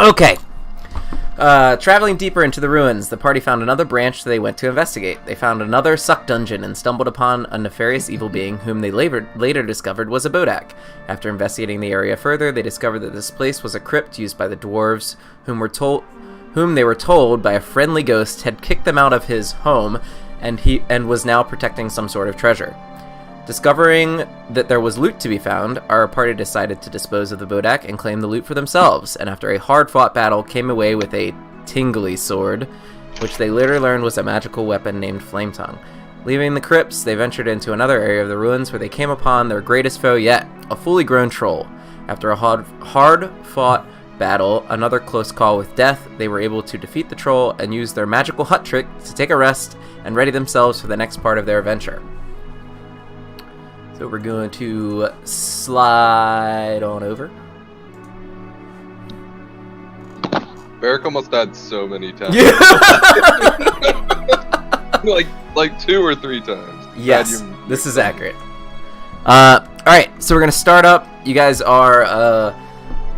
Okay. Traveling deeper into the ruins, the party found another branch they went to investigate. They found another suck dungeon and stumbled upon a nefarious evil being whom they later discovered was a Bodak. After investigating the area further, they discovered that this place was a crypt used by the dwarves, whom they were told by a friendly ghost had kicked them out of his home and was now protecting some sort of treasure. Discovering that there was loot to be found, our party decided to dispose of the Bodak and claim the loot for themselves, and after a hard-fought battle, came away with a tingly sword, which they later learned was a magical weapon named Flame Tongue. Leaving the crypts, they ventured into another area of the ruins where they came upon their greatest foe yet, a fully grown troll. After a hard-fought battle, another close call with death, they were able to defeat the troll and use their magical hut trick to take a rest and ready themselves for the next part of their adventure. So we're going to slide on over. Beric almost died so many times. Yeah. like 2 or 3 times. Yes, this is accurate. Alright, so we're going to start up. You guys are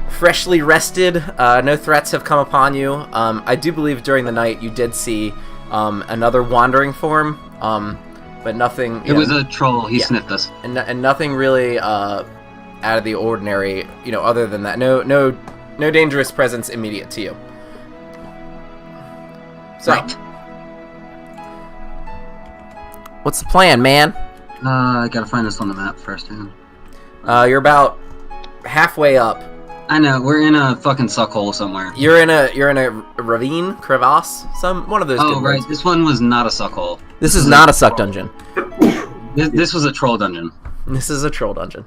freshly rested. No threats have come upon you. I do believe during the night you did see another wandering form. But nothing. It was a troll. He sniffed us, and nothing really out of the ordinary. Other than that, no dangerous presence immediate to you. So, right. What's the plan, man? I gotta find this on the map first. Hang on. You're about halfway up. I know, we're in a fucking suckhole somewhere. You're in a ravine, crevasse, one of those. Oh, good right. words. This one was not a suckhole. This is not a suck dungeon. This was a troll dungeon. This is a troll dungeon.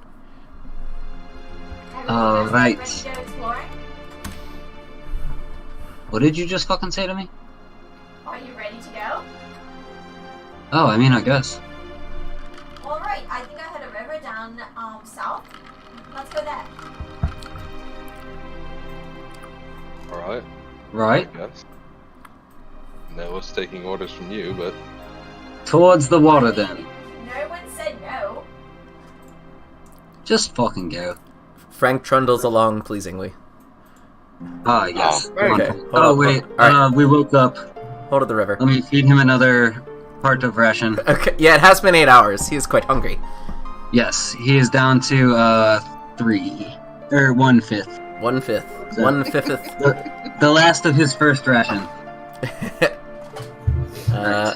Right. What did you just fucking say to me? Are you ready to go? Oh, I mean, I guess. Alright, I think I heard a river down south. Let's go there. Alright. Right. Yes. No one's taking orders from you, but... Towards the water, then. No one said no. Just fucking go. Frank trundles along pleasingly. Ah, yes. Okay. Oh, wait. Right. We woke up. Hold at the river. Let me feed him another part of ration. Okay. Yeah, it has been 8 hours. He is quite hungry. Yes, he is down to 3. Or 1/5. 1/5. 1/5. The last of his first ration.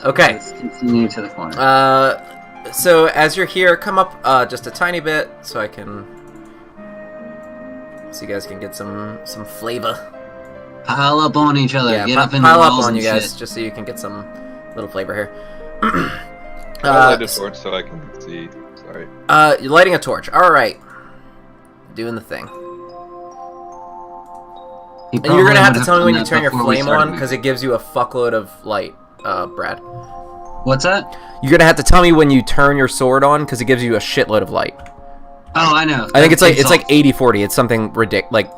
Okay. Let's continue to the corner. So as you're here, come up just a tiny bit so I can... So you guys can get some flavor. Pile up on each other. Yeah, Get up in pile the up walls on you and guys shit. just so you can get some little flavor here. I'll light a torch so I can see. Sorry. You're lighting a torch. Alright. Doing the thing. And you're gonna have to tell me when you turn your flame on, because it gives you a fuckload of light, Brad. What's that? You're gonna have to tell me when you turn your sword on, because it gives you a shitload of light. Oh, I know. I think it's like 80-40. It's something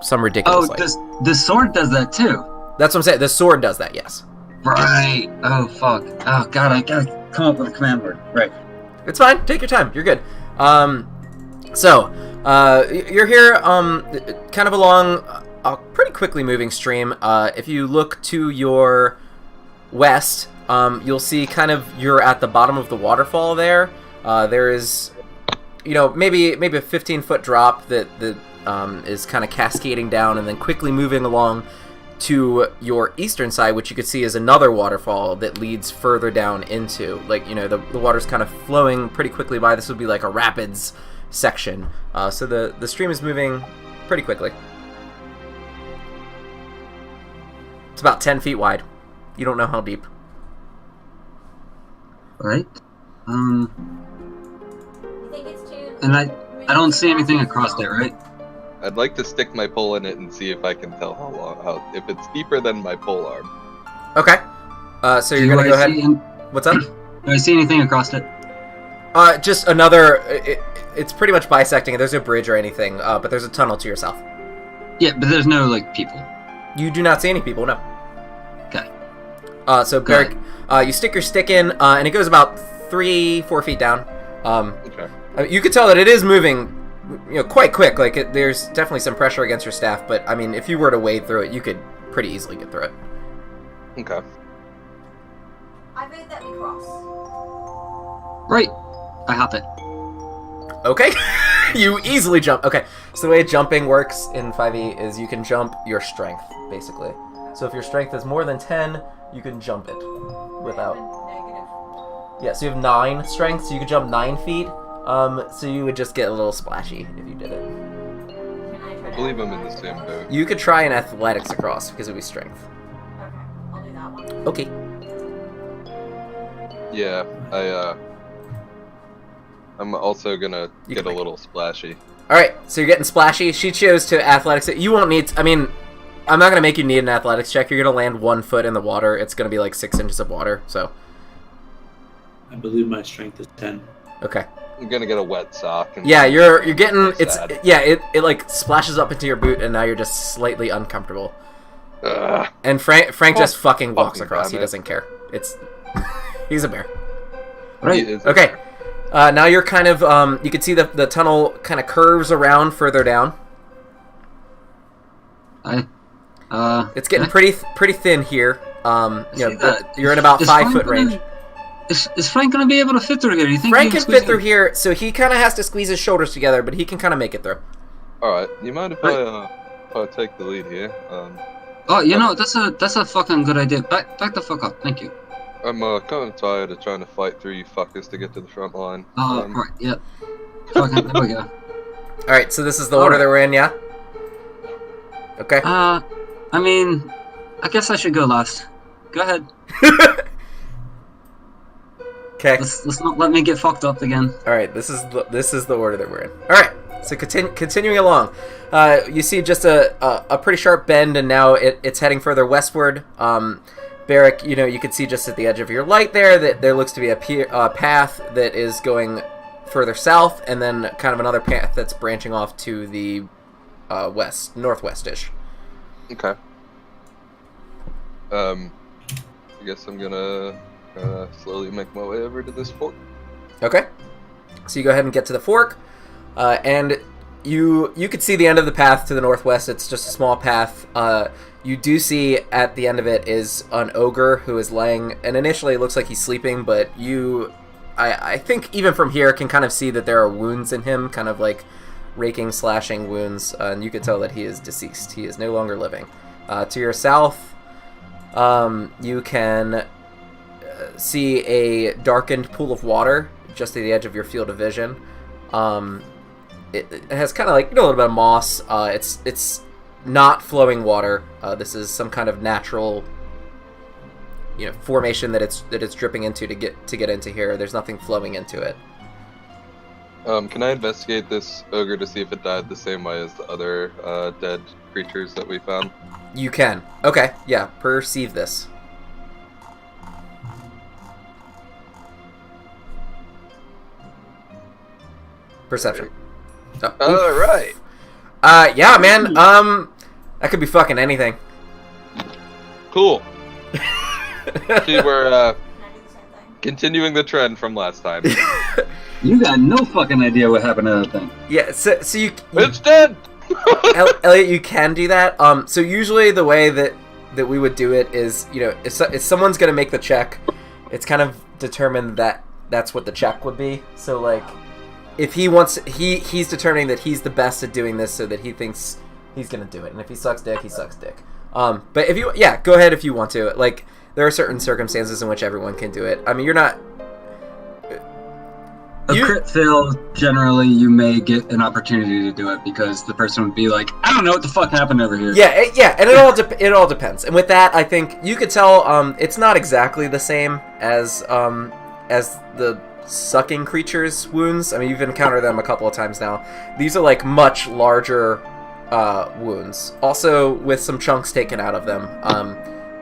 some ridiculous. Oh, the sword does that too. That's what I'm saying. The sword does that. Yes. Right. Oh fuck. Oh god, I gotta come up with a command word. Right. It's fine. Take your time. You're good. So you're here, kind of along a pretty quickly moving stream. If you look to your west, you'll see kind of you're at the bottom of the waterfall there. There is, maybe a 15-foot drop that is kind of cascading down and then quickly moving along to your eastern side, which you could see is another waterfall that leads further down into, the water's kind of flowing pretty quickly by. This would be like a rapids section. So the stream is moving pretty quickly. It's about 10 feet wide. You don't know how deep. Right. You think it's too... And I don't see anything across there, right? I'd like to stick my pole in it and see if I can tell if it's deeper than my pole arm. Okay. So you're gonna go ahead. What's up? Do I see anything across it? Just another. It's pretty much bisecting. There's no bridge or anything, but there's a tunnel to your south. Yeah, but there's no people. You do not see any people, no. Okay. So Beric, you stick your stick in, and it goes about 3-4 feet down. Okay. You could tell that it is moving quite quick. Like, there's definitely some pressure against your staff, but, I mean, if you were to wade through it, you could pretty easily get through it. Okay. I vote that we cross. Right. I hop it. Okay. You easily jump. Okay, so the way jumping works in 5e is you can jump your strength, basically. So if your strength is more than 10, you can jump it without... Yeah, so you have 9 strength, so you could jump 9 feet. So you would just get a little splashy if you did it. I believe I'm in the same boat. You could try an athletics across, because it would be strength. Okay, I'll do that one. Okay. Yeah, I'm also gonna get a little splashy. Alright, so you're getting splashy. She chose to athletics. You won't need... I mean, I'm not going to make you need an athletics check. You're going to land 1 foot in the water. It's going to be like 6 inches of water, so... I believe my strength is 10. Okay. I'm gonna get a wet sock. And Yeah, you're getting... It's sad. Yeah, it like splashes up into your boot, and now you're just slightly uncomfortable. Ugh. And Frank just fucking walks fucking across. He damn it. doesn't care. It's... He's a bear. Right. Is it- Okay. Now you're kind of, you can see the tunnel kind of curves around further down. It's getting pretty thin here. You're in about 5 foot range. Is Frank gonna be able to fit through here? Do you think Frank he can fit through here, so he kind of has to squeeze his shoulders together, but he can kind of make it through. Alright, you mind if I take the lead here? Oh, you know, that's a fucking good idea. Back the fuck up. Thank you. I'm kind of tired of trying to fight through you fuckers to get to the front line. Right, yep. Fucking, there we go. Alright, so this is the order that we're in, yeah? Okay. I mean, I guess I should go last. Go ahead. Okay. Let's not let me get fucked up again. Alright, this is the order that we're in. Alright, so continuing along. You see just a pretty sharp bend, and now it's heading further westward. Beric, you can see just at the edge of your light that there looks to be a path that is going further south, and then kind of another path that's branching off to the northwest-ish. Okay. I guess I'm gonna slowly make my way over to this fork. Okay. So you go ahead and get to the fork, and you could see the end of the path to the northwest. It's just a small path. You do see at the end of it is an ogre who is laying, and initially it looks like he's sleeping, but I think even from here can kind of see that there are wounds in him, kind of like raking, slashing wounds, and you could tell that he is deceased. He is no longer living. To your south, you can see a darkened pool of water just at the edge of your field of vision. It has kind of like a little bit of moss. It's not flowing water. This is some kind of natural, formation that it's dripping into to get into here. There's nothing flowing into it. Can I investigate this ogre to see if it died the same way as the other dead creatures that we found? You can. Okay, yeah. Perceive this. Perception. All right. Yeah, man. That could be fucking anything. Cool. See, we're Can I do the same thing? continuing the trend from last time. You got no fucking idea what happened to that thing. Yeah. So you It's dead. Elliot, you can do that. So usually the way that we would do it is, if someone's gonna make the check, it's kind of determined that that's what the check would be. So like, if he wants, he's determining that he's the best at doing this, so that he thinks he's gonna do it. And if he sucks dick, he sucks dick. But if you, go ahead if you want to. Like, there are certain circumstances in which everyone can do it. I mean, you're not. A crit fail, generally, you may get an opportunity to do it because the person would be like, I don't know what the fuck happened over here. Yeah, and it all depends. And with that, I think you could tell it's not exactly the same as the sucking creatures' wounds. I mean, you've encountered them a couple of times now. These are like much larger wounds, also with some chunks taken out of them,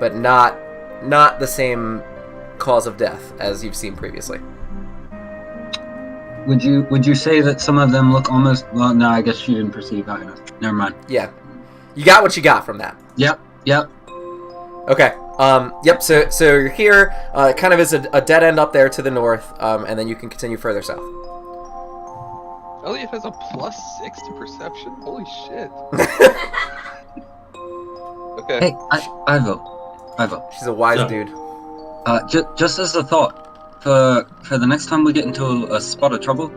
but not the same cause of death as you've seen previously. Would you say that some of them look almost? Well, no, I guess you didn't perceive high enough. Never mind. Yeah, you got what you got from that. Yep. Okay. Yep. So you're here. Kind of is a dead end up there to the north, and then you can continue further south. Elliott has a +6 to perception? Holy shit. Okay. Hey, I vote. She's a wise So- dude. Just as a thought, for the next time we get into a spot of trouble,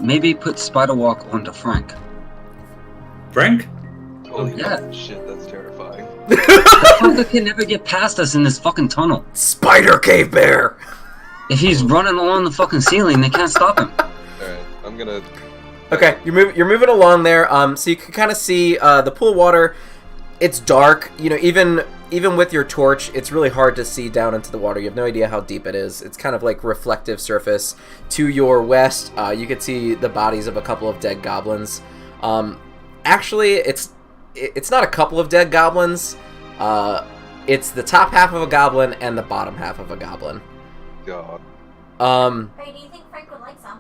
maybe put Spider Walk onto Frank. Frank? Holy Yeah. shit, that's terrifying. That fucker can never get past us in this fucking tunnel. Spider Cave Bear! If he's running along the fucking ceiling, they can't stop him. Alright, I'm gonna... Okay, you're moving along there, so you can kind of see the pool water. It's dark, you know, even with your torch, it's really hard to see down into the water. You have no idea how deep it is. It's kind of like reflective surface. To your west, you can see the bodies of a couple of dead goblins. Actually, it's not a couple of dead goblins. It's the top half of a goblin and the bottom half of a goblin. God. Hey, do you think Frank would like some?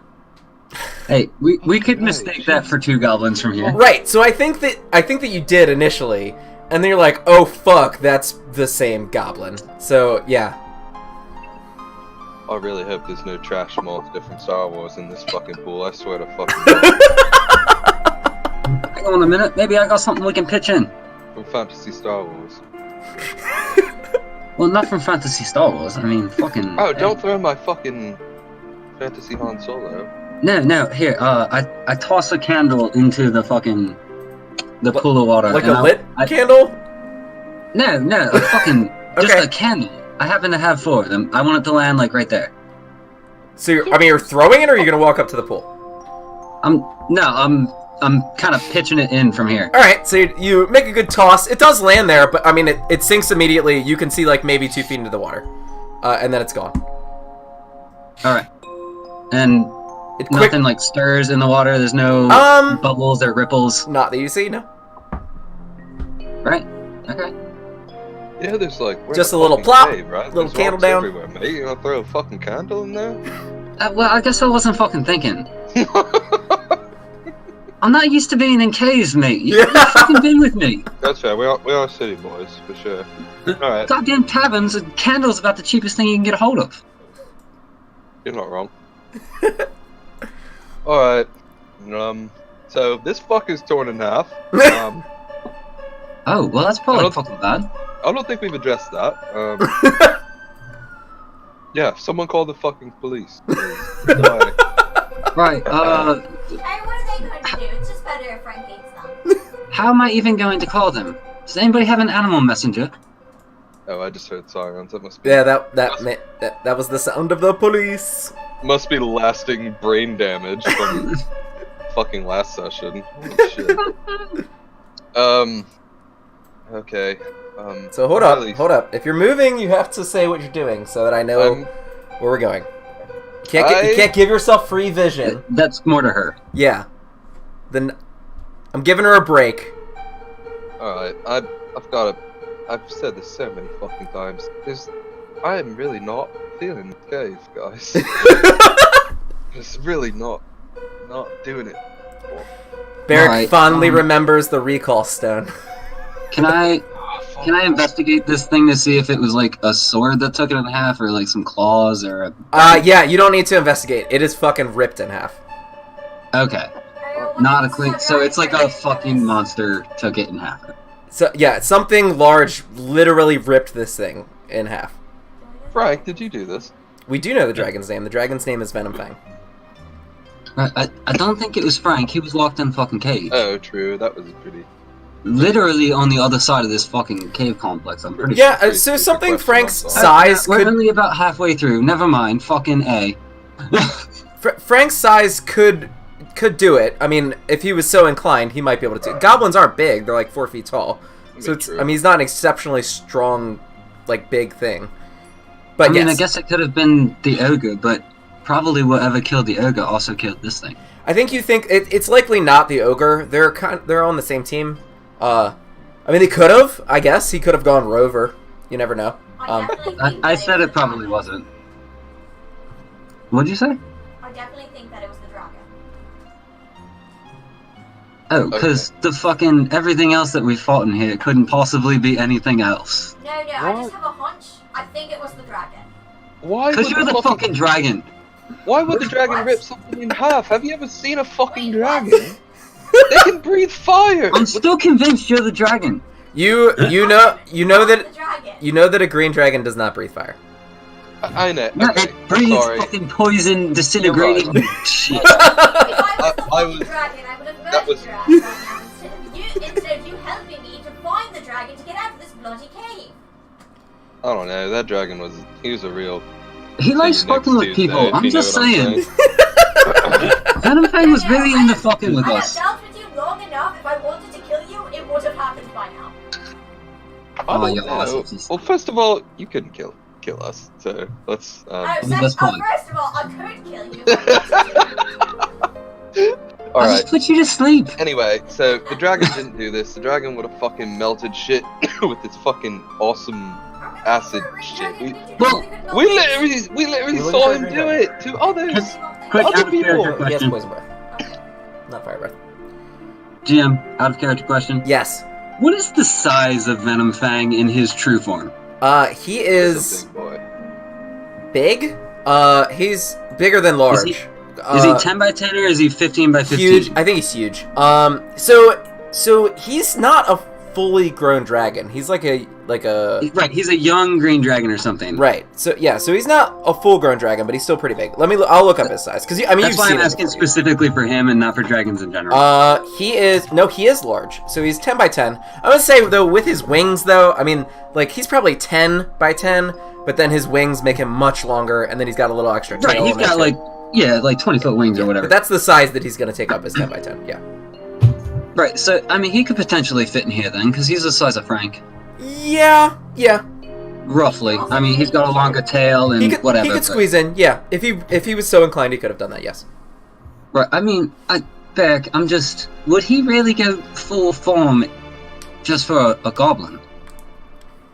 Hey, we could mistake that for 2 goblins from here. Right. So I think that you did initially, and then you're like, oh fuck, that's the same goblin. So yeah. I really hope there's no trash monster from Star Wars in this fucking pool. I swear to fucking God. Hang on a minute, maybe I got something we can pitch in. From Fantasy Star Wars. Well, not from Fantasy Star Wars. I mean, fucking. Oh, don't throw my fucking Fantasy Han Solo. No. Here, I toss a candle into the fucking pool of water. Like and a lit candle? No, a fucking just Okay. a candle. I happen to have 4 of them. I want it to land like right there. So you're throwing it, or are you gonna walk up to the pool? I'm kind of pitching it in from here. All right, so you make a good toss. It does land there, but I mean, it sinks immediately. You can see like maybe 2 feet into the water, and then it's gone. All right, and It quick, nothing like stirs in the water. There's no bubbles or ripples, not that you see, no. right? Okay. Yeah, there's like... we're in Just a a little fucking plop, cave, right? little There's candle rocks down. everywhere, mate. You gonna throw a fucking candle in there? Well, I guess I wasn't fucking thinking. I'm not used to being in caves, mate. You've fucking been with me. That's fair. We are city boys, for sure. Alright, Goddamn taverns and candles about the cheapest thing you can get a hold of. you're not wrong. Alright. So this fucker's torn in half. Oh, well, that's I probably don't- fucking bad. I don't think we've addressed that. Yeah, someone call the fucking police. Sorry. Right, Hey, what are they going to do? It's just better if Frank eats them. how am I even going to call them? Does anybody have an animal messenger? Oh, I just heard sirens. That must be... Yeah, that was the sound of the police. Must be lasting brain damage from fucking last session. Holy shit. Okay. So hold up. If you're moving, you have to say what you're doing so that I know where we're going. You can't give yourself free vision. That's more to her. Yeah. Then I'm giving her a break. Alright, I've said this so many fucking times. I am really not feeling the cave, guys. Just really not doing it. Beric Alright, fondly remembers the recall stone. Can I investigate this thing to see if it was like a sword that took it in half, or like some claws, or a... Yeah, you don't need to investigate. It is fucking ripped in half. Okay. Not a clean... So it's like a fucking monster took it in half. So yeah, something large literally ripped this thing in half. Frank, did you do this? We do know the dragon's name. The dragon's name is Venomfang. I don't think it was Frank. He was locked in a fucking cage. Oh, true. That was pretty... Literally on the other side of this fucking cave complex, I'm pretty sure. Yeah, pretty so stupid something question, Frank's I'm sorry. size We're could... only about halfway through. Never mind. Fucking A. Frank's size could do it. I mean, if he was so inclined, he might be able to. Goblins aren't big; they're like 4 feet tall. So it's. true. I mean, he's not an exceptionally strong, like big thing. But I mean, yes, I guess it could have been the ogre, but probably whatever killed the ogre also killed this thing. I think you think it's likely not the ogre. They're on the same team. I mean, they could have. I guess he could have gone rover. You never know. I said it probably wasn't. What'd you say? I definitely think that it was the dragon. Oh, because the fucking everything else that we fought in here couldn't possibly be anything else. No, I just have a hunch. I think it was the dragon. Why? Because would you're the fucking dragon. Why would the dragon rip something in half? Have you ever seen a fucking dragon? They can breathe fire! I'm still convinced you're the dragon. You know The that dragon. a green dragon does not breathe fire. I know. No, Okay, it breathes sorry. fucking poison, disintegrating shit. If I was the I fucking was- dragon, I would have that murdered was- your ass right now instead of you helping me to find the dragon to get out of this bloody cave. I don't know, that dragon he was a real... He likes See you next fucking with Tuesday, people. if I'm you know just what I'm saying. Venomfang was really into fucking with I us. have dealt with you long enough. If I wanted to kill you, it would have happened by now. I Oh, don't you're know. awesome. Well, first of all, you couldn't kill us, so let's... Oh, that's fine. first of all, I could kill you. If I wanted to. I Alright, just put you to sleep. anyway, so the dragon didn't do this. The dragon would have fucking melted shit with its fucking awesome acid shit. We literally saw him do it to others! Quick, Other out of character people. He has question. poison breath, not fire breath. GM, out of character question. Yes. What is the size of Venomfang in his true form? He He's is a big boy. big. He's bigger than large. Is he 10 by 10 or is he 15 by 15? Huge. I think he's huge. So he's not a fully grown dragon. He's like a Right, he's a young green dragon or something. right. So yeah. So he's not a full grown dragon, but he's still pretty big. I'll look up his size because I mean That's you've why seen I'm him asking before. specifically for him and not for dragons in general. He is large. So he's 10 by 10. I would say though with his wings though, I mean like he's probably 10 by 10, but then his wings make him much longer, and then he's got a little extra tail. Right, he's on that got shit. like 20-foot wings or whatever. But that's the size that he's gonna take up is 10 by 10. Yeah. Right, so I mean he could potentially fit in here then, because he's the size of Frank. Yeah. Roughly. I mean he's got a longer tail and He could whatever. He could but- squeeze in. Yeah. If he was so inclined, he could have done that. Yes. Right, I mean, Beric, would he really go full form just for a goblin?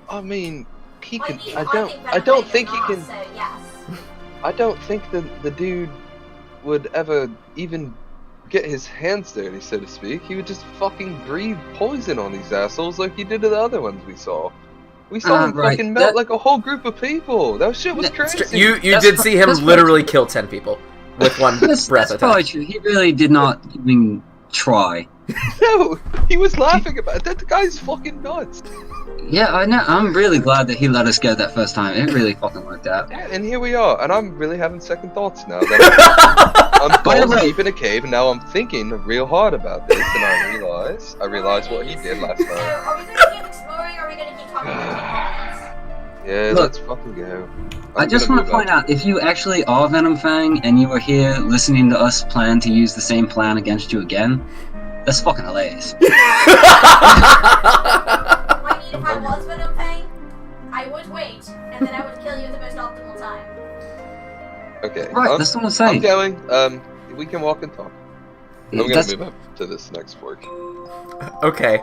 I mean, he Well, can. he- I don't think he can. So yes. I don't think the dude would ever even get his hands dirty, so to speak. He would just fucking breathe poison on these assholes like he did to the other ones we saw. We saw him right, fucking melt that- like a whole group of people. That shit was That- crazy. You That's did pro- see him that's literally kill 10 people with one breath That's probably attack. true. He really did not even try. No, he was laughing about it. That guy's fucking nuts. Yeah, I know. I'm really glad that he let us go that first time. It really fucking worked out. Yeah, and here we are, and I'm really having second thoughts now. That I'm By the balls way- deep in a cave, and now I'm thinking real hard about this, and I realize what he did last So time. are we gonna keep exploring, or are we gonna keep talking about Yeah, Look, let's fucking go. I just want to point out, if you actually are Venomfang and you were here listening to us plan to use the same plan against you again, that's fucking hilarious. I mean, if I was Venomfang, I would wait, and then I would kill you at the most optimal time. Okay, Right, that's what I'm I'm saying. going. We can walk and talk. I'm gonna That's- move up to this next fork. Okay.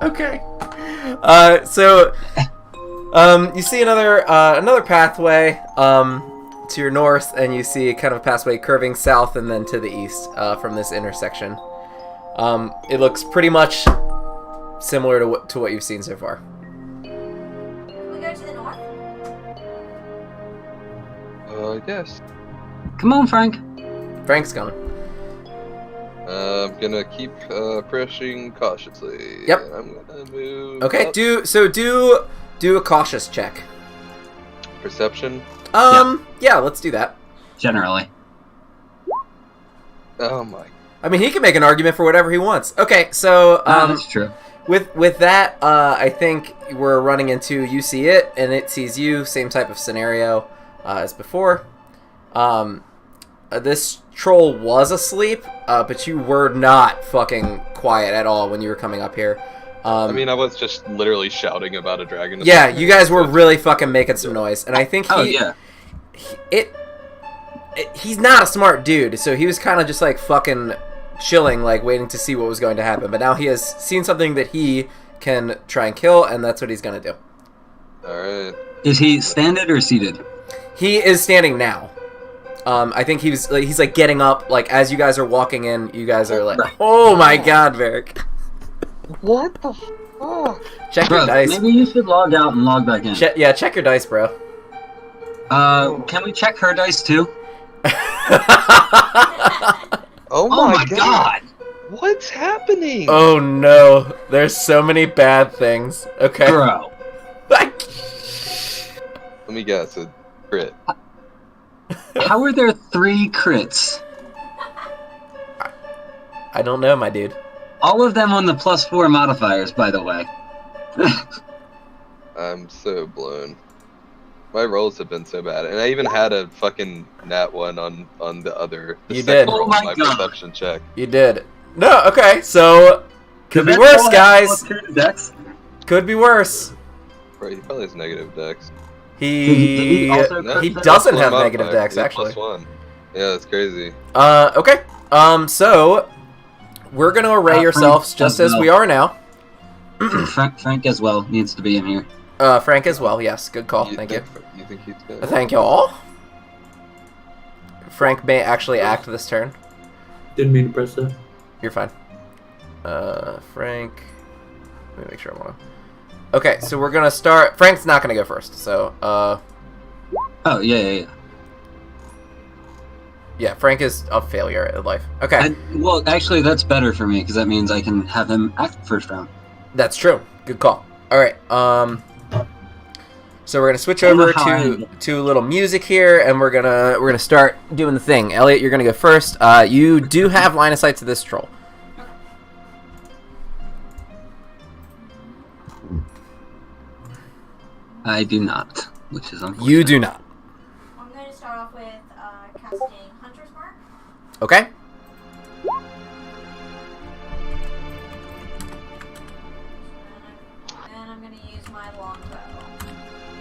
Okay. So, you see another pathway, to your north, and you see kind of a pathway curving south and then to the east, from this intersection. It looks pretty much similar to what you've seen so far. Can we go to the north? I guess. Come on, Frank. Frank's coming. I'm gonna keep pressing cautiously. Yep. And I'm gonna move. Okay, up. do a cautious check. Perception. Yeah, let's do that. Generally. Oh my. I mean, he can make an argument for whatever he wants. Okay, so That's true. with that, I think we're running into you see it, and it sees you. Same type of scenario as before. This troll was asleep, but you were not fucking quiet at all when you were coming up here. I mean, I was just literally shouting about a dragon. Yeah, you guys were really fucking making some noise, and I think Oh, yeah. he's not a smart dude, so he was kind of just like fucking chilling, like waiting to see what was going to happen. But now he has seen something that he can try and kill, and that's what he's gonna do. Alright. Is he standing or seated? He is standing now. I think he's like getting up, like as you guys are walking in. You guys are like, "Oh my god, Beric!" What the fuck? Check Bro, your dice. maybe you should log out and log back in. Check your dice, bro. Can we check her dice too? Oh my god! What's happening? Oh no, there's so many bad things. Okay. Bro. Let me guess, a crit. How are there 3 crits? I don't know, my dude. All of them on the +4 modifiers, by the way. I'm so blown. My rolls have been so bad, and I even had a fucking nat 1 on the other. The You second did. roll Oh my of my God. perception check. You did. No, okay, so could be worse, guys. Dex? Could be worse. Bro, he probably has negative dex. He also No, he crit doesn't plus have one negative modifier. dex, He has actually. +1. Yeah, that's crazy. Okay. So we're gonna array Frank yourselves just as as well. we are now. Frank as well needs to be in here. Frank as well. Yes, good call. Thank you. You think he's good? Thank you all. Frank may actually act this turn. Didn't mean to press that. You're fine. Frank. Let me make sure I want to. Okay, so we're gonna start. Frank's not gonna go first. So, Oh, yeah. yeah, Frank is a failure at life. Okay, Well, actually, that's better for me, because that means I can have him act first round. that's true. Good call. All right. So we're gonna switch On the over high. to a little music here, and we're gonna start doing the thing. Elliot, you're gonna go first. You do have line of sight to this troll. I do not, which is unfortunate. You do not. I'm going to start off with casting Hunter's Mark. Okay. And I'm going to use my longbow.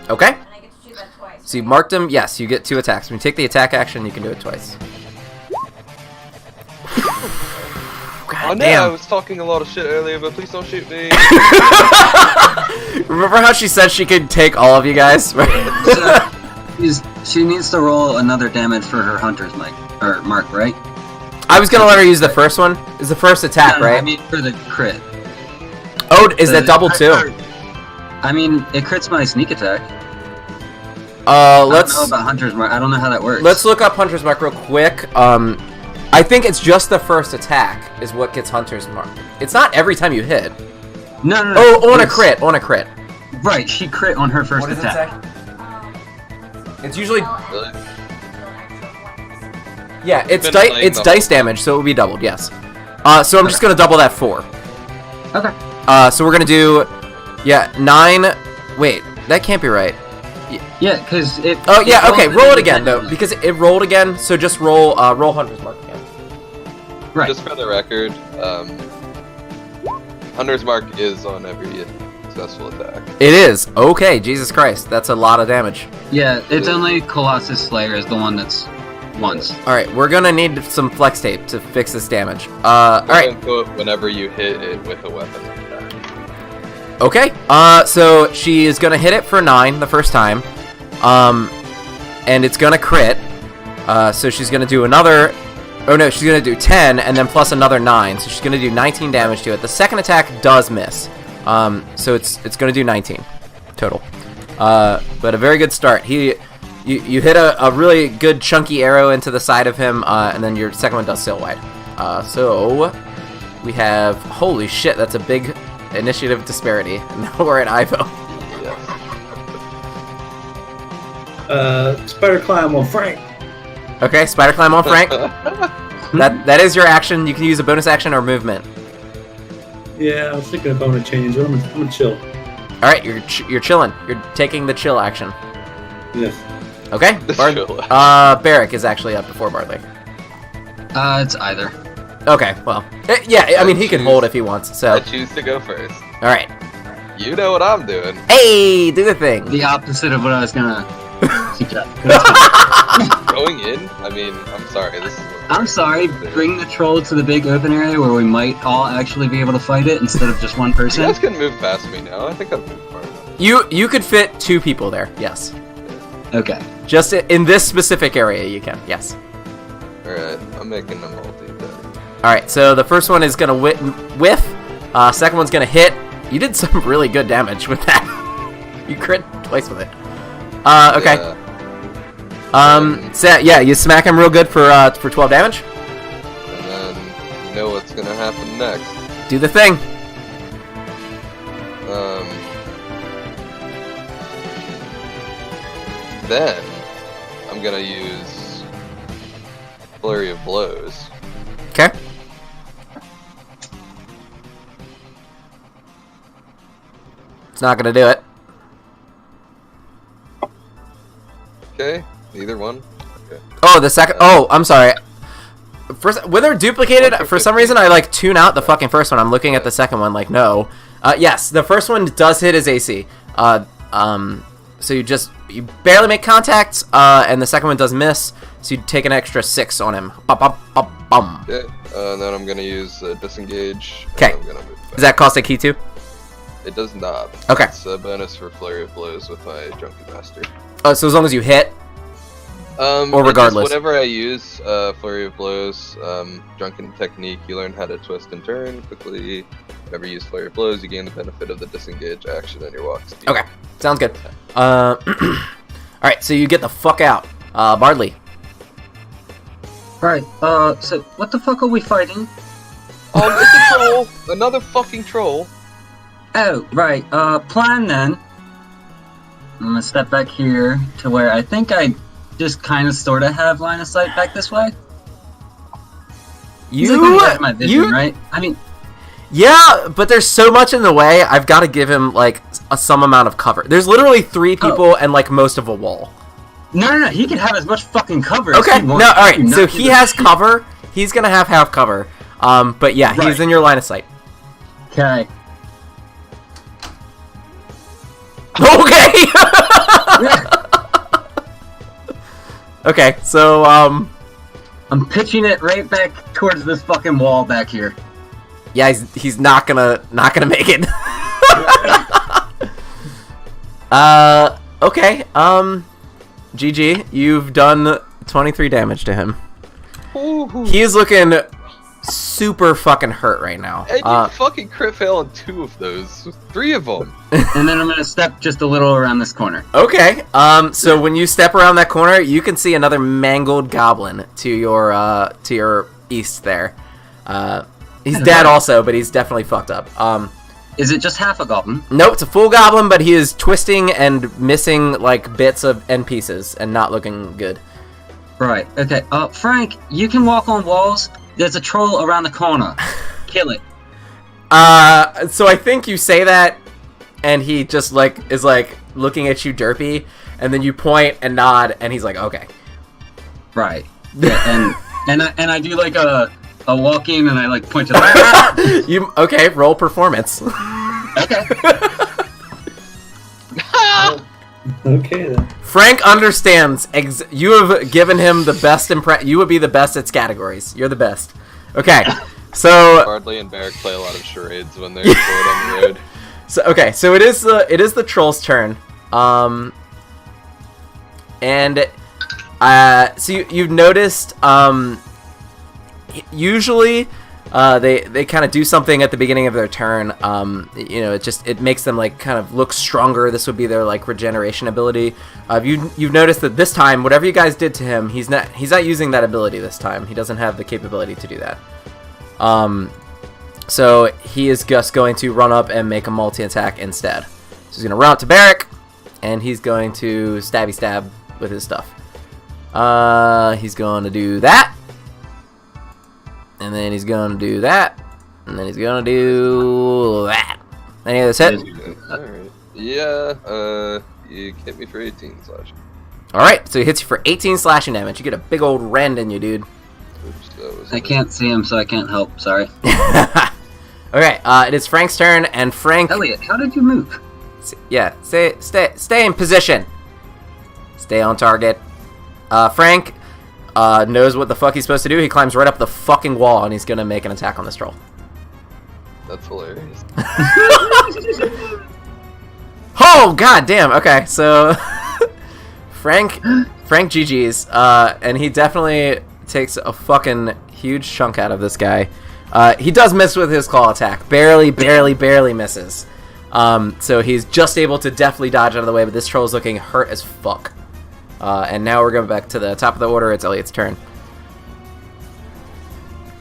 Okay. And I get to do that twice. So you marked him. Yes, you get 2 attacks. When you take the attack action, you can do it twice. Oh God no, I damn. was talking a lot of shit earlier, but please don't shoot me. Remember how she said she could take all of you guys? So, she needs to roll another damage for her hunter's mark, right? I was gonna let her use the first one. Is the first attack, No, right? I mean for the crit. Oh, is that The- double too? I mean, it crits my sneak attack. I don't know Let's about hunter's mark. I don't know how that works. look up Hunter's Mark real quick. I think it's just the first attack is what gets Hunter's Mark. It's not every time you hit. No. Oh, on a Yes. crit, on a crit. Right, she crit on her first attack. It's usually Really? yeah, it's Been playing it's the dice damage, so it would be doubled. Yes. So I'm just gonna double that 4. Okay. So we're gonna do 9. Wait, that can't be right. Yeah, because it. Oh yeah, it okay. rolls Roll it again though, independently. because it rolled again. So just roll Hunter's Mark again. Right. Just for the record, Hunter's Mark is on every successful attack. It is okay. Jesus Christ, that's a lot of damage. Yeah, it's only Colossus Slayer is the one that's once. All right, we're gonna need some flex tape to fix this damage. All right. Whenever you hit it with a weapon. Okay. So she is gonna hit it for 9 the first time, and it's gonna crit. So she's gonna do another. Oh no, she's gonna do 10 and then plus another 9. So she's gonna do 19 damage to it. The second attack does miss. So it's gonna do 19 total. But a very good start. You hit a really good chunky arrow into the side of him, and then your second one does sail wide. So we have, holy shit, that's a big initiative disparity. And now we're at Ivo. Yes. Spider climb on Frank. Okay, spider climb on Frank. That is your action. You can use a bonus action or movement. Yeah, I was thinking if I'm gonna change, but I'm gonna chill. All right, you're chilling. You're taking the chill action. Yes. Okay. The chill Beric is actually up before Bardly. It's either. Okay. Well, yeah. I mean, he can hold if he wants. So, I choose to go first. all right. You know what I'm doing. Hey, do the thing. The opposite of what I was gonna suggest. Going in? I mean, I'm sorry. This is. I'm sorry, bring the troll to the big open area where we might all actually be able to fight it instead of just one You person. guys can move past me now. I think I've moved far enough. You could fit 2 people there. Yes. Okay. Just in this specific area, you can. Yes. Alright, I'm making a multi then. All right. So the first one is gonna whiff. Second one's gonna hit. You did some really good damage with that. You crit twice with it. Okay. Yeah. So yeah, you smack him real good for 12 damage. And then you know what's gonna happen next. Do the thing. Then I'm gonna use Flurry of Blows. Okay. It's not gonna do it. Okay, either one. Okay. Oh, the second. Oh, I'm sorry. First, when they're duplicated, for some reason I like tune out the fucking first one. I'm looking at the second one, like no. Yes, the first one does hit his AC. So you barely make contact, and the second one does miss. So you take an extra 6 on him. Bum. Okay, and then I'm gonna use Disengage. Okay. Does that cost a key too? It does not. Okay. It's a bonus for Flurry of Blows with my Drunken Master. Oh, so as long as you hit. Or regardless. Whenever I use Flurry of Blows, Drunken Technique, you learn how to twist and turn quickly. Whenever you use Flurry of Blows, you gain the benefit of the Disengage action on your walk speed. Okay, sounds good. Alright, so you get the fuck out. Bardly. Right, so what the fuck are we fighting? It's a troll! Another fucking troll! Oh, right, plan then. I'm gonna step back here to where I think I just kind of sort of have line of sight back this way. My vision, right? I mean, yeah, but there's so much in the way. I've got to give him like some amount of cover. There's literally 3 people and like most of a wall. No. He can have as much fucking cover. Okay. As he wants. No. All right. So he has cover. He's gonna have half cover. But yeah, right. He's in your line of sight. Okay. Okay. Okay. So I'm pitching it right back towards this fucking wall back here. Yeah, he's not gonna make it. Okay. GG, you've done 23 damage to him. Ooh. He is looking super fucking hurt right now. And you fucking crit fail on 2 of those. 3 of them. And then I'm gonna step just a little around this corner. Okay. So when you step around that corner, you can see another mangled goblin to your east there. He's dead also, but he's definitely fucked up. Is it just half a goblin? Nope, it's a full goblin, but he is twisting and missing like bits and pieces and not looking good. Right. Okay. Frank, you can walk on walls. There's a troll around the corner. Kill it. So I think you say that, and he just like is like looking at you derpy, and then you point and nod, and he's like, okay. Right. Yeah, and I do like a walk in, and I like point to the You okay? Roll performance. Okay. Okay then. Frank understands. You have given him the best You would be the best at categories. You're the best. Okay, so Bardly and Beric play a lot of charades when they're bored on the road. So okay, so it is the troll's turn. And so you've noticed. Usually, they kind of do something at the beginning of their turn. It makes them like kind of look stronger. This would be their like regeneration ability. You've noticed that this time, whatever you guys did to him, he's not using that ability this time. He doesn't have the capability to do that. So he is just going to run up and make a multi-attack instead. So he's gonna run up to Beric, and he's going to stabby stab with his stuff. He's going to do that. And then he's gonna do that. And then he's gonna do that. Any other set? Alright. Yeah, you hit me for 18 slashing. Alright, so he hits you for 18 slashing damage. You get a big old rend in you, dude. Oops, that was I can't see him, so I can't help. Sorry. Okay, it is Frank's turn, and Frank... Elliott, how did you move? Yeah, stay in position. Stay on target. Frank... knows what the fuck he's supposed to do. He climbs right up the fucking wall, and he's gonna make an attack on this troll. That's hilarious. Oh, god damn. Okay, so Frank GG's, and he definitely takes a fucking huge chunk out of this guy. He does miss with his claw attack. Barely misses. So he's just able to deftly dodge out of the way, but this troll is looking hurt as fuck. And now we're going back to the top of the order. It's Elliott's turn.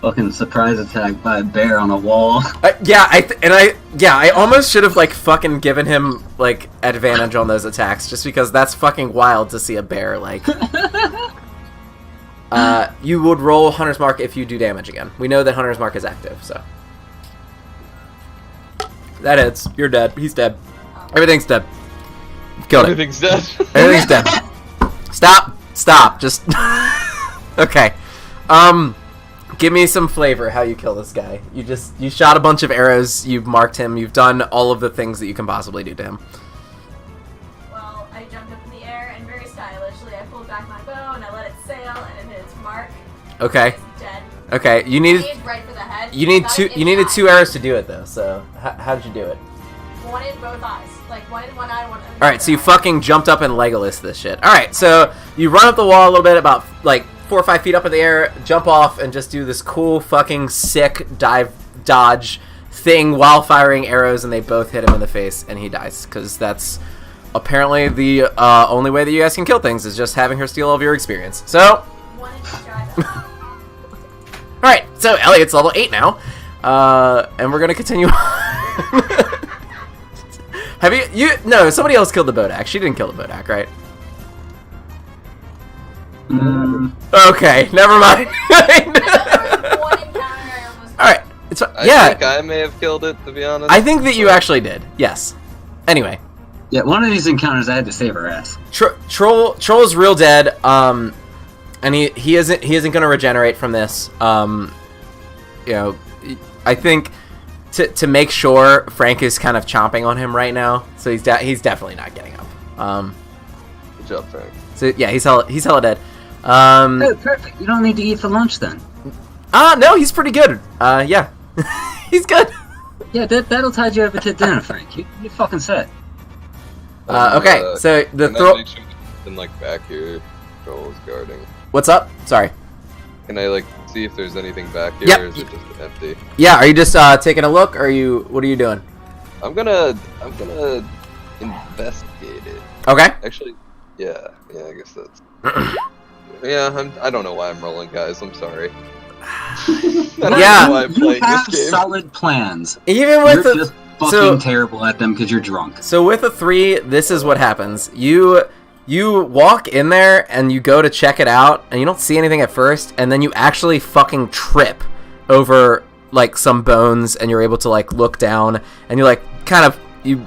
Fucking surprise attack by a bear on a wall. I almost should have like fucking given him like advantage on those attacks, just because that's fucking wild to see a bear like. You would roll Hunter's Mark if you do damage again. We know that Hunter's Mark is active, so that hits. You're dead. He's dead. Everything's dead. Killed it. Everything's dead. Everything's dead. Stop. Just okay. Give me some flavor how you kill this guy. You shot a bunch of arrows, you've marked him, you've done all of the things that you can possibly do to him. Well, I jumped up in the air and very stylishly I pulled back my bow and I let it sail and it hit its mark. Okay. It's dead. Okay, you needed Aimed right for the head. you need Got two it in you the needed eye. 2 arrows to do it though. So how did you do it? One in both eyes. Like one in one eye, one in the All right, so you other eye. fucking jumped up and Legolas this shit. All right, so you run up the wall a little bit, about like 4 or 5 feet up in the air, jump off, and just do this cool fucking sick dive dodge thing while firing arrows, and they both hit him in the face, and he dies. Because that's apparently the only way that you guys can kill things, is just having her steal all of your experience. So, One in each eye. all right, so Elliott's level 8 now, and we're gonna continue. Have you? No, somebody else killed the Bodak. She didn't kill the Bodak, right? Okay, never mind. One encounter I almost. Alright, it's I think I may have killed it, to be honest. I think that you actually did. Yes. Anyway, Yeah, one of these encounters I had to save her ass. Troll is real dead. And he isn't going to regenerate from this. You know, I think to make sure, Frank is kind of chomping on him right now, so he's definitely not getting up. Good job, Frank. So yeah, he's hella dead. Oh, perfect. You don't need to eat for lunch then. No, he's pretty good. Yeah, he's good. Yeah, that'll tide you over to dinner, Frank. You fucking set. Okay, so the can I throw. make sure in like back here, Joel's guarding. What's up? Sorry. Can I like see if there's anything back here, Yep. or is it just empty? Yeah, are you just taking a look, or what are you doing? I'm gonna investigate it. Okay. Actually, yeah, I guess that's. Yeah, I don't know why I'm rolling, guys. I'm sorry. I don't Yeah. know why I'm You playing have this game. solid plans. Even with You're just fucking so- terrible at them because you're drunk. So with a 3, this is what happens. You walk in there and you go to check it out, and you don't see anything at first, and then you actually fucking trip over like some bones, and you're able to like look down, and you like you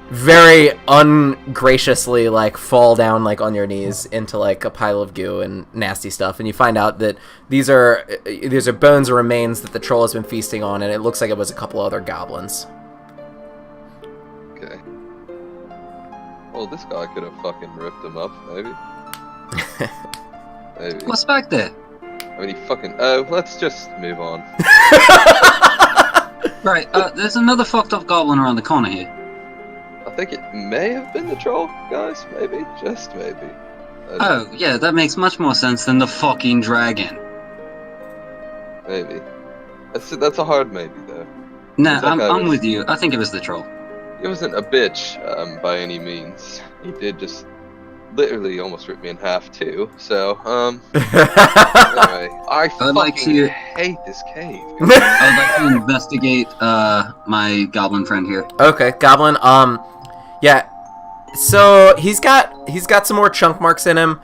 very ungraciously like fall down like on your knees into like a pile of goo and nasty stuff, and you find out that these are bones or remains that the troll has been feasting on, and it looks like it was a couple other goblins. Okay. Well, this guy could have fucking ripped him up, maybe. Maybe. What's back there? I mean, he fucking. Let's just move on. Right, there's another fucked up goblin around the corner here. I think it may have been the troll, guys. Maybe, just maybe. Oh, yeah, that makes much more sense than the fucking dragon. Maybe. That's a hard maybe, though. Nah, That guy I'm was- with you. I think it was the troll. He wasn't a bitch, by any means. He did just literally almost rip me in half, too. So, anyway, I fucking like to- hate this cave. I'd like to investigate my goblin friend here. Okay, goblin. Yeah. So he's got some more chunk marks in him.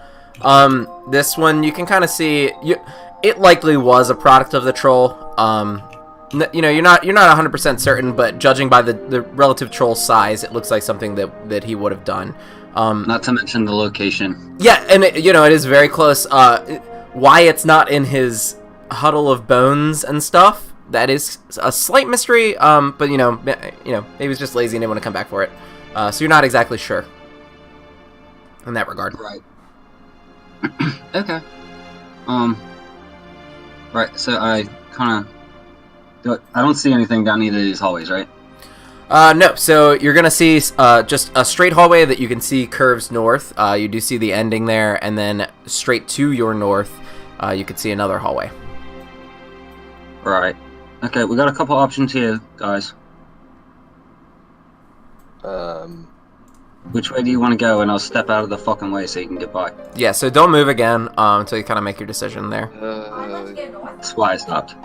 This one you can kind of see. It likely was a product of the troll. You know, you're not 100% certain, but judging by the relative troll size, it looks like something that he would have done. Not to mention the location. Yeah, and it is very close. Why it's not in his huddle of bones and stuff, that is a slight mystery. But maybe he was just lazy and didn't want to come back for it. So you're not exactly sure in that regard. Right. Okay. Right, so I kind of... I don't see anything down either of these hallways, right? No, so you're going to see just a straight hallway that you can see curves north. You do see the ending there, and then straight to your north, you can see another hallway. Right. Okay, we got a couple options here, guys. Which way do you want to go? And I'll step out of the fucking way so you can get by. Yeah, so don't move again until you kind of make your decision there. I'd like to go north. That's why I stopped.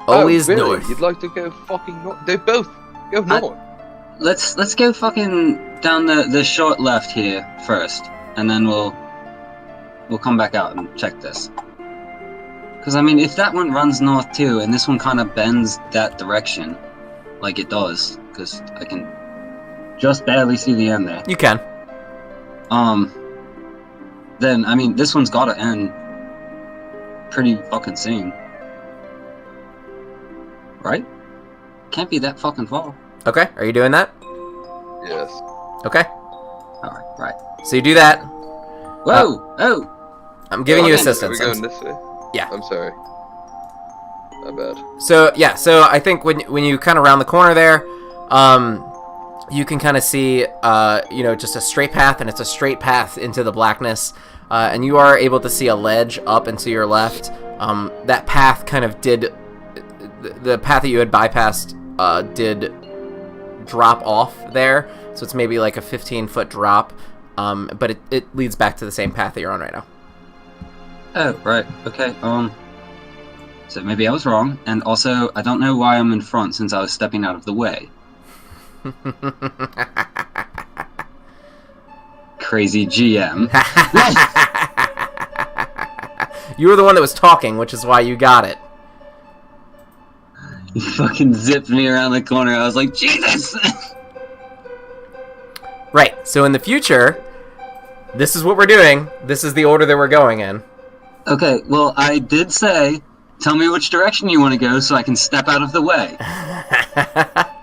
Always really? north. You'd like to go fucking north? They both go north. Let's go fucking down the short left here first, and then we'll come back out and check this. Because, I mean, if that one runs north too, and this one kind of bends that direction, like it does, because I can just barely see the end there. You can. Then, I mean, this one's gotta end pretty fucking soon. Right? Can't be that fucking far. Okay, are you doing that? Yes. Okay. Alright, right. So you do that. Whoa! Oh! I'm giving you Are assistance. we going this way? Yeah. I'm sorry. My bad. So yeah, so I think when you kind of round the corner there, you can kind of see, just a straight path, and it's a straight path into the blackness, and you are able to see a ledge up and to your left. That path kind of did, the path that you had bypassed did drop off there, so it's maybe like a 15-foot drop, but it leads back to the same path that you're on right now. Oh, right. Okay, so maybe I was wrong, and also, I don't know why I'm in front since I was stepping out of the way. Crazy GM. You were the one that was talking, which is why you got it. You fucking zipped me around the corner. I was like, Jesus! Right, so in the future, this is what we're doing. This is the order that we're going in. Okay, well, I did say, tell me which direction you want to go so I can step out of the way.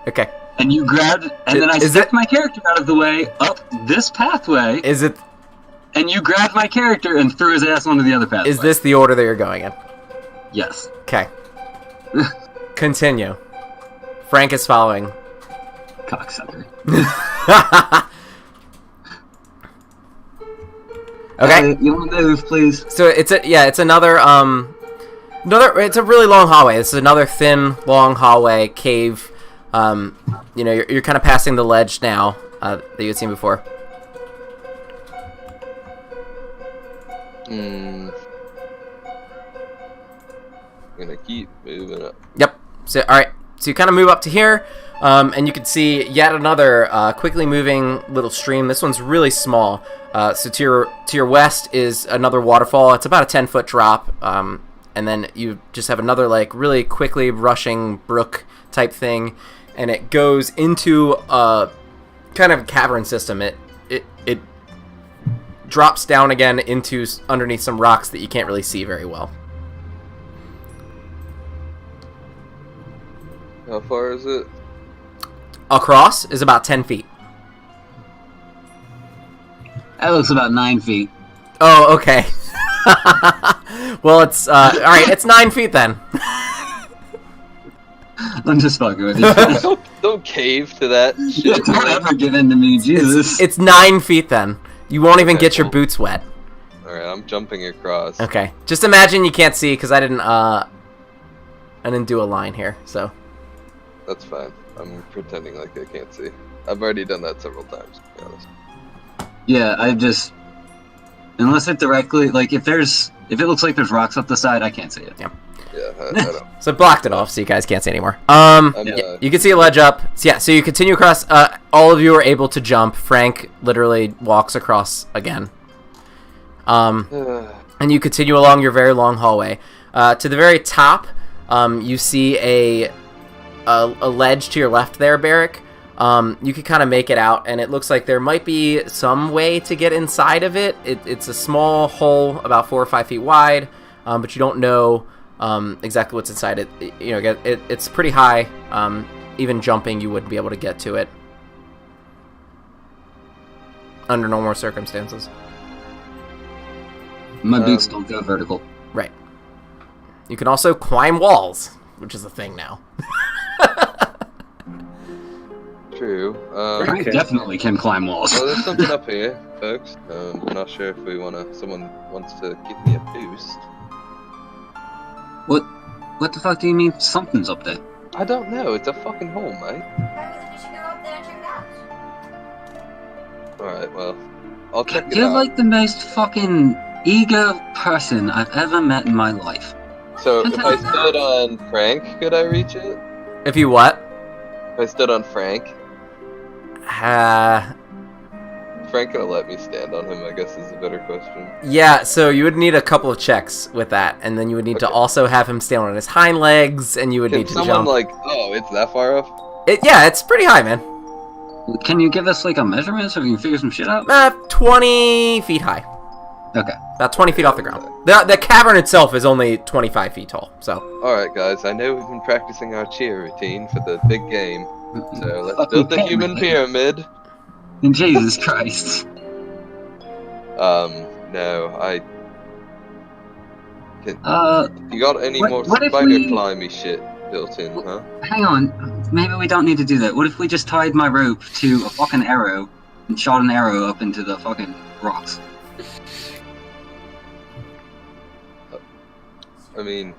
Okay. And you grabbed, and then I stepped my character out of the way up this pathway. Is it? And you grabbed my character and threw his ass onto the other pathway. Is this the order that you're going in? Yes. Okay. Continue. Frank is following. Cocksucker. Okay. You want to move, please? So it's another it's a really long hallway. This is another thin, long hallway cave. You're kind of passing the ledge now that you had seen before. I'm gonna keep moving up. Yep. So all right. So you kind of move up to here, and you can see yet another quickly moving little stream. This one's really small. So to your west is another waterfall. It's about a 10-foot drop, and then you just have another like really quickly rushing brook type thing, and it goes into a kind of cavern system. It drops down again into underneath some rocks that you can't really see very well. How far is it? Across is about 10 feet. That looks about 9 feet. Oh, okay. Well, it's alright, it's 9 feet then. I'm just fucking with you. Don't cave to that shit. Don't ever give in to me, Jesus. It's 9 feet then. You won't even get your boots wet. Alright, I'm jumping across. Okay. Just imagine you can't see, because I didn't do a line here, so. That's fine. I'm pretending like I can't see. I've already done that several times, to be honest. Yeah, I just... Unless it directly... Like, if it looks like there's rocks up the side, I can't see it. Yeah. Yeah, I know. So it blocked it off, so you guys can't see anymore. Yeah. You can see a ledge up. So you continue across. All of you are able to jump. Frank literally walks across again. And you continue along your very long hallway. To the very top, you see a ledge to your left there, Beric. You can kind of make it out, and it looks like there might be some way to get inside of it. It's a small hole, about 4 or 5 feet wide, but you don't know exactly what's inside it. It's pretty high. Even jumping, you wouldn't be able to get to it under normal circumstances. My boots don't go vertical. Right. You can also climb walls, which is a thing now. True. I definitely can climb walls. Well, there's something up here, folks. I'm not sure if someone wants to give me a boost. What the fuck do you mean something's up there? I don't know. It's a fucking hole, mate. Maybe then you should go up there and check it out. Alright, well, I'll check it You're out. like the most fucking eager person I've ever met in my life. So, if I stood on Frank, could I reach it? If you what? If I stood on Frank, Frank gonna let me stand on him, I guess is a better question. Yeah, so you would need a couple of checks with that, and then you would need to Okay. also have him stand on his hind legs, and you would Can need to someone, jump. like, oh, it's that far up? Yeah, it's pretty high, man. Can you give us like a measurement so we can figure some shit out? 20 feet high. Okay. About 20 feet off the ground. The cavern itself is only 25 feet tall, so. Alright, guys, I know we've been practicing our cheer routine for the big game, so let's Fucking build the pyramid. human pyramid. Jesus Christ. No, I... You got any What- more what if spider we- climby shit built in, huh? Hang on. Maybe we don't need to do that. What if we just tied my rope to a fucking arrow and shot an arrow up into the fucking rocks? I mean,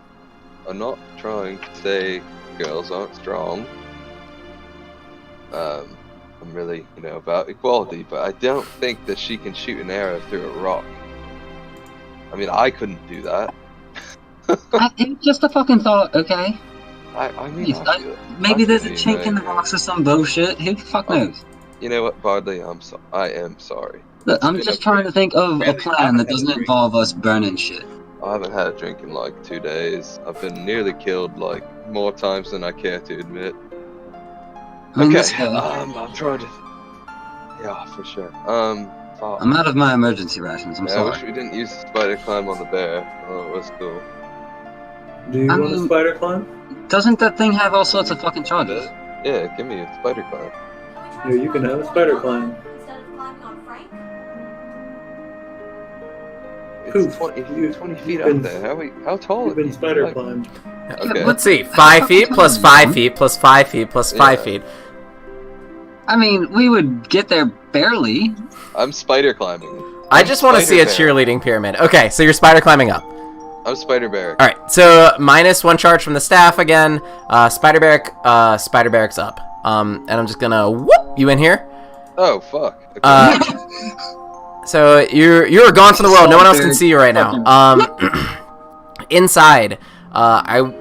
I'm not trying to say girls aren't strong. I'm really, about equality, but I don't think that she can shoot an arrow through a rock. I mean, I couldn't do that. It's just a fucking thought, okay? I mean, Please, I feel, Maybe I there's a feel chink you, in the man. rocks or some bullshit. Who the fuck knows? You know what, Bardly? I am sorry. Look, I'm It's just been a trying to think of a really plan that bad doesn't drink. involve us burning shit. I haven't had a drink in like 2 days. I've been nearly killed like more times than I care to admit. I mean, Okay, that's fair. I'm trying to. Yeah, for sure. Fuck. I'm out of my emergency rations. I'm Yeah, I sorry. wish we didn't use the spider climb on the bear. Oh, it was cool. Do you I want a mean- spider climb? Doesn't that thing have all sorts of fucking charges? Yeah, give me a spider climb. Yeah, you can have a spider climb. Instead of climbing on Frank? It's Poof. 20 You've feet been- up there. How tall You've are been you? spider Like, climbed. Okay. Let's see. 5 feet plus 5 feet plus 5 feet plus 5 Yeah. feet. I mean, we would get there barely. I'm spider climbing. I just want to see a Spider bear. cheerleading pyramid. Okay, so you're spider climbing up. I'm spider bear. All right, so minus 1 charge from the staff again. Spider Beric's up. And I'm just gonna whoop you in here. Oh fuck. Okay. So you're gone from the world. No one else can see you right now. Inside,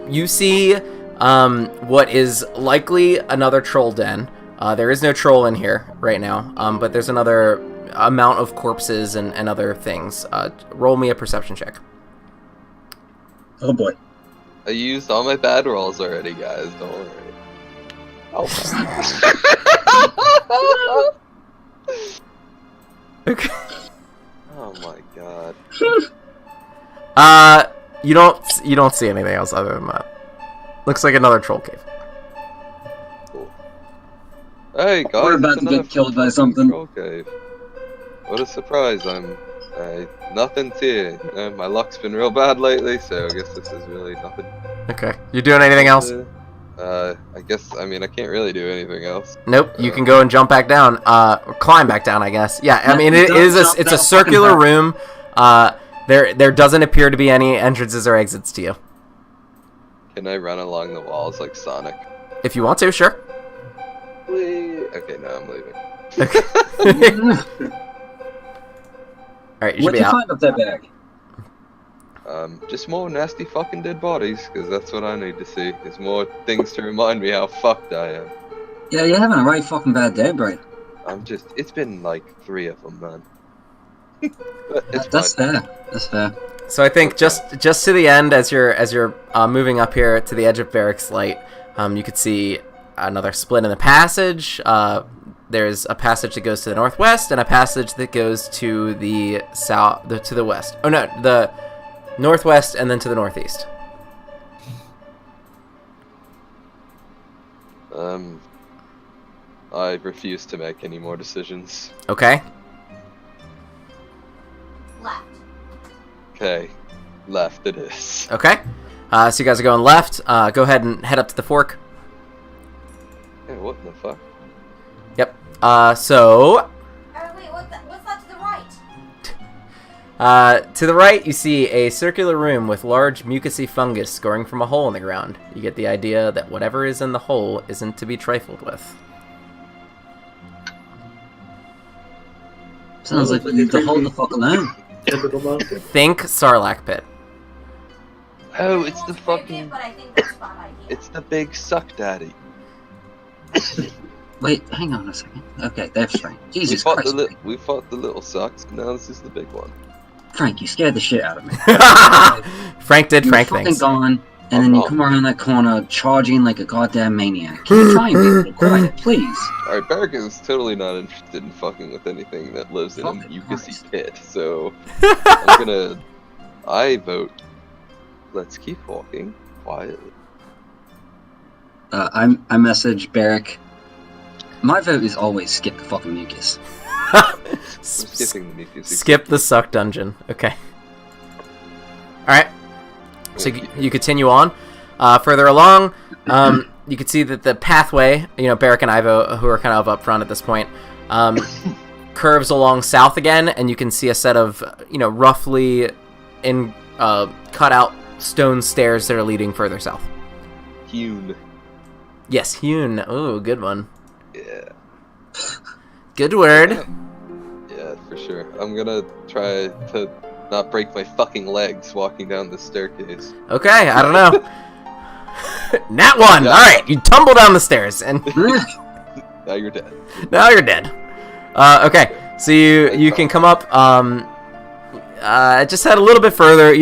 you see what is likely another troll den. There is no troll in here right now, but there's another amount of corpses and other things. Roll me a perception check. Oh boy. I used all my bad rolls already, guys. Don't worry. Oh. Okay. Oh my god. You don't see anything else other than that. Looks like another troll cave. Cool. Hey guys, We're about it's to another get killed by fucking something. troll cave. What a surprise! Nothing's here. My luck's been real bad lately, so I guess this is really nothing. Okay. You doing anything else? I guess. I mean, I can't really do anything else. Nope. You can go and jump back down. Or climb back down, I guess. Yeah. I mean, Don't it's jump a down circular fucking room. There doesn't appear to be any entrances or exits to you. Can I run along the walls like Sonic? If you want to, sure. Whee! Okay, no, I'm leaving. All right. You should What'd be you out. find up that bag? Just more nasty fucking dead bodies, because that's what I need to see. There's more things to remind me how fucked I am. Yeah, you're having a right fucking bad day, Bright. It's been like 3 of them, man. But it's That's fine. fair. That's fair. So I think just to the end, as you're moving up here to the edge of Beric's light, you could see another split in the passage. There's a passage that goes to the northwest and a passage that goes to the to the west. Oh no, the northwest and then to the northeast. I refuse to make any more decisions. Okay. Left. Okay, left it is. Okay. So you guys are going left. Go ahead and head up to the fork. Hey, what the fuck? Yep. So Wait, what's that to the right? to the right, you see a circular room with large mucousy fungus growing from a hole in the ground. You get the idea that whatever is in the hole isn't to be trifled with. Sounds like we need to hold the fuck alone. Typical monster. Think Sarlacc pit. Oh, it's I the won't pick fucking. it, but I think that's a spot idea. It's the big suck daddy. Wait, hang on a second. Okay, there's Frank. We Jesus fought, Christ. we fought the little sucks, now this is the big one. Frank, you scared the shit out of me. Frank did You Frank fucking things. gone, and then you come around that corner charging like a goddamn maniac. Can you try and be a little quiet, please? Alright, Beric is totally not interested in fucking with anything that lives in a Fucking mucousy Christ. pit, so I'm gonna. I vote. Let's keep walking quietly. I message Beric. My vote is always skip the fucking mucus. I'm skipping the mucusy. Skip the suck dungeon. Okay. Alright. So you continue on. Further along, you can see that the pathway, Beric and Ivo, who are kind of up front at this point, curves along south again, and you can see a set of, roughly cut out stone stairs that are leading further south. Hewn. Yes, hewn. Oh, good one. Yeah. Good word. Yeah, for sure. I'm gonna try to not break my fucking legs walking down the staircase. Okay, I don't know. Nat 1! Yeah. Alright, you tumble down the stairs, and Now you're dead. now you're dead. Okay, so you can come up, just head a little bit further,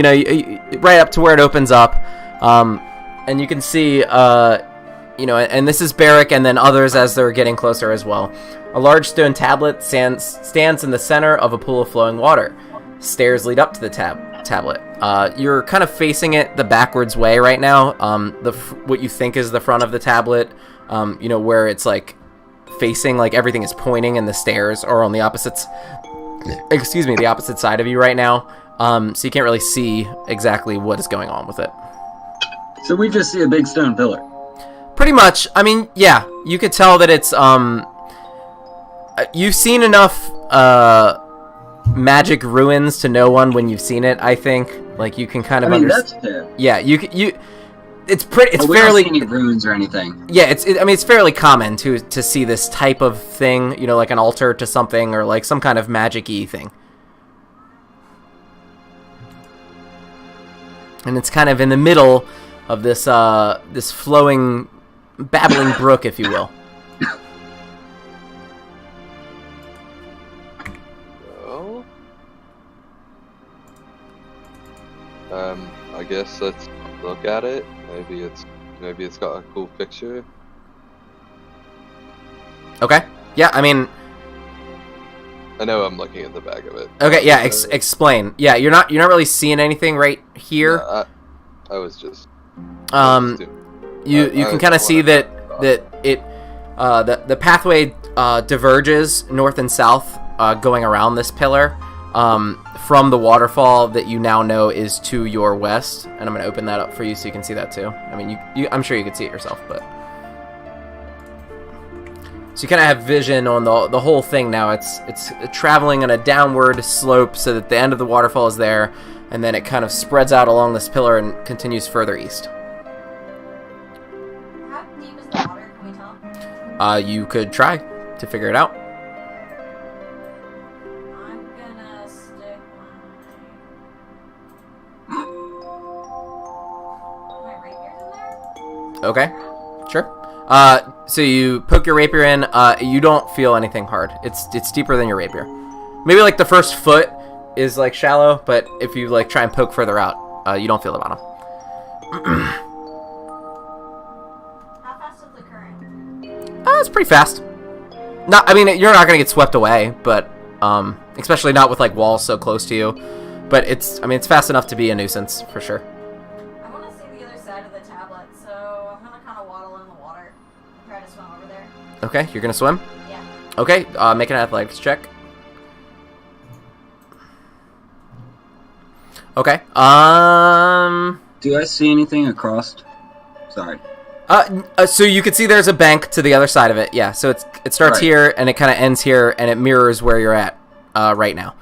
right up to where it opens up, and you can see, and this is Beric and then others as they're getting closer as well. A large stone tablet stands in the center of a pool of flowing water. Stairs lead up to the tablet. You're kind of facing it the backwards way right now. What you think is the front of the tablet, where it's like facing, like everything is pointing, and the stairs are on the opposite side of you right now. So you can't really see exactly what is going on with it. So we just see a big stone pillar. Pretty much. I mean, yeah, you could tell that it's you've seen enough magic ruins to know one when you've seen it. I think, like, you can kind of understand. That's fair. Yeah, it's pretty. It's We fairly. don't see any runes or anything. Yeah, it's fairly common to see this type of thing. Like an altar to something, or like some kind of magic-y thing. And it's kind of in the middle of this this flowing, babbling brook, if you will. Well, I guess let's look at it. Maybe it's got a cool picture. Okay. Yeah, I mean. I know I'm looking at the back of it. Okay. Yeah. Explain. Yeah, you're not really seeing anything right here. No, I was just. You can kind of see that the pathway diverges north and south, going around this pillar, from the waterfall that you now know is to your west. And I'm going to open that up for you so you can see that too. I mean, I'm sure you could see it yourself, but so you kind of have vision on the whole thing now. It's traveling on a downward slope so that the end of the waterfall is there, and then it kind of spreads out along this pillar and continues further east. How deep is the water? Can we tell? You could try to figure it out. I'm gonna stick my rapiers in there. Okay, sure. So you poke your rapier in. You don't feel anything hard. It's deeper than your rapier. Maybe like the first foot is like shallow, but if you like try and poke further out, you don't feel the bottom. How fast is the current? It's pretty fast. I mean, you're not gonna get swept away, but especially not with like walls so close to you. But it's fast enough to be a nuisance for sure. I want to see the other side of the tablet, so I'm gonna kind of waddle in the water and try to swim over there. Okay, you're gonna swim. Yeah. Okay, make an athletics check. Okay. Do I see anything across? Sorry. So you can see there's a bank to the other side of it. Yeah. So it starts Right. here and it kind of ends here, and it mirrors where you're at right now.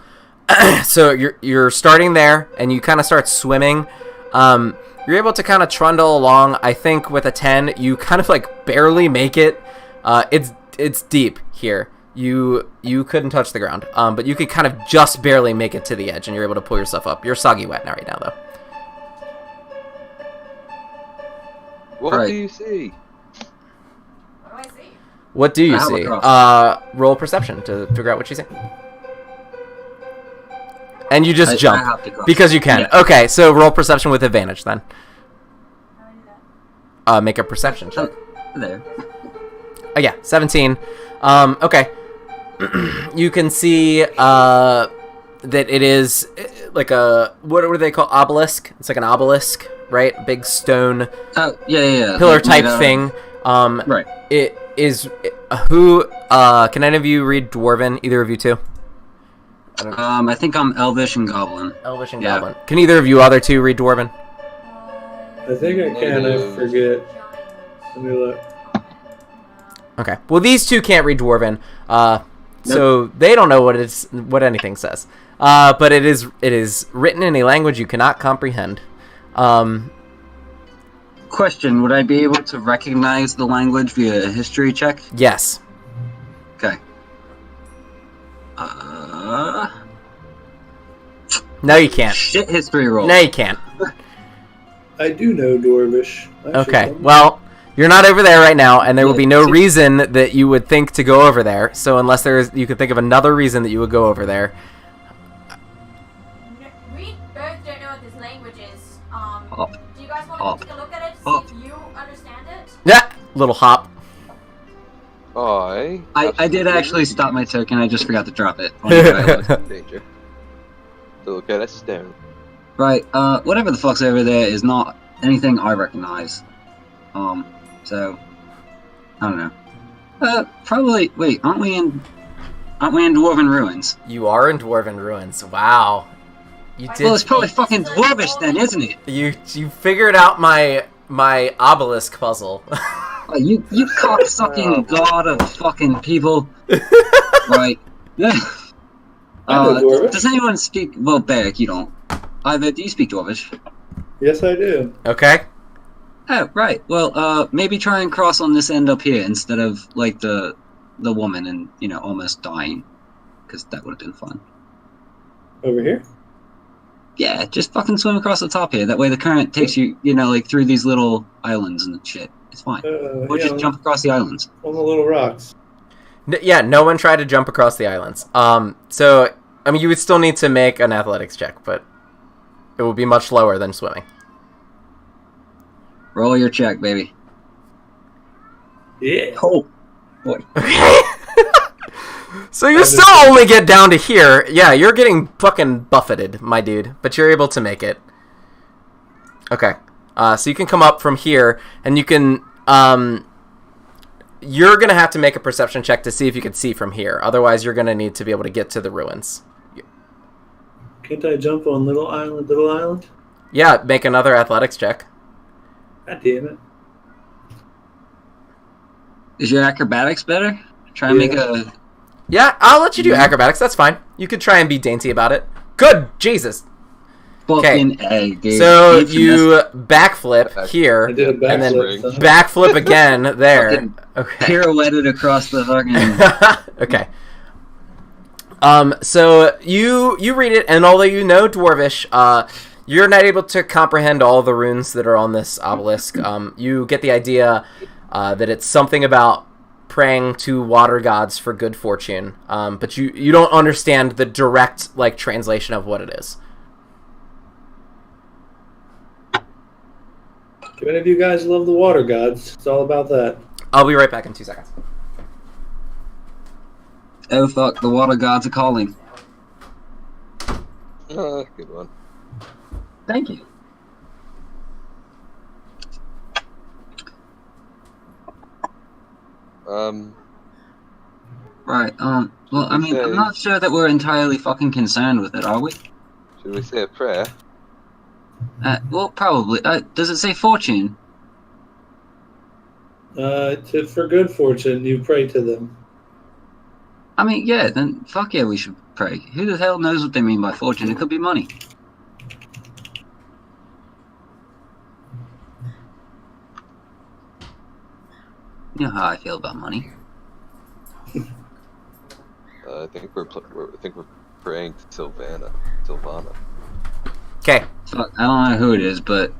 So you're starting there, and you kind of start swimming. You're able to kind of trundle along. I think with a 10, you kind of like barely make it. It's deep here. You couldn't touch the ground, but you could kind of just barely make it to the edge, and you're able to pull yourself up. You're soggy wet now right now, though. What do you see? What do I see? What do you I have see? a cross. Roll perception to figure out what you see. And you just I jump have to cross. because you can. Yeah. Okay, so roll perception with advantage then. How do I do that? Make a perception check. There. Oh yeah, 17. Okay. You can see that it is like a what do they call obelisk? It's like an obelisk, right? A big stone Oh, yeah. pillar Like type made of- thing. Right. It is who can any of you read Dwarven? Either of you two? I think I'm Elvish and Goblin. Elvish and Yeah. Goblin. Can either of you other two read Dwarven? I think I can. I forget. Let me look. Okay. Well, these two can't read Dwarven, so they don't know what anything says. But it is written in a language you cannot comprehend. Question: would I be able to recognize the language via a history check? Yes. Okay. No, you can't. Shit history roll. No, you can't. I do know Dwarvish. Okay. Well, you're not over there right now, and there will be no reason that you would think to go over there. So unless you could think of another reason that you would go over there. We both don't know what this language is. Hop. Do you guys want Hop. to take a look at it to Hop. see if you understand it? Yeah. Little hop. I did actually stop my token. I just forgot to drop it. On the Danger. To look at a stone. right. Whatever the fuck's over there is not anything I recognize. So I don't know. Probably. Wait, aren't we in Dwarven Ruins? You are in Dwarven Ruins. Wow. You Well, it's did. probably fucking Dwarvish then, isn't it? You figured out my obelisk puzzle. Oh, you cocksucking god of fucking people. Right. Yeah. I know Dwarvish. Does anyone speak? Well, Beric, you don't. Ivor, do you speak Dwarvish? Yes, I do. Okay. Oh, right. Well, maybe try and cross on this end up here instead of like the woman and almost dying, because that would have been fun. Over here? Yeah, just fucking swim across the top here. That way the current takes you, like through these little islands and shit. It's fine. Or just jump across the islands. On the little rocks. Yeah, no one tried to jump across the islands. So, I mean, you would still need to make an athletics check, but it would be much lower than swimming. Roll your check, baby. Yeah. Oh, boy. Okay. So you still only get down to here. Yeah, you're getting fucking buffeted, my dude. But you're able to make it. Okay. So you can come up from here, and you can... you're going to have to make a perception check to see if you can see from here. Otherwise, you're going to need to be able to get to the ruins. Can't I jump on little island? Yeah, make another athletics check. God damn it. Is your acrobatics better? Try and make a... Yeah, I'll let you do acrobatics. That's fine. You could try and be dainty about it. Good! Jesus! Fucking A, dude. So you backflip here, I did a backflip. and then son. backflip again there. Fucking Okay. pirouetted across the fucking... Okay. So you read it, and although you know Dwarvish, you're not able to comprehend all the runes that are on this obelisk. You get the idea that it's something about praying to water gods for good fortune, but you don't understand the direct translation of what it is. Do any of you guys love the water gods? It's all about that. I'll be right back in 2 seconds. Oh fuck, the water gods are calling. Good one. Thank you. Right, well, I mean, I'm not sure that we're entirely fucking concerned with it, are we? Should we say a prayer? Well, probably. Does it say fortune? For good fortune, you pray to them. I mean, yeah, then fuck yeah, we should pray. Who the hell knows what they mean by fortune? It could be money. You know how I feel about money. I think we're praying to Sylvana. Okay. Fuck, I don't know who it is, but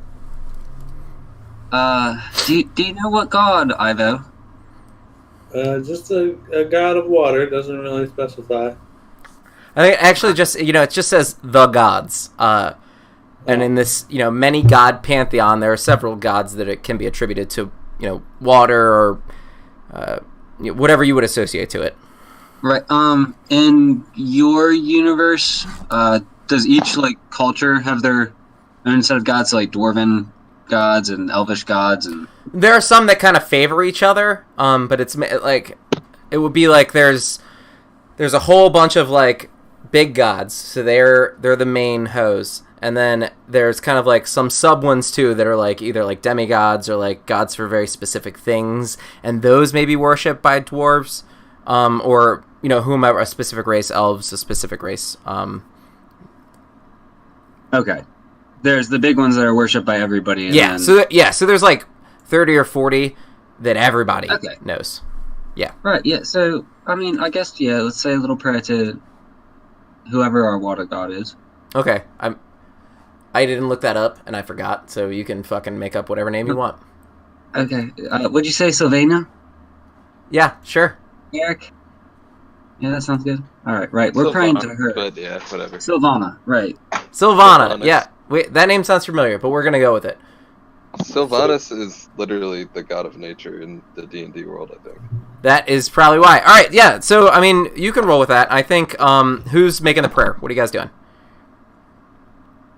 do you know what god, Ivo? Just a god of water. It doesn't really specify. I think actually just, it just says the gods. And in this, many god pantheon, there are several gods that it can be attributed to, water or whatever you would associate to it. Right. In your universe, does each culture have their own set of gods, like dwarven gods and elvish gods, and there are some that kind of favor each other. But it's it would be like there's a whole bunch of big gods, so they're the main hoes. And then there's kind of some sub ones too that are either demigods or gods for very specific things, and those may be worshipped by dwarves, or whomever, a specific race, elves, a specific race. Okay, there's the big ones that are worshipped by everybody. And yeah. then... So there's 30 or 40 that everybody knows. Yeah. Right. Yeah. So I guess let's say a little prayer to whoever our water god is. Okay. I didn't look that up, and I forgot, so you can fucking make up whatever name you want. Okay. Would you say Sylvana? Yeah, sure. Eric? Yeah, that sounds good. Alright, right. We're praying to her. But yeah, whatever. Sylvana, right. Sylvana, yeah. Wait, that name sounds familiar, but we're going to go with it. Sylvanus is literally the god of nature in the D&D world, I think. That is probably why. Alright, yeah, so, you can roll with that. I think, who's making the prayer? What are you guys doing?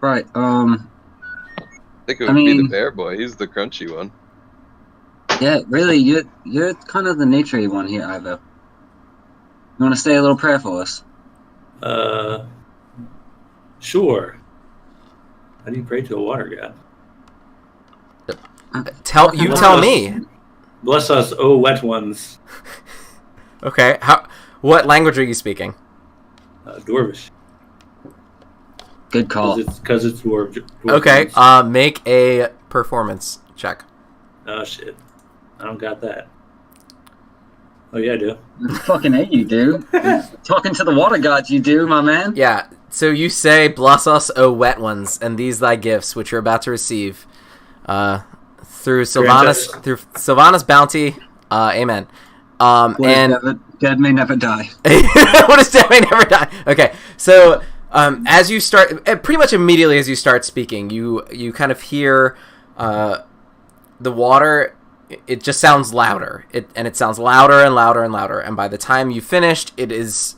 Right, I think it would be the bear boy. He's the crunchy one. Yeah, really, you're kind of the naturey one here, Ivo. You want to say a little prayer for us? Sure. How do you pray to a water god? Tell me. Bless us, O wet ones. Okay, what language are you speaking? Dwarvish. Good call. Because it's dwarf. Okay, make a performance check. Oh shit, I don't got that. Oh yeah, I do. Fucking A, you do. Talking to the water gods, you do, my man. Yeah, so you say, "Bless us, O wet ones, and these thy gifts, which you're about to receive, through Sylvana's bounty." Amen. Dead may never die. What is dead may never die? Okay, so. As you start, pretty much immediately as you start speaking, you kind of hear the water. It just sounds louder. It sounds louder and louder and louder. And by the time you finished, it is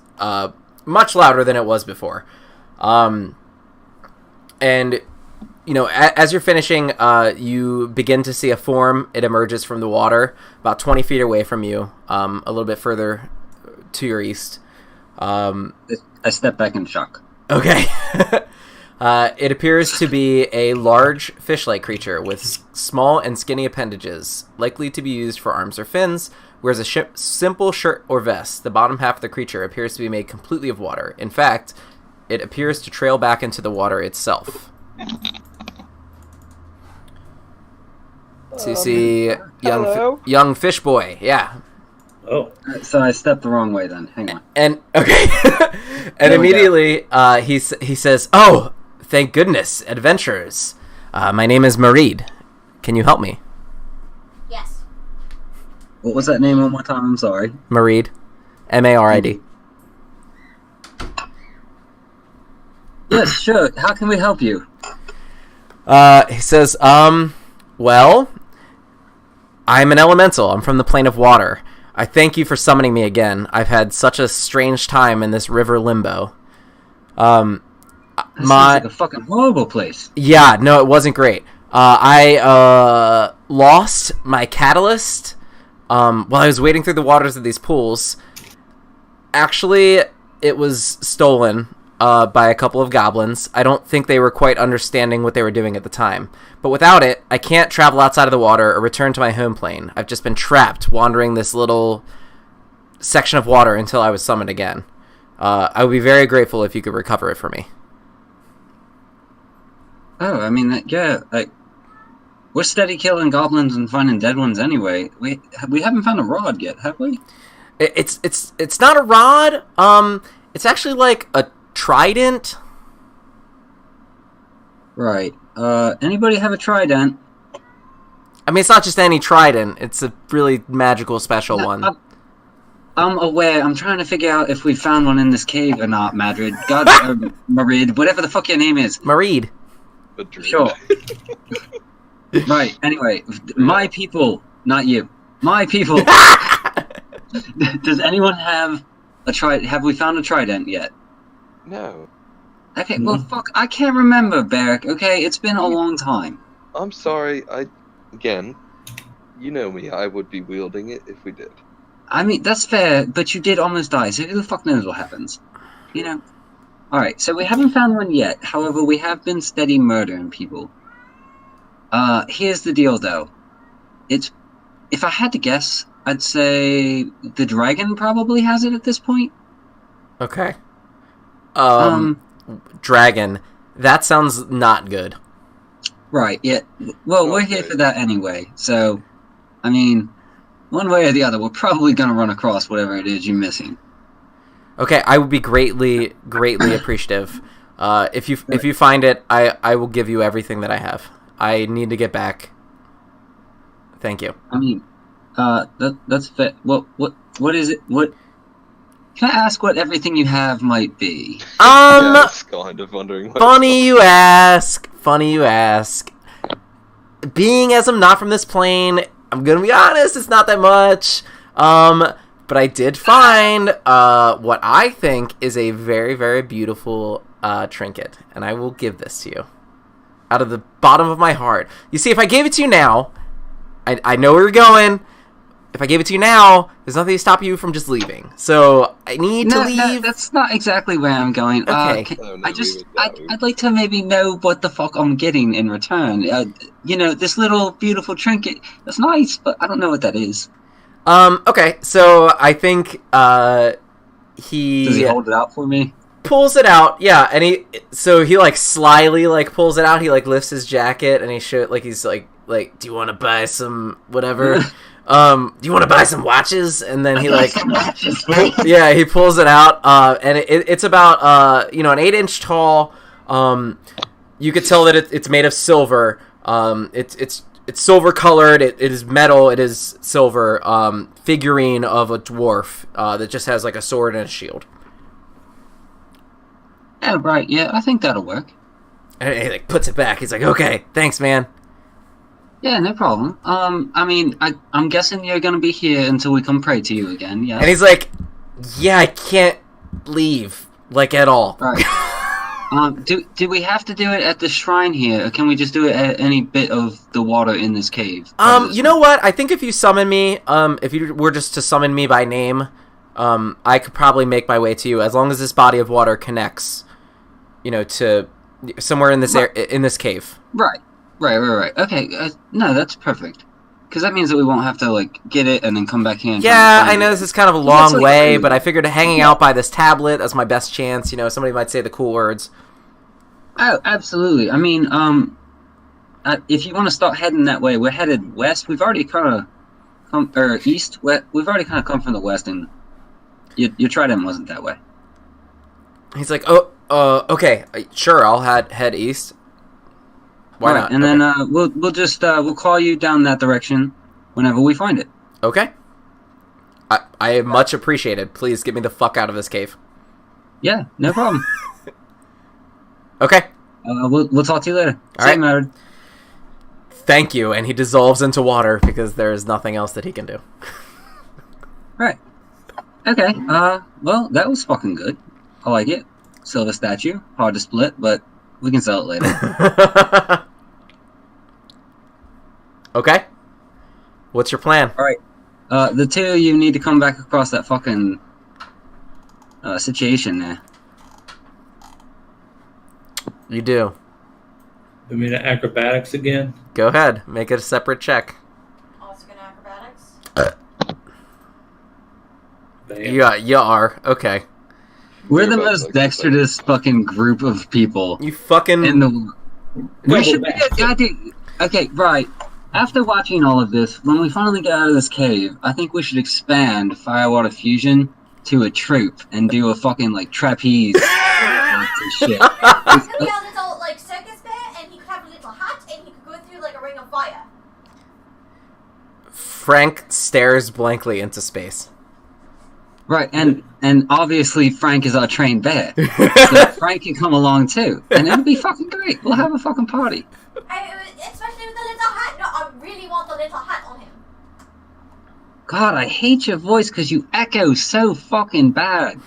much louder than it was before. And as you're finishing, you begin to see a form. It emerges from the water about 20 feet away from you, a little bit further to your east. I step back in shock. Okay. It appears to be a large fish-like creature with small and skinny appendages, likely to be used for arms or fins, wears a simple shirt or vest. The bottom half of the creature appears to be made completely of water. In fact, it appears to trail back into the water itself. So you see young fish boy, yeah. Oh. So I stepped the wrong way then. Hang on. And okay. And immediately he says, "Oh, thank goodness, adventurers. My name is Marid. Can you help me?" Yes. What was that name one more time? I'm sorry. Marid. M-A-R-I-D. Yes, sure. How can we help you? He says, well, I'm an elemental. I'm from the plane of water. I thank you for summoning me again. I've had such a strange time in this river limbo. That sounds like a fucking horrible place. Yeah, no, it wasn't great. I lost my catalyst while I was wading through the waters of these pools. Actually, it was stolen by a couple of goblins. I don't think they were quite understanding what they were doing at the time. But without it, I can't travel outside of the water or return to my home plane. I've just been trapped, wandering this little section of water until I was summoned again. I would be very grateful if you could recover it for me. Oh, I mean, yeah, we're steady killing goblins and finding dead ones anyway. We haven't found a rod yet, have we? It's not a rod. It's actually like a trident. Right. Anybody have a trident? I mean, it's not just any trident. It's a really magical, special one. I'm aware. I'm trying to figure out if we found one in this cave or not, Madrid. God, Marid, whatever the fuck your name is. Marid. Sure. Right. Anyway, my people, not you. My people. Does anyone have a trident? Have we found a trident yet? No. Okay. Well, fuck. I can't remember, Beric. Okay, it's been a long time. I'm sorry. Again, you know me. I would be wielding it if we did. I mean, that's fair, but you did almost die, so who the fuck knows what happens? You know? Alright, so we haven't found one yet. However, we have been steady murdering people. Here's the deal, though. If I had to guess, I'd say the dragon probably has it at this point. Okay. Dragon. That sounds not good. Right, yeah. Well, we're here for that anyway, so, I mean, one way or the other, we're probably gonna run across whatever it is you're missing. Okay, I would be greatly appreciative. If you find it, I will give you everything that I have. I need to get back. Thank you. I mean, that's fair. What is it? What? Can I ask what everything you have might be? Yeah, I was kind of wondering. Funny you ask. Being as I'm not from this plane, I'm gonna be honest, it's not that much. But I did find what I think is a very, very beautiful trinket, and I will give this to you out of the bottom of my heart. You see, if I gave it to you now, I know where you're going. If I gave it to you now, there's nothing to stop you from just leaving. So I need to leave. No, that's not exactly where I'm going. Okay. I'd like to maybe know what the fuck I'm getting in return. You know, this little beautiful trinket. That's nice, but I don't know what that is. Okay, so I think, Does he hold it out for me? Pulls it out, yeah, and he like slyly like pulls it out. He like lifts his jacket and he he's like, do you want to buy some whatever? Do you want to buy some watches? And then he like, yeah, he pulls it out, and it's about an 8-inch tall. You could tell that it's made of silver. It's silver colored. It is metal. It is silver. Figurine of a dwarf that just has like a sword and a shield. Yeah, right. Yeah, I think that'll work. And he like puts it back. He's like, okay, thanks, man. Yeah, no problem. I mean, I'm guessing you're gonna be here until we come pray to you again. Yeah. And he's like, yeah, I can't leave like at all. Right. Do we have to do it at the shrine here, or can we just do it at any bit of the water in this cave? You know what? I think if you summon me, if you were just to summon me by name, I could probably make my way to you as long as this body of water connects, to somewhere in this in this cave. Right. Okay. No, that's perfect. Because that means that we won't have to get it and then come back here. Yeah, I know this is kind of a long way, but I figured hanging out by this tablet, that's my best chance. Somebody might say the cool words. Oh, absolutely. I mean, if you want to start heading that way, we're headed west. We've already kind of come, or east. We've already kind of come from the west, and your trident wasn't that way. He's like, okay, sure, I'll head east. Why not? And then we'll just we'll call you down that direction whenever we find it. Okay. I am much appreciated. Please get me the fuck out of this cave. Yeah, no problem. Okay. We'll talk to you later. All right. Madrid. Thank you. And he dissolves into water because there is nothing else that he can do. Right. Okay. Well, that was fucking good. I like it. Silver statue. Hard to split, but we can sell it later. Okay. What's your plan? All right. The two of you need to come back across that fucking situation there. You do. I mean, acrobatics again? Go ahead. Make it a separate check. Also gonna acrobatics? Bam. Yeah, you are. Okay. We're the most dexterous fucking group of people You fucking... in the world. We should be a goddamn... Okay, right. After watching all of this, when we finally get out of this cave, I think we should expand Firewater Fusion to a troop and do a fucking, like, trapeze shit. There could be a little, like, circus bit, and he could have a little hat, and he could go through, like, a ring of fire. Frank stares blankly into space. Right, and obviously Frank is our trained bear, so Frank can come along too, and it'll be fucking great. We'll have a fucking party. Especially with the little hat. No, I really want the little hat on him. God, I hate your voice because you echo so fucking bad.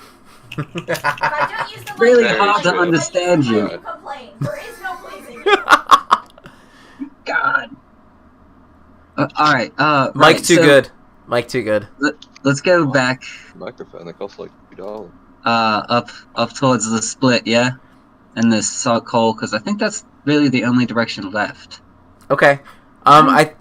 If I don't use the Really mic, hard to I use understand the you. mic, you complain. There is no pleasing. God. Alright, Mike right, too so good. Mike too good. Let's go back, Microphone, that costs like $2. up towards the split, yeah? And this salt hole, because I think that's really the only direction left. Okay. I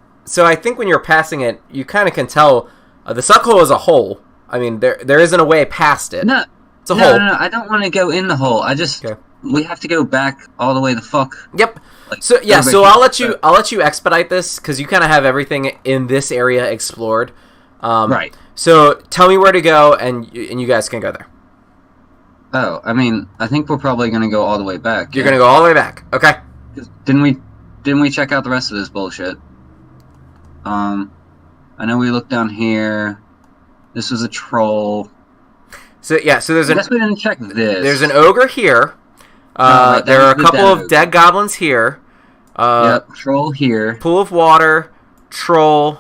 think when you're passing it, you kind of can tell the suck hole is a hole. I mean, there isn't a way past it. No, It's a hole. No, I don't want to go in the hole. I just we have to go back all the way the fuck. Yep. Like, So yeah, so over I'll let you expedite this because you kind of have everything in this area explored. Right. So tell me where to go, and you guys can go there. Oh, I mean, I think we're probably gonna go all the way back. You're gonna go all the way back. Okay. Didn't we check out the rest of this bullshit? I know we looked down here. This was a troll. So yeah, so I guess we didn't check this. there's an ogre here. Right, There are a the couple dead of ogre. dead goblins here. Yep, troll here. Pool of water, troll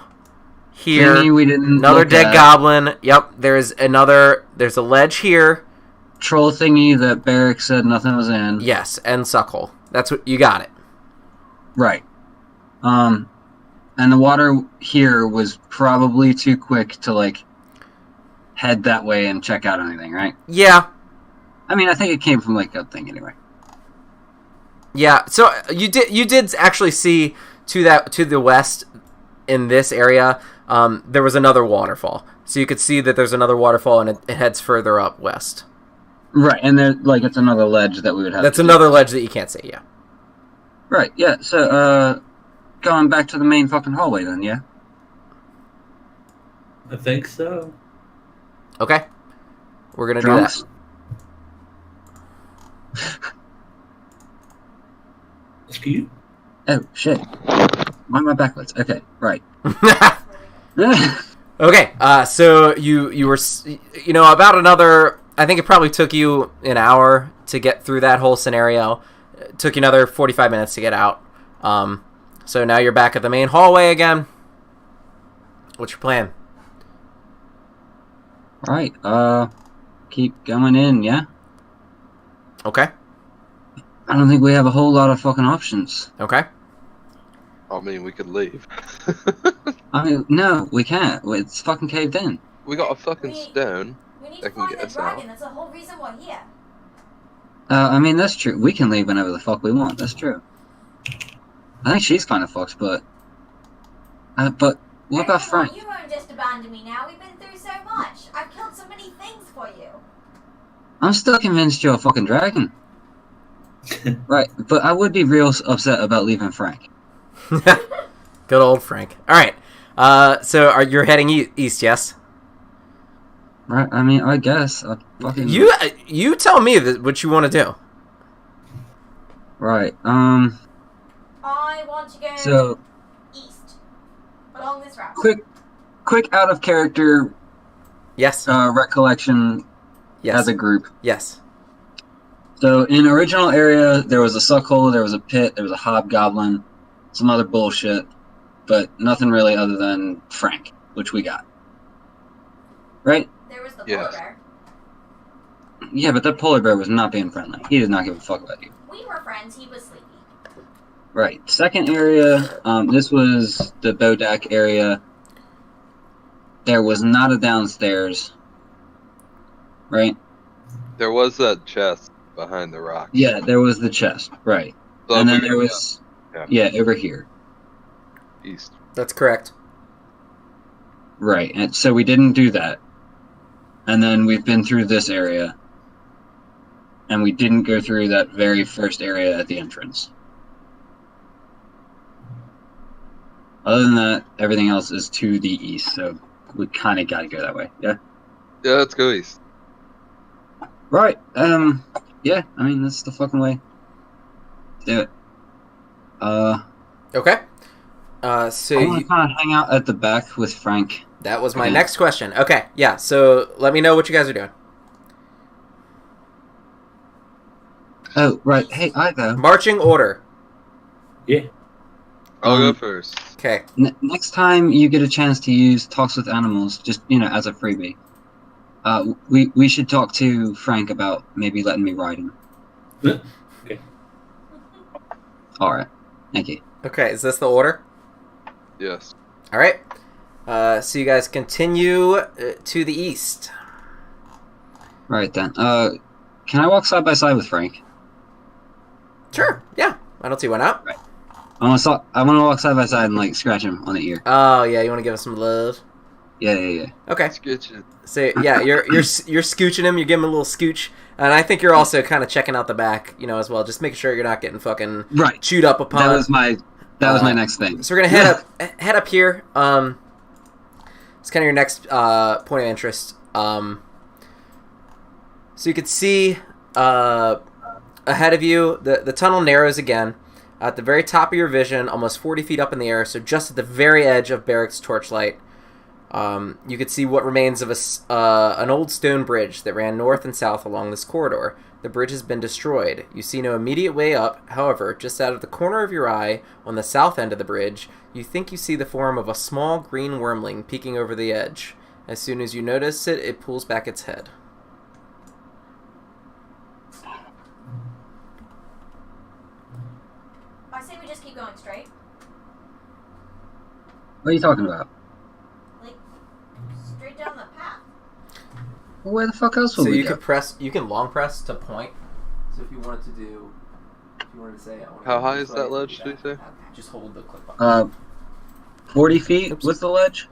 here. Tangy we didn't Another look dead at. goblin. Yep. There's a ledge here. Troll thingy that Beric said nothing was in. Yes, and suckhole. That's what you got it. Right. And the water here was probably too quick to, like, head that way and check out anything, right? Yeah. I mean, I think it came from, like, a thing anyway. Yeah. So you did actually see to the west in this area, there was another waterfall. So you could see that there's another waterfall and it heads further up west. Right, and there, like, it's another ledge that we would have That's to another ledge that you can't see, yeah. Right, yeah, so, going back to the main fucking hallway then, yeah? I think so. Okay. We're gonna Drunks? Excuse? Oh, shit. Why am I backwards? Okay, right. do that. Okay, so you were, about another, I think it probably took you an hour to get through that whole scenario. It took you another 45 minutes to get out. So now you're back at the main hallway again. What's your plan? Right, keep going in, yeah? Okay. I don't think we have a whole lot of fucking options. Okay. I mean, we could leave. I mean, no, we can't. It's fucking caved in. We got a fucking stone. We need That to can find get the us out. dragon. That's the whole reason we're here. I mean, that's true. We can leave whenever the fuck we want. That's true. I think she's kind of fucked, but what about Frank? You won't just abandon me now. We've been through so much. I've killed so many things for you. I'm still convinced you're a fucking dragon. Right, but I would be real upset about leaving Frank. Good old Frank. All right. So you're heading east, yes? Right, I mean, I guess. Fucking... You tell me what you want to do. Right, I want to go so, east. Along this route. quick out of character Yes. recollection Yes. as a group. Yes. So, in original area, there was a suckhole, there was a pit, there was a hobgoblin, some other bullshit, but nothing really other than Frank, which we got. Right? There was the Yes. polar bear. Yeah, but that polar bear was not being friendly. He did not give a fuck about you. We were friends. He was sleepy. Right. Second area, this was the Bodak area. There was not a downstairs. Right? There was that chest behind the rock. Yeah, there was the chest. Right. So And we then could there go was... Yeah. Yeah, over here. east. That's correct. Right. And so we didn't do that. And then we've been through this area. And we didn't go through that very first area at the entrance. Other than that, everything else is to the east, so we kind of gotta go that way. Yeah. Yeah, let's go east. Right. Yeah. I mean, that's the fucking way. Let's do it. Okay. So I want to kind of hang out at the back with Frank. that was my next question. Okay, yeah. So let me know what you guys are doing. Oh, right. Hey, I go. Marching order. Yeah. I'll go first. Okay. Next time you get a chance to use talks with animals, just as a freebie, we should talk to Frank about maybe letting me ride him. Okay. All right. Thank you. Okay. Is this the order? Yes. All right. So you guys continue to the east. Right then. Can I walk side by side with Frank? Sure. Yeah. I don't see why not. I want to walk side by side and like scratch him on the ear. Oh yeah. You want to give us some love? Yeah. Okay. Let's get you. So yeah, you're scooching him. You're giving him a little scooch, and I think you're also kind of checking out the back, as well, just making sure you're not getting fucking Right. chewed up upon. That was my next thing. So we're gonna head up here. It's kind of your next point of interest. So you can see ahead of you, the tunnel narrows again. At the very top of your vision, almost 40 feet up in the air, so just at the very edge of Beric's torchlight, you could see what remains of an old stone bridge that ran north and south along this corridor. The bridge has been destroyed. You see no immediate way up. However, just out of the corner of your eye, on the south end of the bridge, you think you see the form of a small green wormling peeking over the edge. As soon as you notice it, it pulls back its head. I say we just keep going straight. What are you talking about? Like, straight down the path. Well, where the fuck else would So we you go? you can long press to point. So if you wanted to say, How high is that ledge, did you say? Just hold the click button. 40 feet Oops. with the ledge?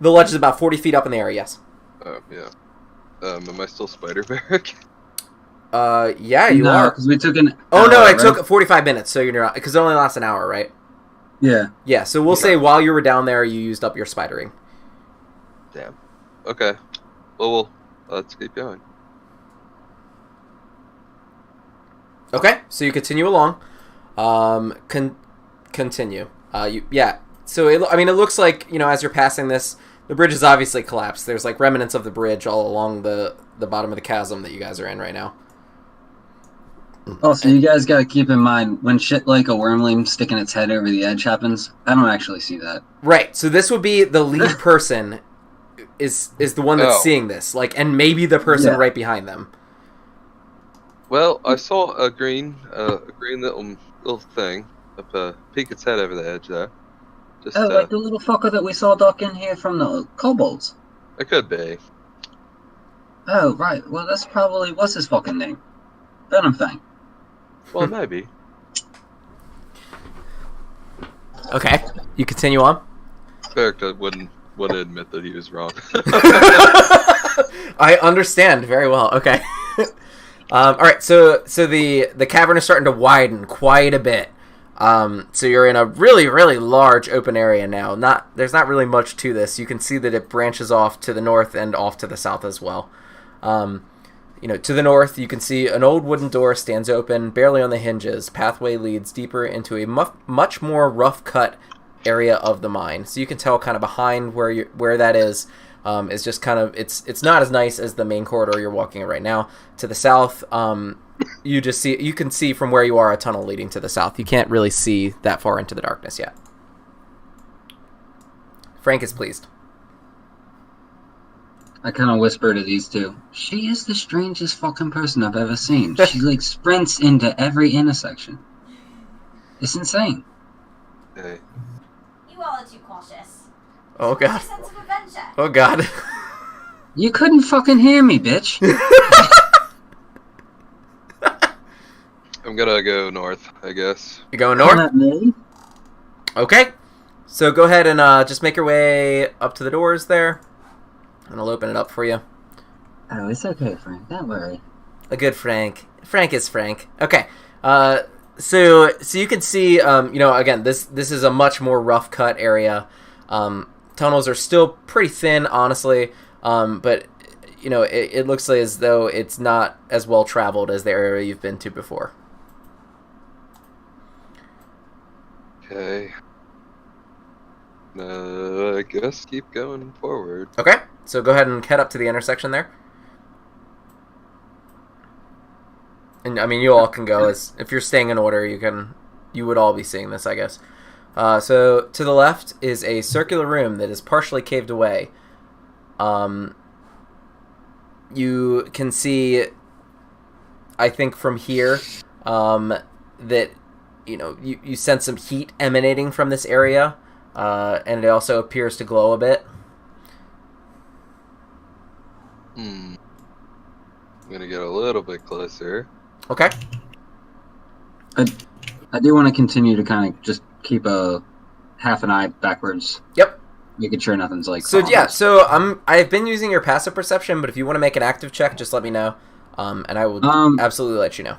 The ledge is about 40 feet up in the air, yes. Oh, yeah. Am I still Spider Beric? Yeah, you are. because we took an Oh, no, hour, it took right? 45 minutes, so you're not, because it only lasts an hour, right? Yeah. Yeah, so we'll say while you were down there, you used up your spidering. Damn. Okay. Well, let's keep going. Okay, so you continue along. Continue. So it looks like as you're passing this, the bridge is obviously collapsed. There's like remnants of the bridge all along the bottom of the chasm that you guys are in right now. Also, you guys gotta keep in mind, when shit like a wormling sticking its head over the edge happens, I don't actually see that. Right. So this would be the lead person is the one that's seeing this, and maybe the person right behind them. Well, I saw a green little thing peek its head over the edge there. Just like the little fucker that we saw duck in here from the kobolds. it could be. Oh, right. Well, that's probably what's his fucking name? Venomfang. Well, maybe. Okay. You continue on. Beric wouldn't admit that he was wrong. I understand very well. Okay. All right. So the cavern is starting to widen quite a bit. So you're in a really, really large open area now. There's not really much to this. You can see that it branches off to the north and off to the south as well. To the north, you can see an old wooden door stands open, barely on the hinges. Pathway leads deeper into a much more rough-cut area of the mine. So you can tell kind of behind where that is just kind of it's not as nice as the main corridor you're walking in right now. To the south, you can see from where you are a tunnel leading to the south. You can't really see that far into the darkness yet. Frank is pleased. I kind of whisper to these two. She is the strangest fucking person I've ever seen. She sprints into every intersection. It's insane. Hey. You all are too cautious. Oh god. Sense of adventure. Oh god. You couldn't fucking hear me, bitch. I'm gonna go north, I guess. You going north? Not me. Okay. So go ahead and just make your way up to the doors there. And I'll open it up for you. Oh, it's okay, Frank. Don't worry. A good Frank. Frank is Frank. Okay. So you can see, again, this is a much more rough cut area. Tunnels are still pretty thin, honestly, but it looks like as though it's not as well traveled as the area you've been to before. Okay. I guess keep going forward. Okay, so go ahead and head up to the intersection there. And I mean, you all can go if you're staying in order. You would all be seeing this, I guess. So to the left is a circular room that is partially caved away. You can see, I think from here, that you sense some heat emanating from this area, and it also appears to glow a bit. I'm gonna get a little bit closer. Okay. I do want to continue to kind of just keep a half an eye backwards. Yep. Making sure nothing's like. So yeah, so I've been using your passive perception, but if you want to make an active check, just let me know, and I will absolutely let you know.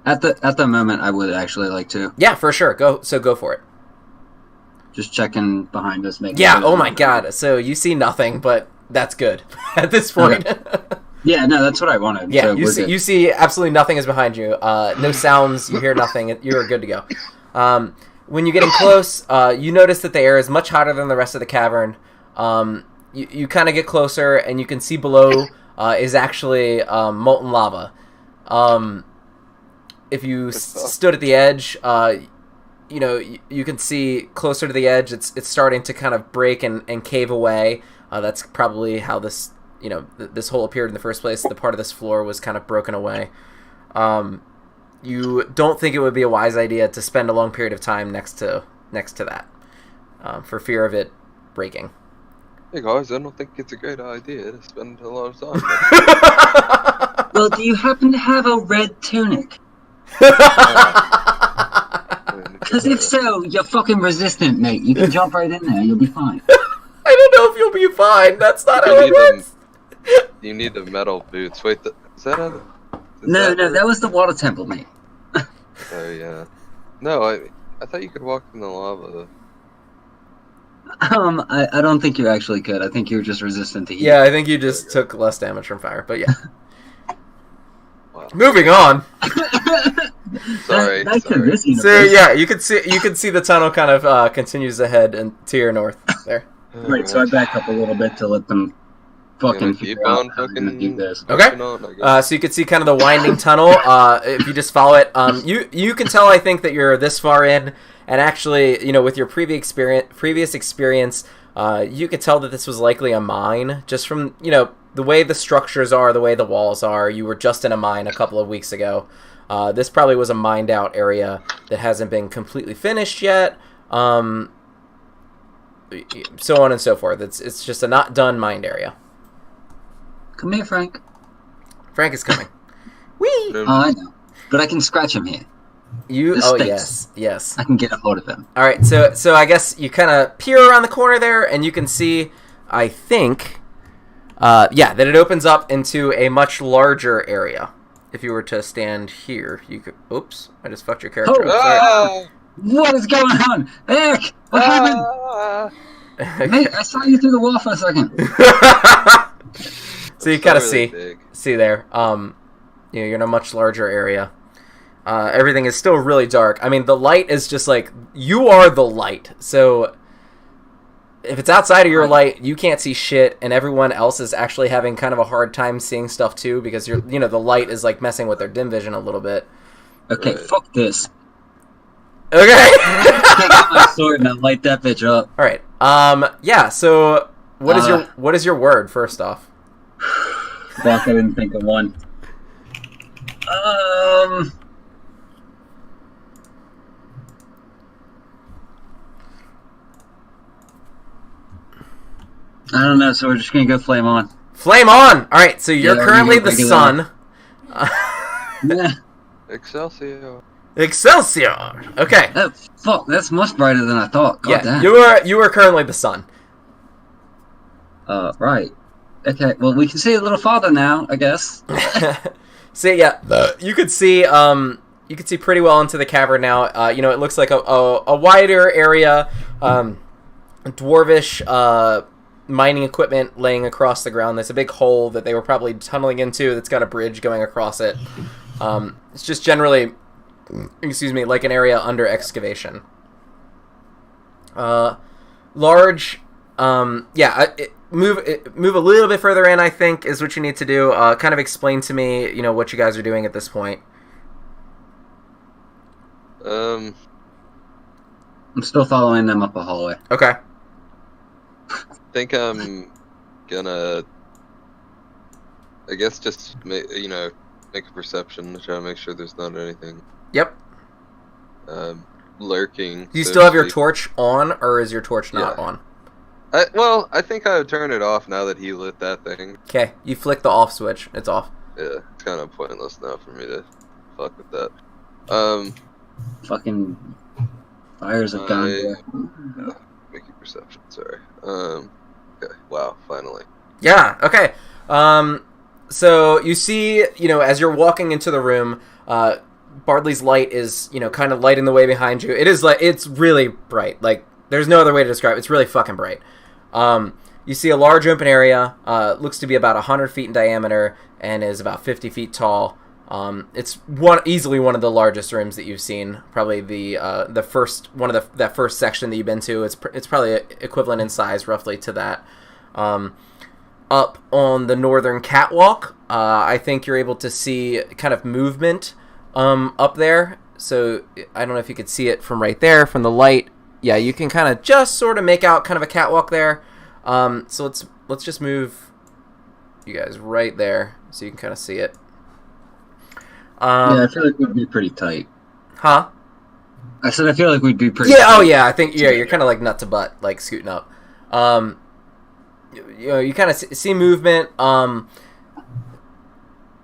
At the moment, I would actually like to. Yeah, for sure. Go for it. Just checking behind us, making. Yeah. sure Oh my God. So you see nothing, but that's good at this point. Okay. Yeah. No, that's what I wanted. Yeah. So you see absolutely nothing is behind you. No sounds. You hear nothing. You're good to go. When you're getting close, you notice that the air is much hotter than the rest of the cavern. You kind of get closer, and you can see below is actually molten lava. If you stood at the edge, you can see closer to the edge. It's starting to kind of break and cave away. That's probably how this this hole appeared in the first place. The part of this floor was kind of broken away. You don't think it would be a wise idea to spend a long period of time next to that, for fear of it breaking. Hey guys, I don't think it's a great idea to spend a lot of time. Well, do you happen to have a red tunic? Because if so, you're fucking resistant, mate. You can jump right in there. You'll be fine. I don't know if you'll be fine. That's not how it works. You need the metal boots. Wait, is that a... No, that was the water temple, mate. Oh yeah. No, I thought you could walk in the lava. I don't think you actually could. I think you were just resistant to heat. Yeah, I think you just took less damage from fire. But yeah. Wow. Moving on. Sorry. So yeah, you can see the tunnel kind of continues ahead and to your north there. Right, so I back up a little bit to let them fucking keep figure out on how they're gonna do this. Okay. So you can see kind of the winding tunnel. If you just follow it, you can tell, I think, that you're this far in, and actually, with your previous experience, you could tell that this was likely a mine, just from the way the structures are, the way the walls are. You were just in a mine a couple of weeks ago. This probably was a mined out area that hasn't been completely finished yet. So on and so forth. It's just a not done mined area. Come here, Frank. Frank is coming. Whee! Oh, I know. But I can scratch him here. Yes. I can get a hold of him. All right, so I guess you kind of peer around the corner there, and you can see, I think, that it opens up into a much larger area. If you were to stand here, you could... Oops, I just fucked your character up. Sorry. What is going on? Eric, what happened? Mate, I saw you through the wall for a second. So you kind of really see there. You're in a much larger area. Everything is still really dark. I mean, the light is just like, you are the light. So if it's outside of your light, you can't see shit, and everyone else is actually having kind of a hard time seeing stuff too, because the light is like messing with their dim vision a little bit. Okay, fuck this. Okay. I got my sword and I light that bitch up. All right. Yeah. So what is your word first off? Fuck, I didn't think of one. I don't know, so we're just gonna go flame on. Flame on! Alright, so you're currently the sun. Yeah. Excelsior. Excelsior! Okay. Fuck, that's much brighter than I thought. God damn. You are currently the sun. Right. Okay, well, we can see a little farther now, I guess. See, yeah, you could see, you can see pretty well into the cavern now. You know, it looks like a wider area, dwarvish mining equipment laying across the ground. There's a big hole that they were probably tunneling into that's got a bridge going across it. It's just generally, like an area under excavation. Large, move a little bit further in, I think, is what you need to do. Kind of explain to me, you know, what you guys are doing at this point. I'm still following them up a hallway. Okay. I think I'm gonna, I guess, just make a perception to try to make sure there's not anything. Yep. Lurking. Do you still have your torch on, or is your torch not on? I think I would turn it off now that he lit that thing. Okay, you flick the off switch. It's off. Yeah, it's kind of pointless now for me to fuck with that. Fucking fires have gone there. Making perception, sorry. Okay, wow, finally. Yeah, okay. So you see, you know, as you're walking into the room, Bardly's light is, you know, kind of lighting the way behind you. It is like, it's really bright. Like, there's no other way to describe it. It's really fucking bright. You see a large open area, looks to be about 100 feet in diameter and is about 50 feet tall. It's easily one of the largest rooms that you've seen. Probably the first one of that first section that you've been to. It's probably equivalent in size, roughly, to that. Up on the northern catwalk, I think you're able to see kind of movement up there. So I don't know if you could see it from right there, from the light. Yeah, you can kind of just sort of make out kind of a catwalk there. So let's just move you guys right there so you can kind of see it. Yeah, I feel like we'd be pretty tight. Huh? I said I feel like we'd be pretty tight. Oh yeah, I think you're kind of like nut to butt, like scooting up. You know, you kind of see movement.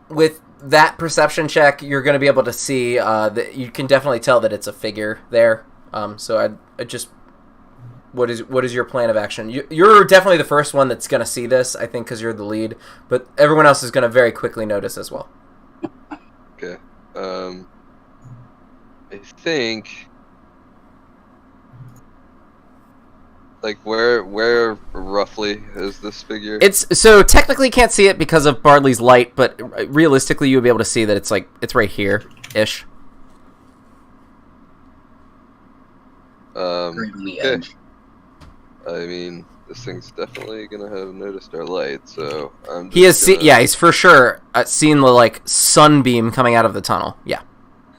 With that perception check, you're going to be able to see that you can definitely tell that it's a figure there. So I just, what is your plan of action? You're definitely the first one that's going to see this, I think, because you're the lead. But everyone else is going to very quickly notice as well. Okay. I think, like, where roughly is this figure? It's so technically can't see it because of Bardly's light, but realistically you would be able to see that it's right here ish. Right on the edge. I mean, this thing's definitely gonna have noticed our light, so I'm just he has seen. Yeah, he's for sure seen the like sunbeam coming out of the tunnel. Yeah.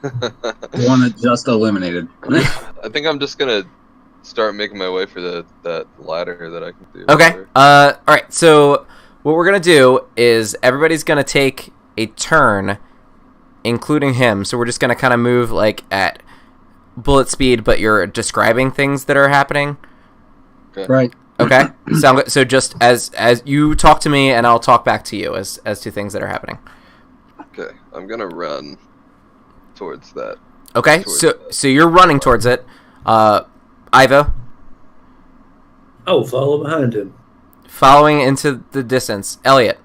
The one that just illuminated. I think I'm just gonna start making my way for that ladder that I can do. Okay. All right. So what we're gonna do is everybody's gonna take a turn, including him. So we're just gonna kind of move like at bullet speed, but you're describing things that are happening. Okay. Right. Okay. Sound good. So just as you talk to me, and I'll talk back to you as to things that are happening. Okay. I'm gonna run towards that. Okay. So you're running towards it. Ivo. Oh, follow behind him. Following into the distance. Elliott.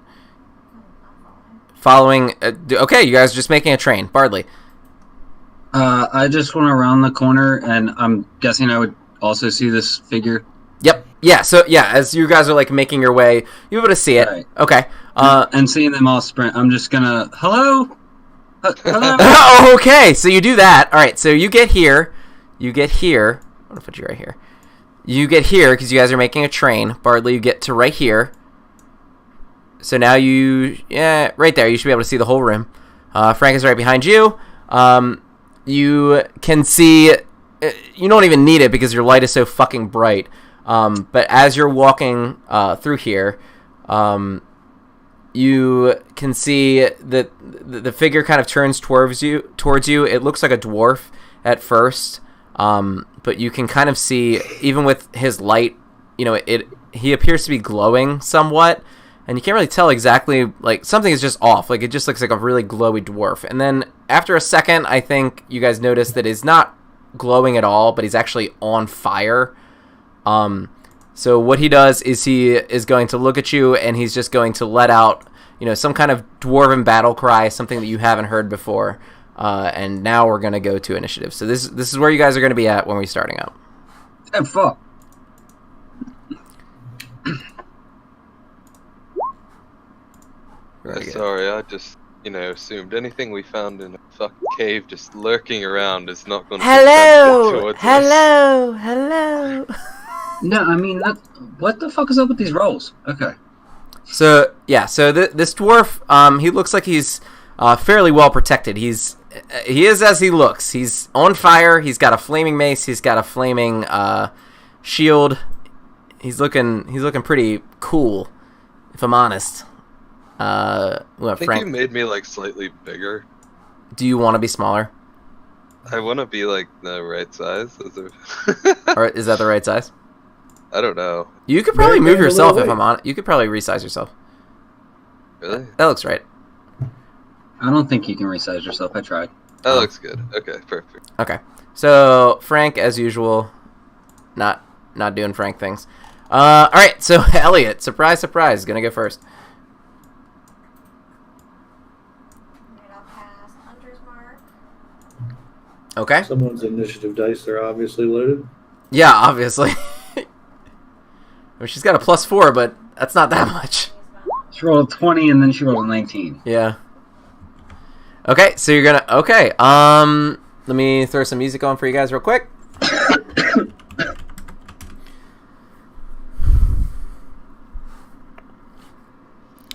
Following. Okay, you guys are just making a train. Bardly. I just went around the corner, and I'm guessing I would also see this figure. Yep. Yeah. So yeah, as you guys are like making your way, you're able to see it. Right. Okay. And seeing them all sprint, I'm just gonna hello. Hello. Oh, okay. So you do that. All right. So you get here. I'm gonna put you right here. You get here because you guys are making a train. Bardly, you get to right here. So now right there. You should be able to see the whole room. Frank is right behind you. You can see. You don't even need it because your light is so fucking bright. But as you're walking through here, you can see that the figure kind of turns towards you. It looks like a dwarf at first. But you can kind of see, even with his light, you know, he appears to be glowing somewhat, and you can't really tell exactly, like, something is just off. Like, it just looks like a really glowy dwarf. And then after a second, I think you guys notice that he's not glowing at all, but he's actually on fire. So what he does is he is going to look at you, and he's just going to let out, you know, some kind of dwarven battle cry, something that you haven't heard before. and now we're gonna go to initiative. So this is where you guys are gonna be at when we're starting out. Ep4. Sorry, I just, assumed anything we found in a fucking cave just lurking around is not going to Hello! Hello! No, I mean, what the fuck is up with these rolls? Okay. So, yeah, this dwarf, he looks like he's fairly well protected. He is as he looks. He's on fire, he's got a flaming mace, he's got a flaming shield. He's looking pretty cool, if I'm honest. I think Frank, you made me slightly bigger. Do you want to be smaller? I want to be the right size. Or is that the right size? I don't know. You could probably move yourself if I'm honest. You could probably resize yourself. Really? That looks right. I don't think you can resize yourself. I tried. That looks good. Okay, perfect. Okay. So Frank, as usual, not doing Frank things. All right. So Elliott, surprise, is gonna go first. Okay. Someone's initiative dice are obviously loaded. Yeah, obviously. Well, she's got a +4, but that's not that much. She rolled a 20 and then she rolled a 19. Yeah. Okay, so you're gonna... Okay, let me throw some music on for you guys real quick.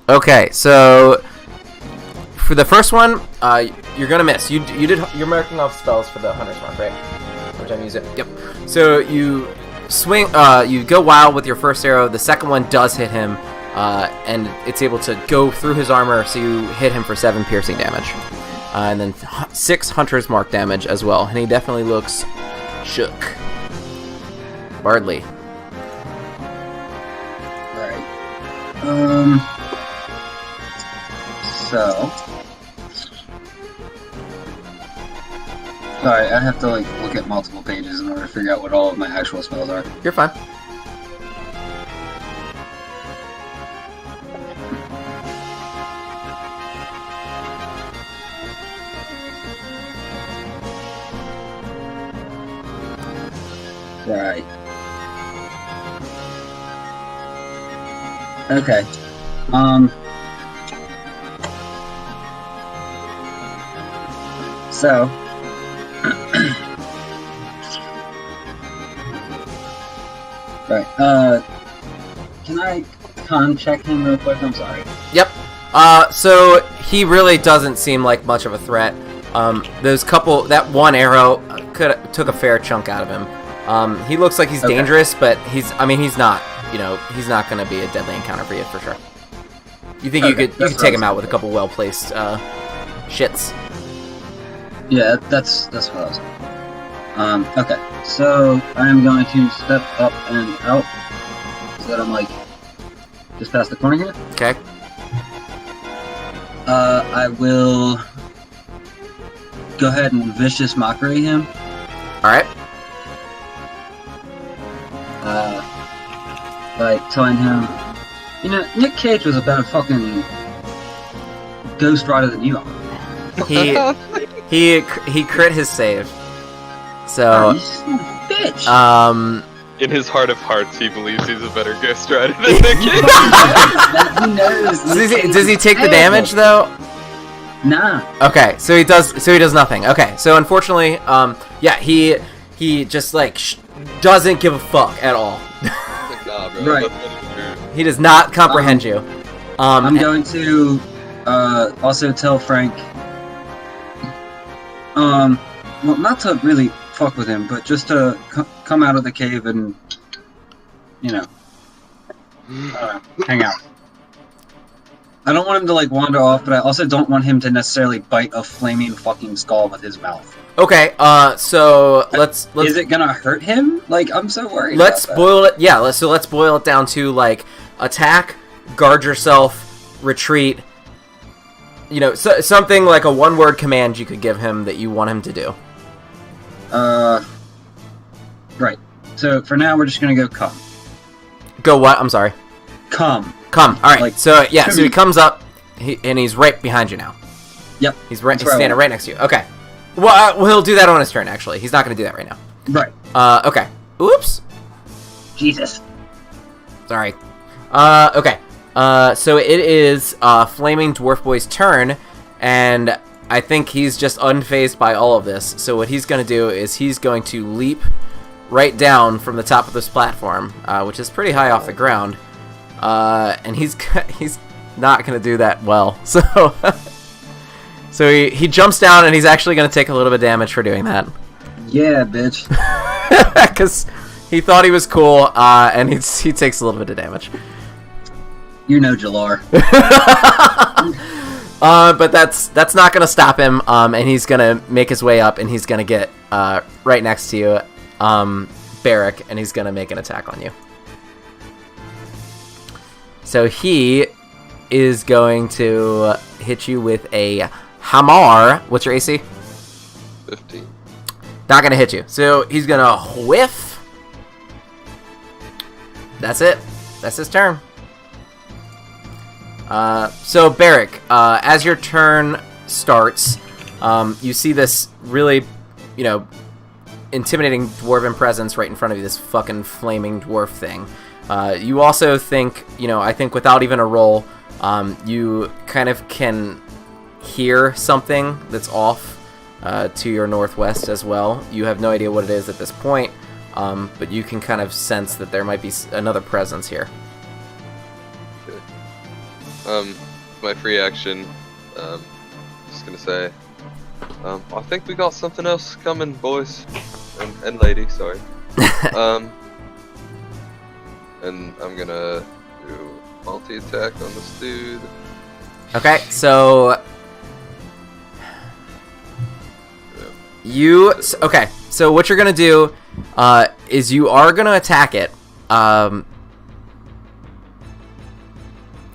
Okay, so... For the first one, you're gonna miss. You're marking off spells for the Hunter's Mark, right? Which I'm using. Yep. So you swing. You go wild with your first arrow. The second one does hit him, and it's able to go through his armor. So you hit him for 7 piercing damage, and then 6 Hunter's Mark damage as well. And he definitely looks shook. Bardly. Right. So. Sorry, I have to look at multiple pages in order to figure out what all of my actual spells are. You're fine. Right. Okay. So. Right. Can I con check him real quick? I'm sorry. Yep. So he really doesn't seem like much of a threat. That one arrow took a fair chunk out of him. He looks like he's dangerous, but he's not. He's not going to be a deadly encounter for you for sure. You think you could take him out with a couple well-placed shits? Yeah, that's what I was. Okay. So I am going to step up and out so that I'm just past the corner here. Okay. I will go ahead and vicious mockery him. Alright. Telling him, Nick Cage was a better fucking Ghost Rider than you are. He crit his save. So, oh, you son of a bitch. In his heart of hearts, he believes he's a better Ghost Rider than Nick Cage. He knows. Does he take the damage though? Nah. Okay, so he does nothing. Okay, so unfortunately, yeah, he just doesn't give a fuck at all. Nah, bro. Right. He does not comprehend you. I'm going to also tell Frank. Well, not to really fuck with him, but just to come out of the cave and, hang out. I don't want him to wander off, but I also don't want him to necessarily bite a flaming fucking skull with his mouth. Okay, so let's Is it gonna hurt him? I'm so worried. Let's boil it. Yeah, let's boil it down to attack, guard yourself, retreat. Something like a one-word command you could give him that you want him to do. Right. So for now, we're just gonna go come. Go what? I'm sorry. Come. All right. So he comes up, and he's right behind you now. Yep. He's standing right next to you. Okay. Well, he'll do that on his turn, actually. He's not going to do that right now. Right. Okay. Oops. Jesus. Sorry. Okay. So it is Flaming Dwarf Boy's turn, and I think he's just unfazed by all of this. So what he's going to do is he's going to leap right down from the top of this platform, which is pretty high off the ground, and he's not going to do that well. So he jumps down, and he's actually going to take a little bit of damage for doing that. Yeah, bitch. Because he thought he was cool, and he takes a little bit of damage. You know Jalar. But that's not going to stop him, and he's going to make his way up, and he's going to get right next to you, Beric, and he's going to make an attack on you. So he is going to hit you with a hammer. What's your AC? 15. Not going to hit you. So he's going to whiff. That's it. That's his turn. So Beric, as your turn starts, you see this really, intimidating dwarven presence right in front of you, this fucking flaming dwarf thing. You also think, I think without even a roll, you kind of can hear something that's off to your northwest as well. You have no idea what it is at this point, but you can kind of sense that there might be another presence here. My free action, just gonna say, I think we got something else coming, boys and lady, sorry. And I'm gonna do multi-attack on this dude. Okay, so so what you're gonna do is you are gonna attack it.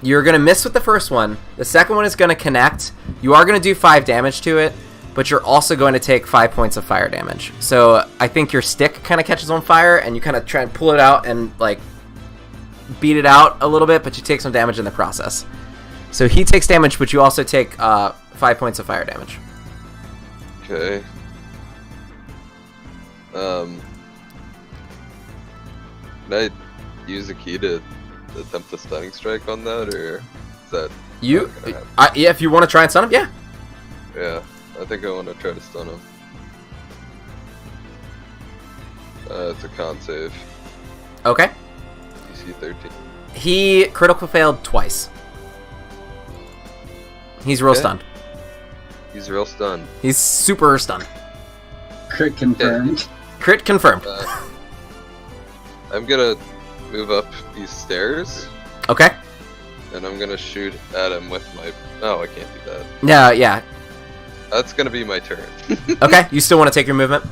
You're going to miss with the first one. The second one is going to connect. You are going to do 5 damage to it, but you're also going to take 5 points of fire damage. So I think your stick kind of catches on fire, and you kind of try and pull it out and, beat it out a little bit, but you take some damage in the process. So he takes damage, but you also take 5 points of fire damage. Okay. Can I use a key to attempt a stunning strike on that, or is that yeah, if you want to try and stun him, yeah, I think I want to try to stun him. It's a con save. Okay. DC 13. He critical failed twice. He's real stunned. He's real stunned. He's super stunned. Crit confirmed. Crit confirmed. I'm gonna move up these stairs. Okay. And I'm gonna shoot at him with my... Oh, I can't do that. Yeah. That's gonna be my turn. Okay, you still want to take your movement?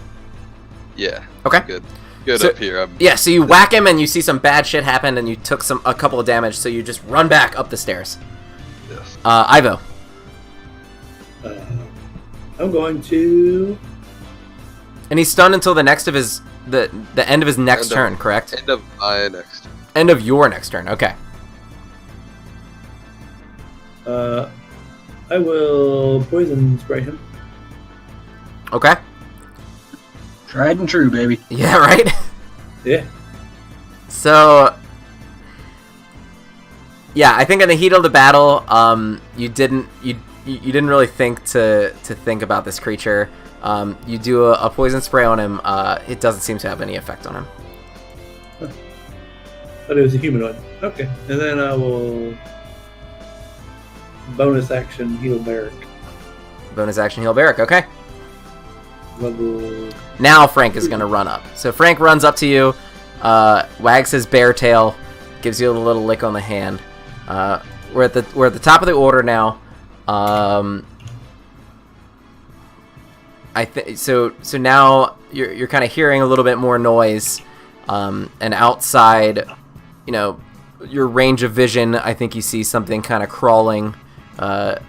Yeah. Okay. Good So, up here. so you whack him and you see some bad shit happen and you took a couple of damage, so you just run back up the stairs. Yes. Ivo. I'm going to... And he's stunned until the next of his... The end of his next turn, correct? End of my next turn. End of your next turn, okay. I will poison spray him. Okay. Tried and true, baby. Yeah, right? Yeah. So... Yeah, I think in the heat of the battle, you didn't really think to think about this creature. You do a poison spray on him. It doesn't seem to have any effect on him. But it was a humanoid. Okay. And then I will bonus action heal Beric. Bonus action heal Beric, okay. Level... Now Frank is going to run up. So Frank runs up to you, wags his bear tail, gives you a little lick on the hand. We're at the top of the order now. So now you're kind of hearing a little bit more noise, and outside, your range of vision, I think you see something kind of crawling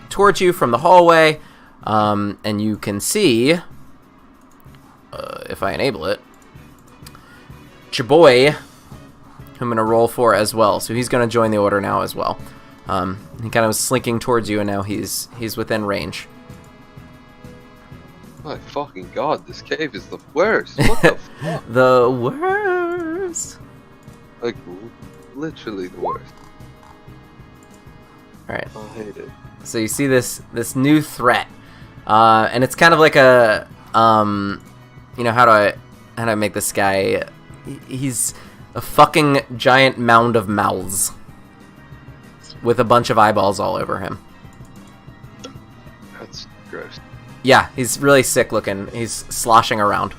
towards you from the hallway, and you can see, if I enable it, Chaboy, who I'm going to roll for as well. So he's going to join the order now as well. He kind of was slinking towards you, and now he's within range. My fucking god, this cave is the worst. What the fuck? The worst. Like, literally the worst. Alright. I hate it. So you see this new threat. And it's kind of like a you know, how do I make this guy? He's a fucking giant mound of mouths with a bunch of eyeballs all over him. That's gross. Yeah, he's really sick looking. He's sloshing around.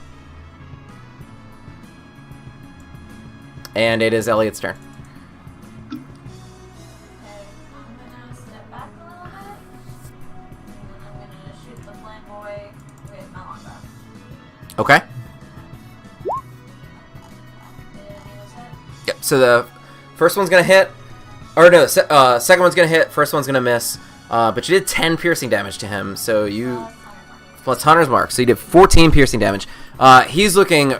And it is Elliott's turn. Okay, I'm gonna step back a little bit. And I'm gonna shoot the flame boy with my longbow. Okay. Yep, so the first one's gonna hit. Or no, second one's gonna hit, first one's gonna miss. But you did 10 piercing damage to him, so you... Plus Hunter's Mark, so you did 14 piercing damage. He's looking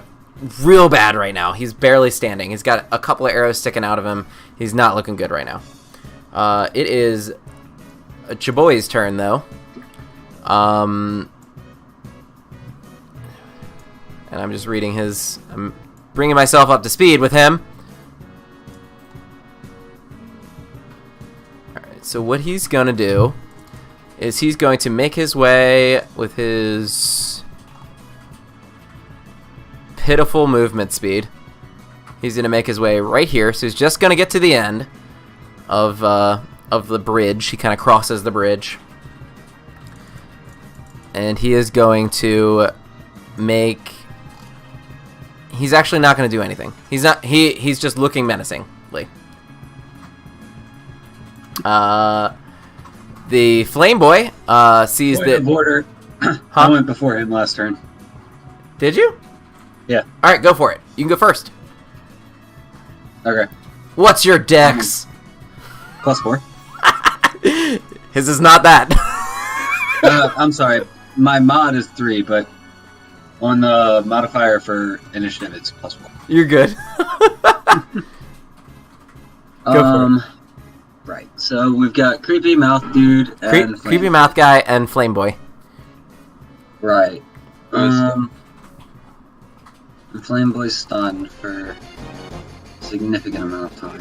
real bad right now. He's barely standing. He's got a couple of arrows sticking out of him. He's not looking good right now. It is Chaboy's turn, though. And I'm just reading his... I'm bringing myself up to speed with him. Alright, so what he's going to do is he's going to make his way with his pitiful movement speed. He's going to make his way right here, so he's just going to get to the end of the bridge. He kind of crosses the bridge. And he is going to make... He's actually not going to do anything. He's not. He's just looking menacingly. The flame boy sees Point that. of order. I went before him last turn. Did you? Yeah. All right, go for it. You can go first. Okay. What's your dex? +4. His is not that. I'm sorry. My mod is 3, but on the modifier for initiative, it's +4. You're good. Go for it. Right. So we've got creepy mouth dude and Creepy mouth guy and flame boy. Right. Nice. The flame boy's stunned for a significant amount of time.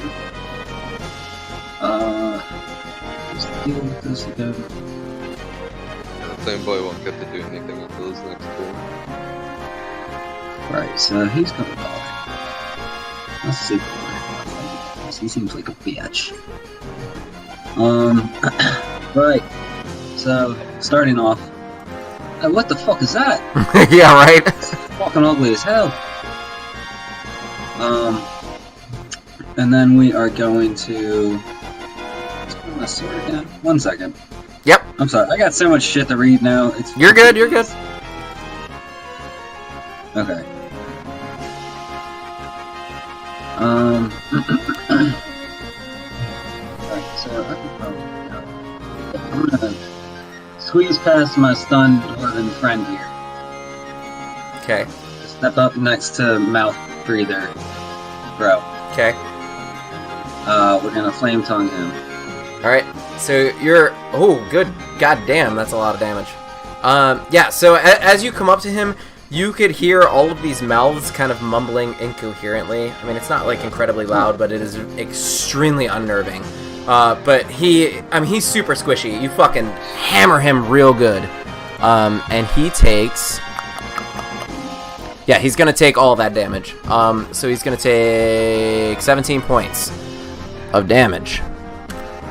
Let's deal with this again. The flame boy won't get to do anything until his next turn. Right, so he's gonna die. Let's see what he seems like a bitch. Right. So, starting off. What the fuck is that? Yeah, right. It's fucking ugly as hell. And then we are going to... Let's put my sword again. 1 second. Yep. I'm sorry, I got so much shit to read now. You're good. You're good. Okay. Right, so I can probably go. I'm gonna squeeze past my stunned dwarven friend here. Okay. Step up next to mouth breather, bro. Okay. We're gonna flame tongue him. All right. So you're. Oh, good. God damn, that's a lot of damage. Yeah. So as you come up to him, you could hear all of these mouths kind of mumbling incoherently. I mean, it's not like incredibly loud, but it is extremely unnerving. But he's super squishy. You fucking hammer him real good. And he takes... Yeah, he's gonna take all that damage. So he's gonna take 17 points of damage.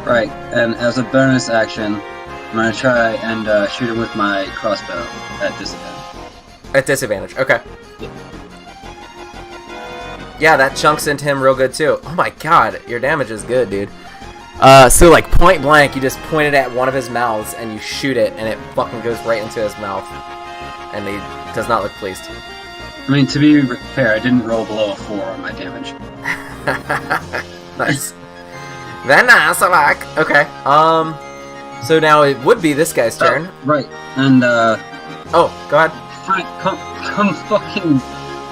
Right, and as a bonus action, I'm gonna try and shoot him with my crossbow at disadvantage. At disadvantage, okay. Yeah, that chunks into him real good too. Oh my god, your damage is good, dude. So like point blank, you just point it at one of his mouths and you shoot it, and it fucking goes right into his mouth, and he does not look pleased. I mean, to be fair, I didn't roll below a 4 on my damage. Nice. Then nice, I like. Okay. So now it would be this guy's turn. Oh, right, and Oh, go ahead. Frank, come fucking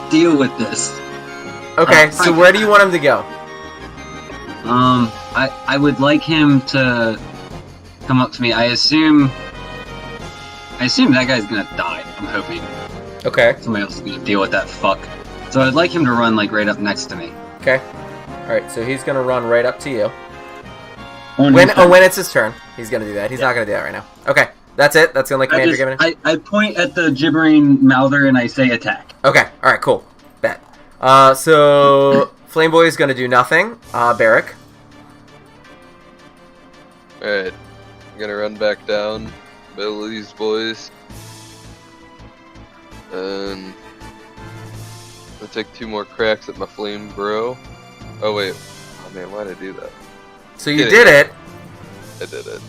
deal with this. Okay, so where do you want him to go? I would like him to come up to me. I assume I assume that guy's gonna die. I'm hoping Okay. somebody else is gonna deal with that fuck. So I'd like him to run like right up next to me. Okay. Alright, so he's gonna run right up to you. On When his turn. when it's his turn, he's gonna do that. He's not gonna do that right now. Okay. That's it? That's the only command you're giving him? I point at the gibbering mouther and I say attack. Okay. Alright, cool. Bet. So Flame Boy is gonna do nothing. Beric. Alright. I'm gonna run back down, middle of these boys. And I'll take 2 more cracks at my flame bro. Oh wait. Oh man, why'd I do that? So you did it. I did it.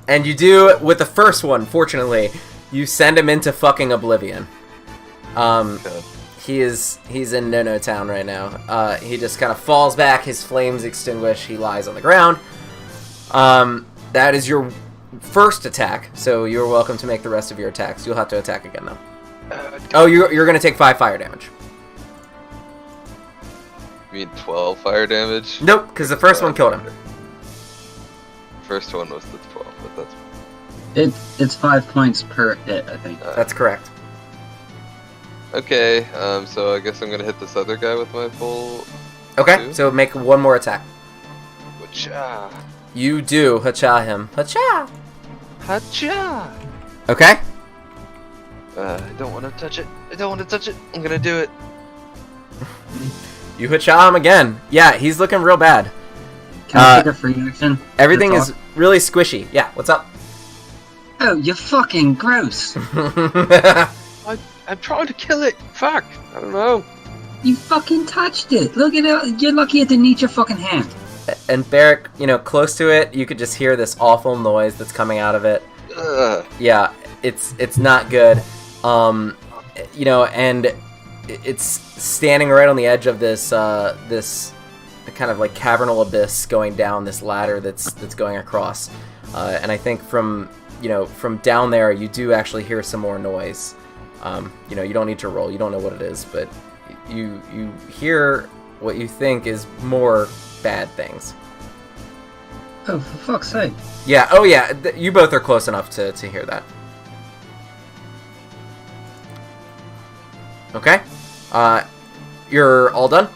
And you do with the first one, fortunately, you send him into fucking oblivion. Okay. He's in No Town right now. He just kind of falls back, his flames extinguish, he lies on the ground. That is your first attack, so you're welcome to make the rest of your attacks. You'll have to attack again though. Oh, you're gonna take 5 fire damage. You mean 12 fire damage? Nope, because the first one killed him. First one was the 12, but that's It's 5 points per hit, I think. That's correct. okay. So I guess I'm gonna hit this other guy with my full. Okay, 2. so make one more attack. Hacha! You do hacha him. Hacha! Hacha! Okay. I don't want to touch it. I don't want to touch it. I'm gonna do it. You hacha him again. Yeah, he's looking real bad. Can I take a free action? Everything to is talk? really squishy. Yeah, what's up? Oh, you're fucking gross. I'm trying to kill it. Fuck. I don't know. You fucking touched it. Look at it. You're lucky it didn't eat your fucking hand. And Beric, close to it, you could just hear this awful noise that's coming out of it. Ugh. Yeah, it's not good. And it's standing right on the edge of this this kind of like cavernal abyss going down this ladder that's going across. And I think from down there you do actually hear some more noise. You don't need to roll. You don't know what it is, but you hear what you think is more bad things. Oh, for fuck's sake. Yeah, oh yeah, you both are close enough to hear that. Okay. You're all done?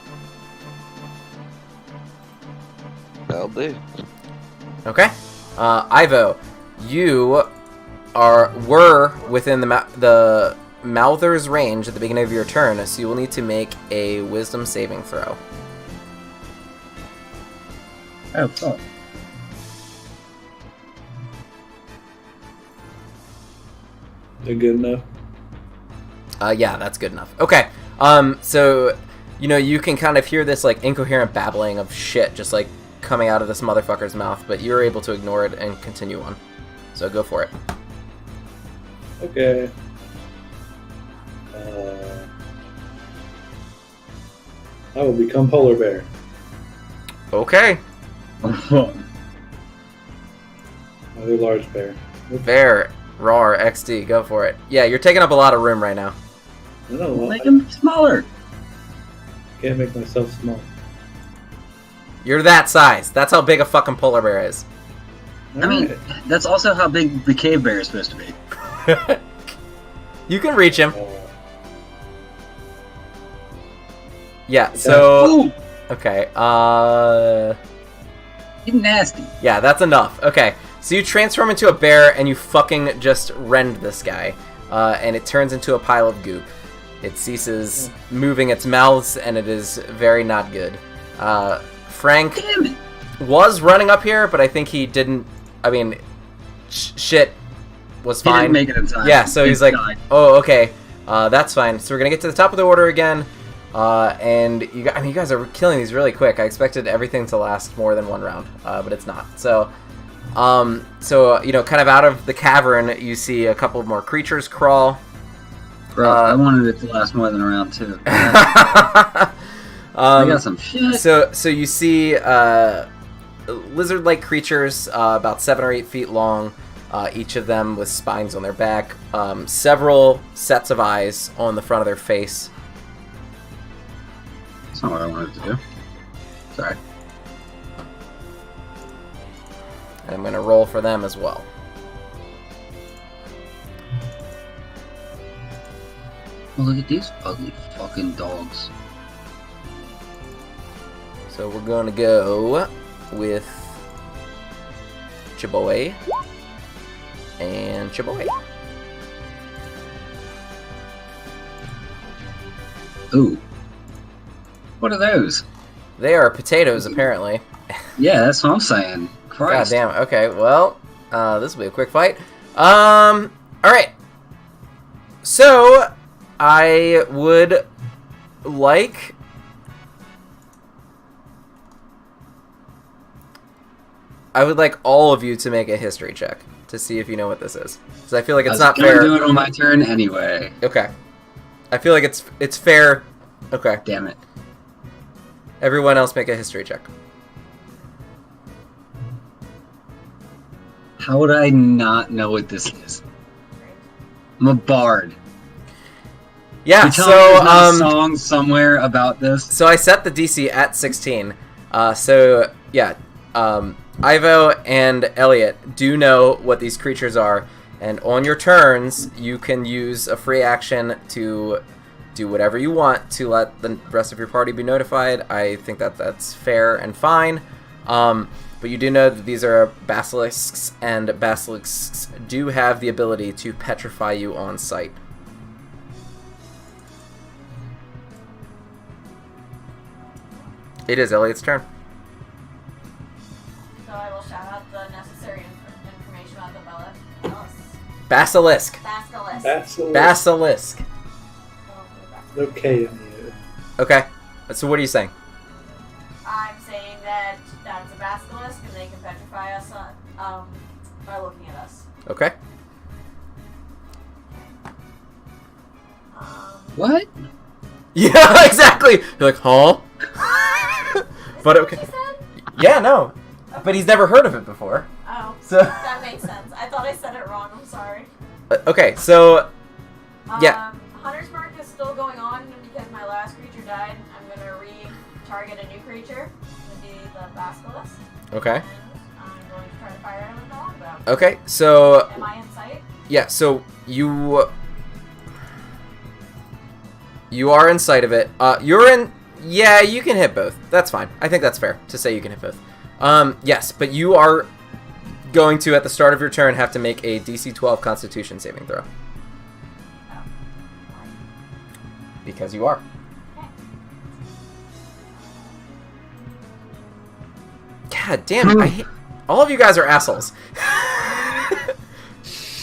That'll do. Okay. Ivo, you were within the Mouther's range at the beginning of your turn, so you will need to make a wisdom saving throw. Oh, fuck. They're good enough. Yeah, that's good enough. Okay. So, you can kind of hear this, like, incoherent babbling of shit just, like, coming out of this motherfucker's mouth, but you're able to ignore it and continue on. So go for it. Okay. I will become polar bear. Okay. Oh, Another large bear. Bear, Rar, XD, go for it. Yeah, you're taking up a lot of room right now. No, make him smaller. I can't make myself small. You're that size. That's how big a fucking polar bear is. I mean, that's also how big the cave bear is supposed to be. You can reach him. Alright. Yeah, so... Ooh, Okay, you nasty. yeah, that's enough. Okay, so you transform into a bear and you fucking just rend this guy. And it turns into a pile of goop. It ceases moving its mouths and it is very not good. Frank Damn it. was running up here, but I think he didn't... I mean, shit was He fine. didn't make it in time. Yeah, so He he's like, died. oh, okay, that's fine. So we're gonna get to the top of the order again, and you guys are killing these really quick. I expected everything to last more than one round, but it's not. So, kind of out of the cavern, you see a couple of more creatures crawl. Bro, I wanted it to last more than a round two. I got some shit. So you see lizard-like creatures, about 7 or 8 feet long, each of them with spines on their back, several sets of eyes on the front of their face. That's not what I wanted to do. Sorry. And I'm going to roll for them as well. Oh, look at these ugly fucking dogs. So we're going to go with Chiboy and Chiboy. Ooh. What are those? They are potatoes, apparently. Yeah, that's what I'm saying. God Christ. damn it. Okay, well, this will be a quick fight. Alright. So, I would like... all of you to make a history check to see if you know what this is. Because I feel like it's not fair. I was gonna do it on my turn anyway. Okay. I feel like it's fair. Okay. Damn it. Everyone else make a history check. How would I not know what this is? I'm a bard. Yeah, You tell me there's not a so song somewhere about this. so I set the DC at 16. So yeah, Ivo and Elliott do know what these creatures are, and on your turns you can use a free action to do whatever you want to let the rest of your party be notified. I think that that's fair and fine. But you do know that these are basilisks, and basilisks do have the ability to petrify you on sight. It is Elliott's turn. So I will shout out the necessary information about the Basilisk. basilisk. Basilisk. No K in the end. Okay. So what are you saying? I'm saying that that's a basilisk and they can petrify us by looking at us. Okay. What? Yeah, exactly. You're like, huh? But okay. What you said? Yeah, no. But he's never heard of it before. Oh, So that makes sense. I thought I said it wrong. I'm sorry. okay, so yeah. Hunter's Mark is still going on because my last creature died. I'm gonna re-target a new creature. It's gonna be the basilisk. Okay. And I'm going to try to fire it with the longbow. Okay, so Am I in sight? yeah, so you are in sight of it. You're in. Yeah, you can hit both. That's fine. I think that's fair to say you can hit both. Yes, but you are going to, at the start of your turn, have to make a DC 12 Constitution saving throw. Oh. Because you are. Okay. God damn it. I hate... All of you guys are assholes.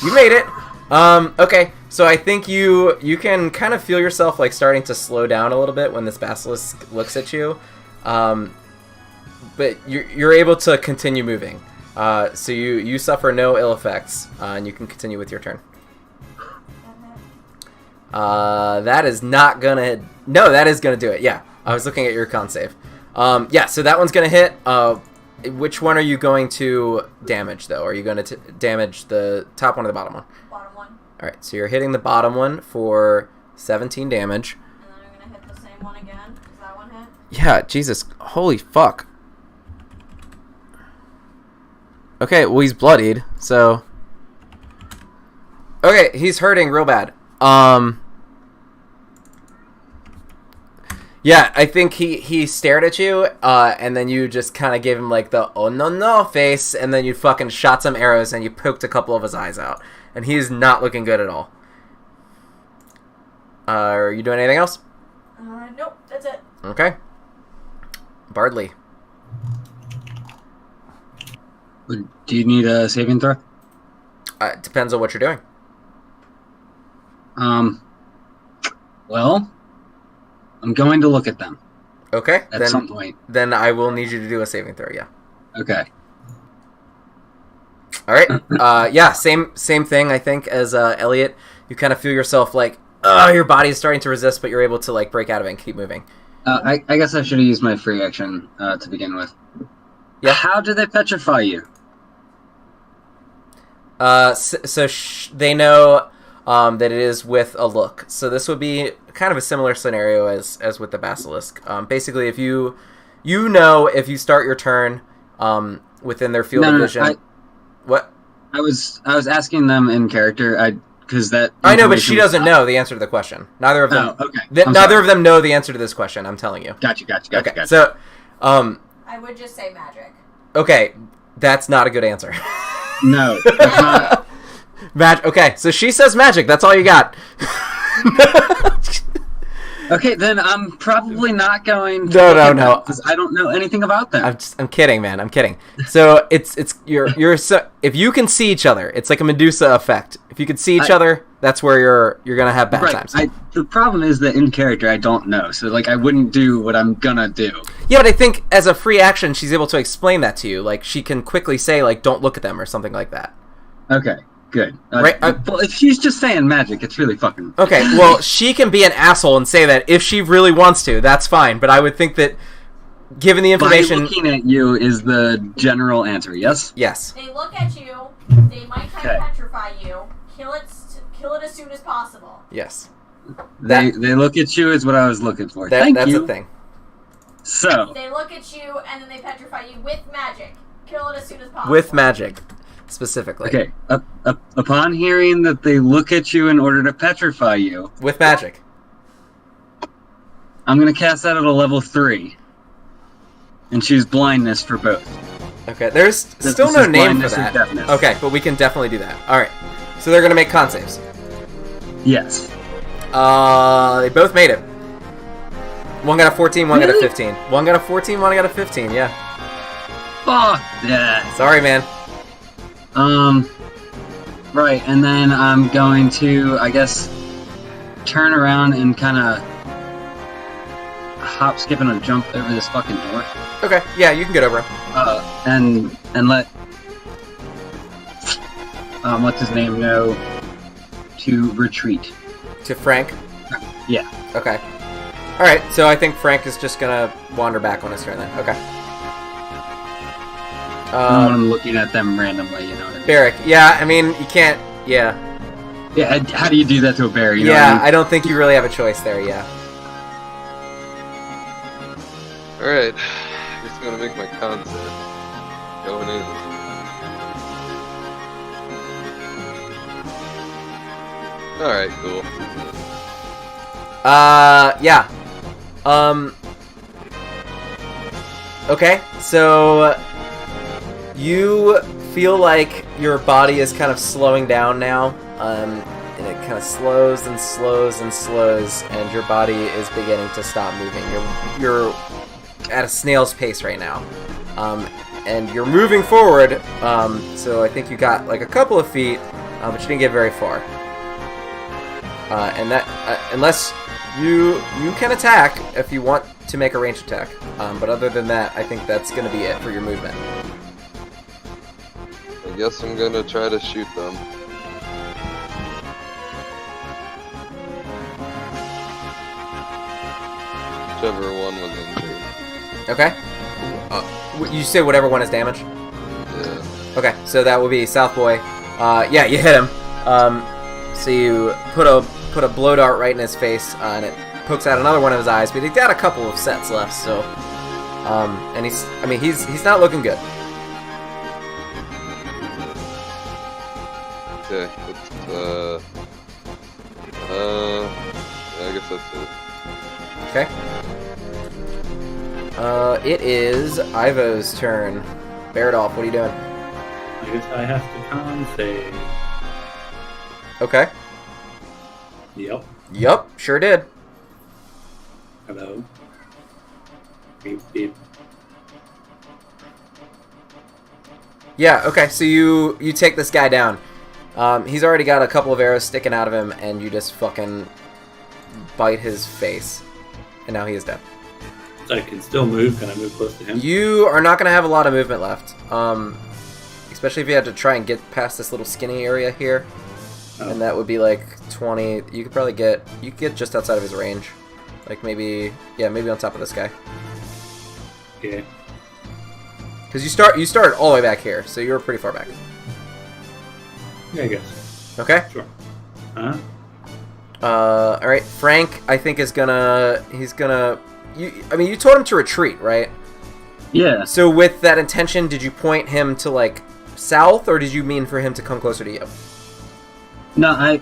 You made it. Okay, so I think you can kind of feel yourself like starting to slow down a little bit when this basilisk looks at you. But you're able to continue moving. So you suffer no ill effects, and you can continue with your turn. That is not gonna... No, that is gonna do it, yeah. I was looking at your con save. Yeah, so that one's gonna hit. Which one are you going to damage, though? Are you going to damage the top one or the bottom one? Bottom one. Alright, so you're hitting the bottom one for 17 damage. And then I'm gonna hit the same one again. Does that one hit? Yeah, Jesus. Holy fuck. Okay, well, he's bloodied, so... Okay, he's hurting real bad. Yeah, I think he stared at you, and then you just kind of gave him, like, the oh no no face, and then you fucking shot some arrows, and you poked a couple of his eyes out. And he's not looking good at all. Are you doing anything else? Nope, that's it. Okay. Bardly. Do you need a saving throw? It depends on what you're doing. Well, I'm going to look at them Okay. at some point. Then I will need you to do a saving throw, yeah. Okay. All right. Yeah, same thing, I think, as Elliott. You kind of feel yourself like, your body is starting to resist, but you're able to like break out of it and keep moving. I guess I should have used my free action to begin with. Yeah. How do they petrify you? They know that it is with a look. So this would be kind of a similar scenario as with the basilisk. Basically, if you if you start your turn within their field of vision. What? I was asking them in character. because that. I know, but information she was doesn't know the answer to the question. Neither of them. Oh, okay. Neither of them know the answer to this question. I'm telling you. Gotcha. Okay. So, I would just say magic. okay, that's not a good answer. No, that's not. Okay, so she says magic. That's all you got. Okay, then I'm probably not going to No. because I don't know anything about them. I'm kidding, man. I'm kidding. So you're so if you can see each other, it's like a Medusa effect. If you can see each other, that's where you're gonna have bad times. The problem is that in character I don't know, so like I wouldn't do what I'm gonna do. Yeah, but I think as a free action, she's able to explain that to you. Like she can quickly say like, "Don't look at them" or something like that. Okay, good. Right. Well, if she's just saying magic, it's really fucking. Okay. Well, she can be an asshole and say that if she really wants to. That's fine. But I would think that, given the information, By looking at you is the general answer. Yes. yes. They look at you. They might try to Okay. petrify you. Kill it as soon as possible. Yes. They look at you is what I was looking for. That's Thank you. the thing. So. They look at you and then they petrify you with magic. Kill it as soon as possible. With magic, specifically. Okay. Upon hearing that they look at you in order to petrify you, With magic. I'm gonna cast that at a level 3, and choose blindness for both. Okay. There's This still is no name for blindness or that. deafness. Okay, but we can definitely do that. All right. So they're gonna make con saves. Yes. They both made it. One got a 14, one got a Really? 15. One got a 14, one got a 15. Yeah. Fuck yeah. Sorry, man. Right, and then I'm going to, I guess, turn around and kind of hop, skip, and a jump over this fucking door. Okay. Yeah, you can get over him. And let what's his name know to retreat. To Frank. Yeah. Okay. All right. So I think Frank is just gonna wander back on his turn then. Okay. I'm looking at them randomly, you know what I mean? Beric. Yeah. I mean, you can't. Yeah. Yeah. How do you do that to a bear? You know Yeah. what I I don't think you really have a choice there. Yeah. Alright, just gonna make my concept. Going in. Alright, cool. Yeah. Okay. So you feel like your body is kind of slowing down now. And it kind of slows and slows and slows, and your body is beginning to stop moving. You're at a snail's pace right now, and you're moving forward. So I think you got like a couple of feet, but you didn't get very far. And that unless you can attack if you want to make a ranged attack, but other than that, I think that's going to be it for your movement. I guess I'm gonna try to shoot them. Whichever one was injured. Okay. You say whatever one is damaged. Yeah. Okay, so that will be South Boy. Yeah, you hit him. So you put a blow dart right in his face, and it pokes out another one of his eyes. But he's got a couple of sets left, so and he's not looking good. Okay, yeah, I guess that's it. Okay. It is Ivo's turn. Bardly, what are you doing? I guess I have to con save. Okay. Yep. Yup, sure did. Hello. Beep, beep. Yeah, okay, so you take this guy down. He's already got a couple of arrows sticking out of him, and you just fucking bite his face. And now he is dead. So I can still move. Can I move close to him? You are not going to have a lot of movement left. Especially if you had to try and get past this little skinny area here. Oh. And that would be like 20. You could probably get just outside of his range. Like maybe on top of this guy. Yeah. Because you started all the way back here, so you were pretty far back. Yeah, I guess. Okay? Sure. Huh? Alright, Frank, I think he's gonna... You told him to retreat, right? Yeah. So with that intention, did you point him to, like, south, or did you mean for him to come closer to you? No, I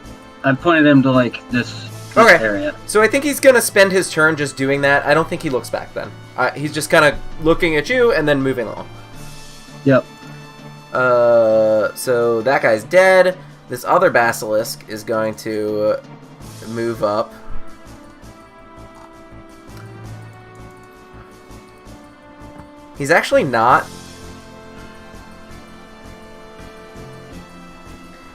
pointed him to like this Okay. area. So I think he's gonna spend his turn just doing that. I don't think he looks back then. He's just kind of looking at you and then moving along. Yep. So that guy's dead. This other basilisk is going to move up. He's actually not.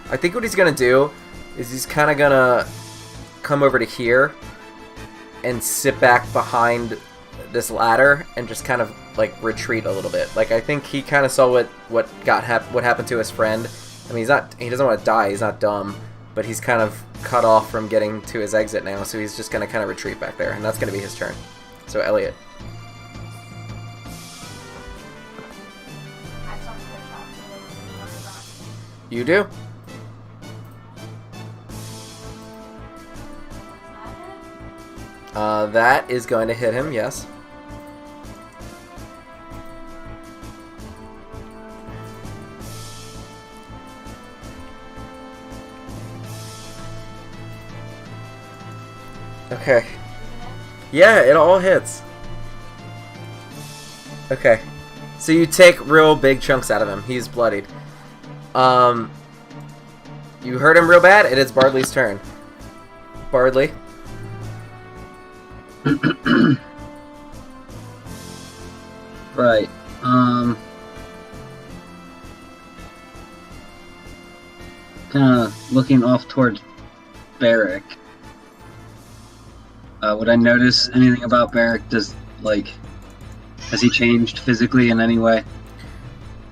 I think what he's gonna do is he's kind of gonna come over to here and sit back behind this ladder and just kind of like retreat a little bit. Like I think he kind of saw what happened to his friend. I mean, he doesn't want to die. He's not dumb, but he's kind of cut off from getting to his exit now. So he's just gonna kind of retreat back there, and that's gonna be his turn. So Elliott. I have something to talk to. You do? That is going to hit him, yes. Okay. Yeah, it all hits. Okay. So you take real big chunks out of him. He's bloodied. You hurt him real bad. It is Bardly's turn. Bardly. Right. Kind of looking off towards Beric. Would I notice anything about Beric? Has he changed physically in any way?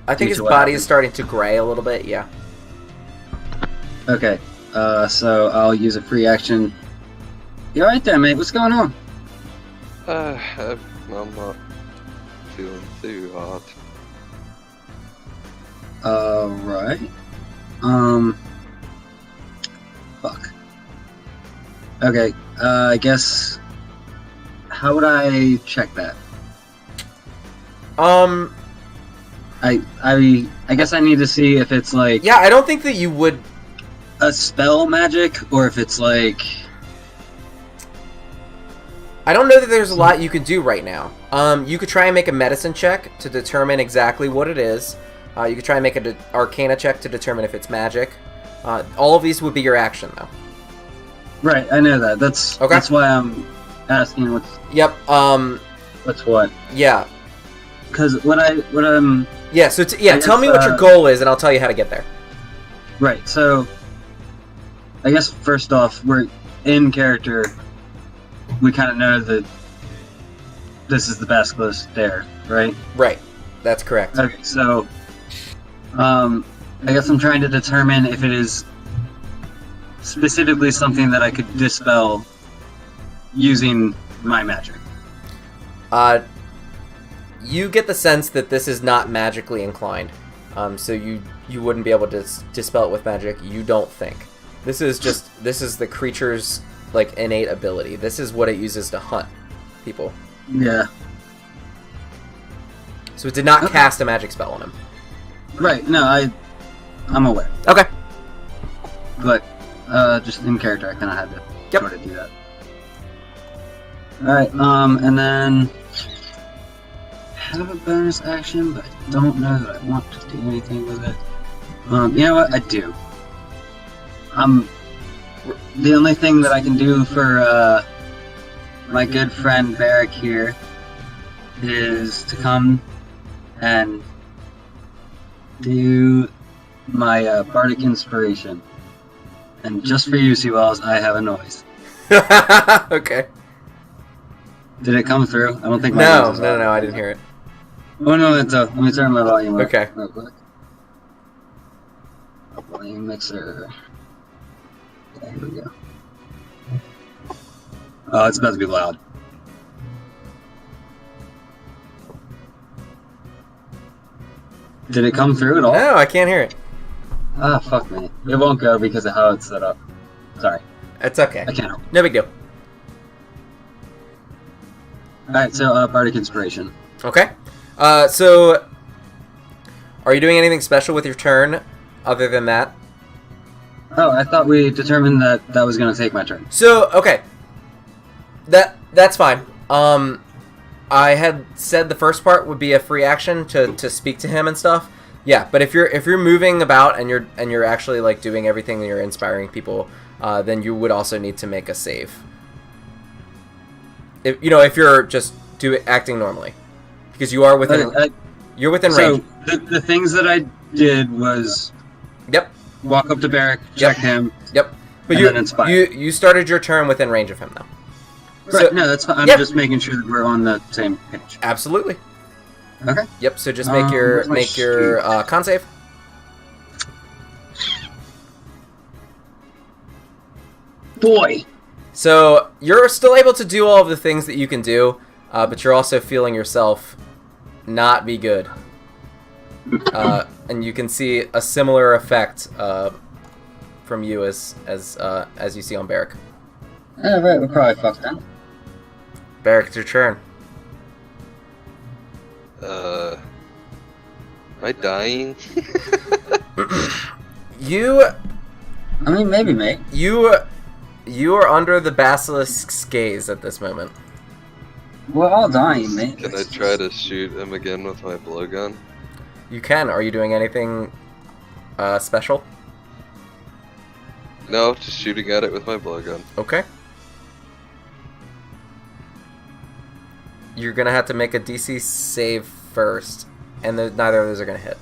I think Due his to what body is happened? starting to gray a little bit, yeah. Okay. So I'll use a free action. You alright there, mate? What's going on? I'm not feeling too hard. Alright. Fuck. Okay, I guess... How would I check that? I guess I need to see if it's like Yeah, I don't think that you would... a spell magic, or if it's like... I don't know that there's a lot you could do right now. You could try and make a medicine check to determine exactly what it is. You could try and make an arcana check to determine if it's magic. All of these would be your action, though. Right, I know that. That's Okay. That's why I'm asking what's Yep, what. yeah. Because what I'm... Yeah, so I tell me guess, what your goal is, and I'll tell you how to get there. Right, so... I guess first off, we're in character. We kind of know that this is the basilisk there, right? Right, that's correct. Okay, so... I guess I'm trying to determine if it is specifically something that I could dispel using my magic. You get the sense that this is not magically inclined, so you wouldn't be able to dispel it with magic. You don't think. This is the creature's like innate ability. This is what it uses to hunt people. Yeah. So it did not Okay. cast a magic spell on him. Right, no, I'm aware. Okay. But, just in character, I kind of had to Yep. sort of do that. Alright, and then... I have a bonus action, but I don't know that I want to do anything with it. You know what? I do. The only thing that I can do for, my good friend Beric here is to come and do my bardic inspiration. And just for you, Seawells, I have a noise. Okay. Did it come through? I don't think my No, noise is on. I didn't hear it. Oh no, it's let me turn my volume up. Okay. Real quick. Volume mixer. Okay, here we go. Oh, it's about to be loud. Did it come through at all? No, I can't hear it. Ah, fuck me. It won't go because of how it's set up. Sorry. It's okay. I can't help. No big deal. Alright, so, bardic inspiration. Okay. So are you doing anything special with your turn other than that? Oh, I thought we determined that that was going to take my turn. So, okay. That's fine. I had said the first part would be a free action to speak to him and stuff. Yeah, but if you're moving about and you're actually like doing everything and you're inspiring people, then you would also need to make a save. If you're just acting normally, because you are within you're within range. So the things that I did was walk up to Beric, check him. Yep. But and then inspire. you started your turn within range of him though. Right. So, no, that's fine. I'm just making sure that we're on the same page. Absolutely. Okay. Yep. So just make your con save. Boy. So you're still able to do all of the things that you can do, but you're also feeling yourself not be good. And you can see a similar effect from you as you see on Beric. Right, we're probably fucked then. Beric, it's your turn. Am I dying? I mean, maybe, mate. You are under the basilisk's gaze at this moment. We're all dying, mate. Can I try to shoot him again with my blowgun? You can. Are you doing anything special? No, just shooting at it with my blowgun. Okay. You're gonna have to make a DC save first, and neither of those are gonna hit.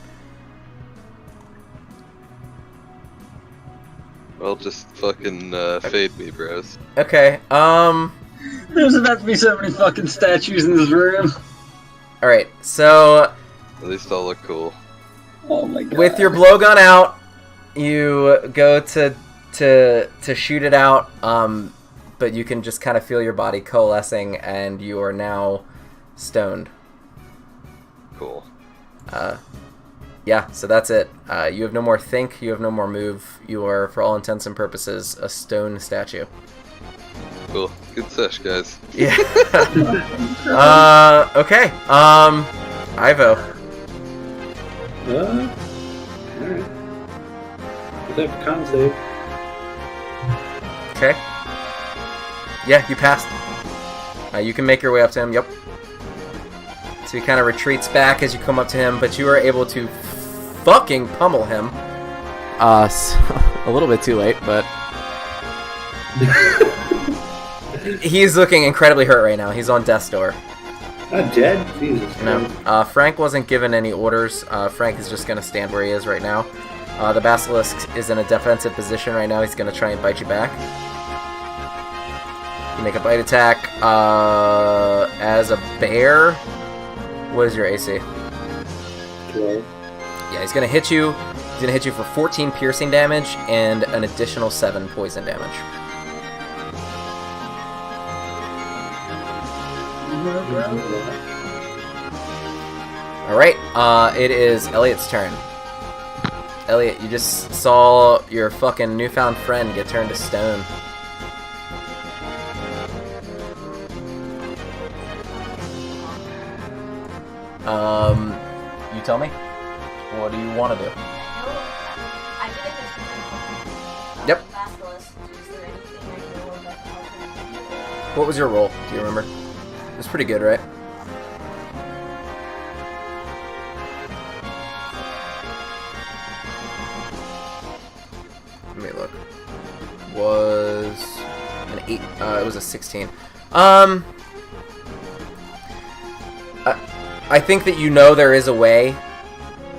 Well, just fucking fade me, bros. Okay. There's about to be so many fucking statues in this room. All right. So. At least I'll look cool. Oh my god. With your blowgun out, you go to shoot it out, but you can just kind of feel your body coalescing, and you are now stoned. Cool. Yeah, so that's it. You have no more think, you have no more move. You are, for all intents and purposes, a stone statue. Cool. Good sesh, guys. Yeah. Okay. Ivo. Alright. Is that con save? Okay. Yeah, you passed. You can make your way up to him, yep. So he kind of retreats back as you come up to him, but you are able to fucking pummel him. A little bit too late, but... He's looking incredibly hurt right now. He's on death's door. Not dead? Jesus. No. Frank wasn't given any orders. Frank is just going to stand where he is right now. The basilisk is in a defensive position right now. He's going to try and bite you back. You make a bite attack. As a bear, what is your AC? 12. Yeah, he's going to hit you. He's going to hit you for 14 piercing damage and an additional 7 poison damage. Alright, it is Elliott's turn. Elliott, you just saw your fucking newfound friend get turned to stone. You tell me? What do you want to do? I did it this Yep. Basilisk. Is there anything I know that can help him? What was your roll? Do you remember? It was pretty good, right? Let me look. Was an 8. It was a 16. I think that you know there is a way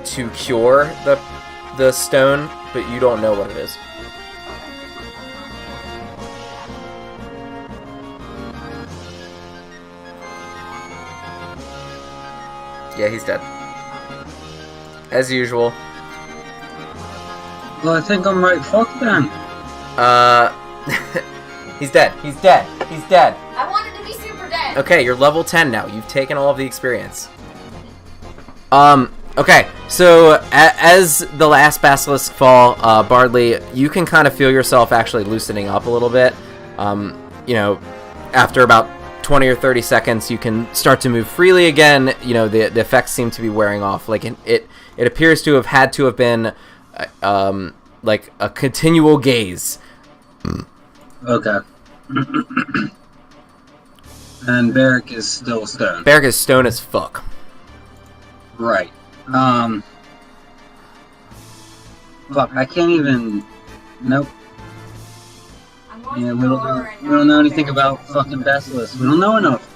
to cure the stone, but you don't know what it is. Yeah, he's dead. As usual. Well, I think I'm right fucked then. He's dead. He's dead. He's dead. I wanted to be super dead. Okay, you're level 10 now. You've taken all of the experience. Okay, so as the last basilisk fall, Bardly, you can kind of feel yourself actually loosening up a little bit. You know, after about 20 or 30 seconds, you can start to move freely again. You know, the effects seem to be wearing off. Like, it appears to have had to have been like a continual gaze. Okay. And Beric is still stone. Beric is stone as fuck. Right. Fuck, I can't even... Nope. I'm going Yeah, to we the don't, door know, and we don't know knock anything on about Beric's fucking basilisks. We don't know enough.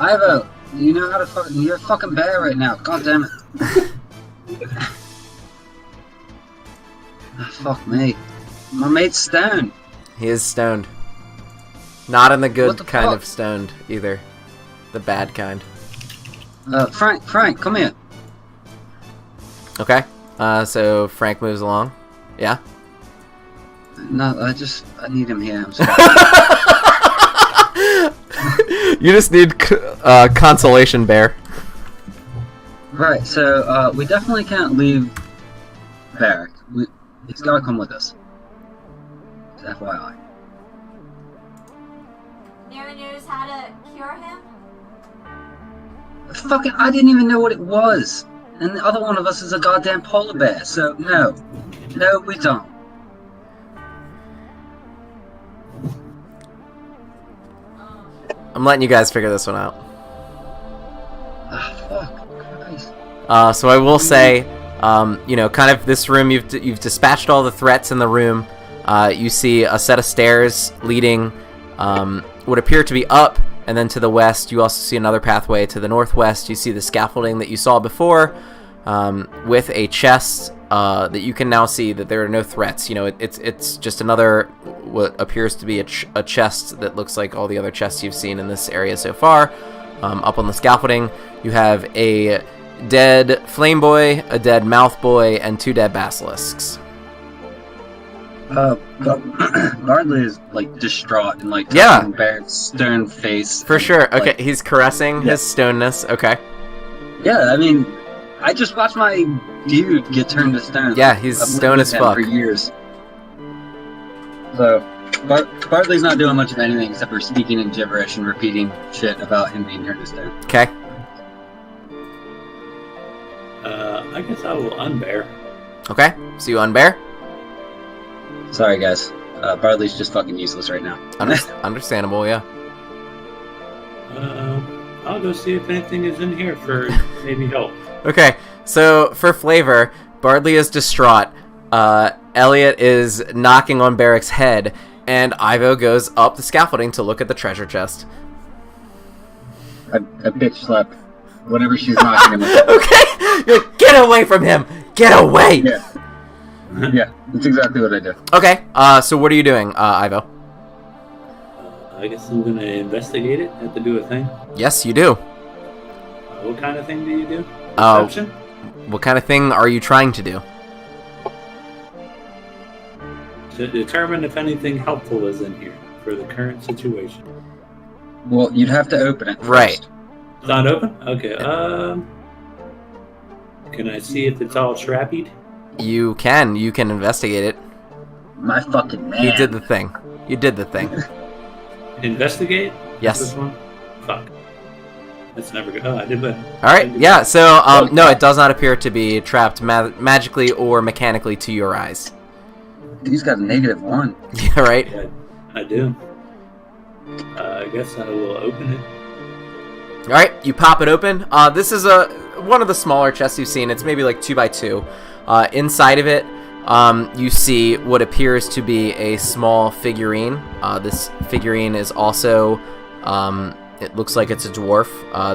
Ivo, you know how to fucking... You're a fucking bear right now. God damn it. Fuck me. My mate's stone. He is stoned. Not in the What good the kind fuck? of stoned either. The bad kind. Frank, come here. Okay. So Frank moves along. Yeah. No, I need him here. I'm sorry. You just need consolation, Bear. Right, so, we definitely can't leave Beric. He's gotta come with us. Just FYI. No one knows how to cure him? Fucking, I didn't even know what it was. And the other one of us is a goddamn polar bear, so no. No, we don't. I'm letting you guys figure this one out. Ah, fuck. Christ. So I will say, you know, kind of this room, you've dispatched all the threats in the room. You see a set of stairs leading what appear to be up, and then to the west you also see another pathway to the northwest. You see the scaffolding that you saw before, with a chest that you can now see that there are no threats. You know, it's just another what appears to be a chest that looks like all the other chests you've seen in this area so far. Up on the scaffolding you have a dead flame boy, a dead mouth boy, and 2 dead basilisks. Bardly is, like, distraught and, like, Yeah. touching Beric's stern face. For and, sure. Okay, like, he's caressing his stoneness. Okay. yeah, I mean, I just watched my dude get turned to stone. Yeah, he's I've stone lived as with him fuck. for years. So, Bardly's not doing much of anything except for speaking in gibberish and repeating shit about him being turned to stone. Okay. I guess I will unbear. Okay. So you unbear? Sorry, guys. Bardly's just fucking useless right now. Understandable, yeah. I'll go see if anything is in here for maybe help. Okay, so for flavor, Bardly is distraught. Elliott is knocking on Beric's head, and Ivo goes up the scaffolding to look at the treasure chest. I bitch slap whenever she's knocking him with. Okay, you're like, get away from him! Get away! Yeah. Yeah, that's exactly what I do. Okay, so what are you doing, Ivo? I guess I'm gonna investigate it. Have to do a thing. Yes, you do. What kind of thing do you do? Oh. Perception? What kind of thing are you trying to do? To determine if anything helpful is in here for the current situation. Well, you'd have to open it first. Right. It's not open? Okay, can I see if it's all trappied? You can investigate it. My fucking man. You did the thing. You did the thing. Investigate? Yes. This one? Fuck. That's never good. Oh, I did, but... Alright, yeah, so, no, it does not appear to be trapped magically or mechanically to your eyes. He's got a -1. Yeah, right? Yeah, I do. I guess I will open it. Alright, you pop it open. This is one of the smaller chests you've seen. It's maybe like 2x2. Inside of it, you see what appears to be a small figurine. This figurine is also, it looks like it's a dwarf.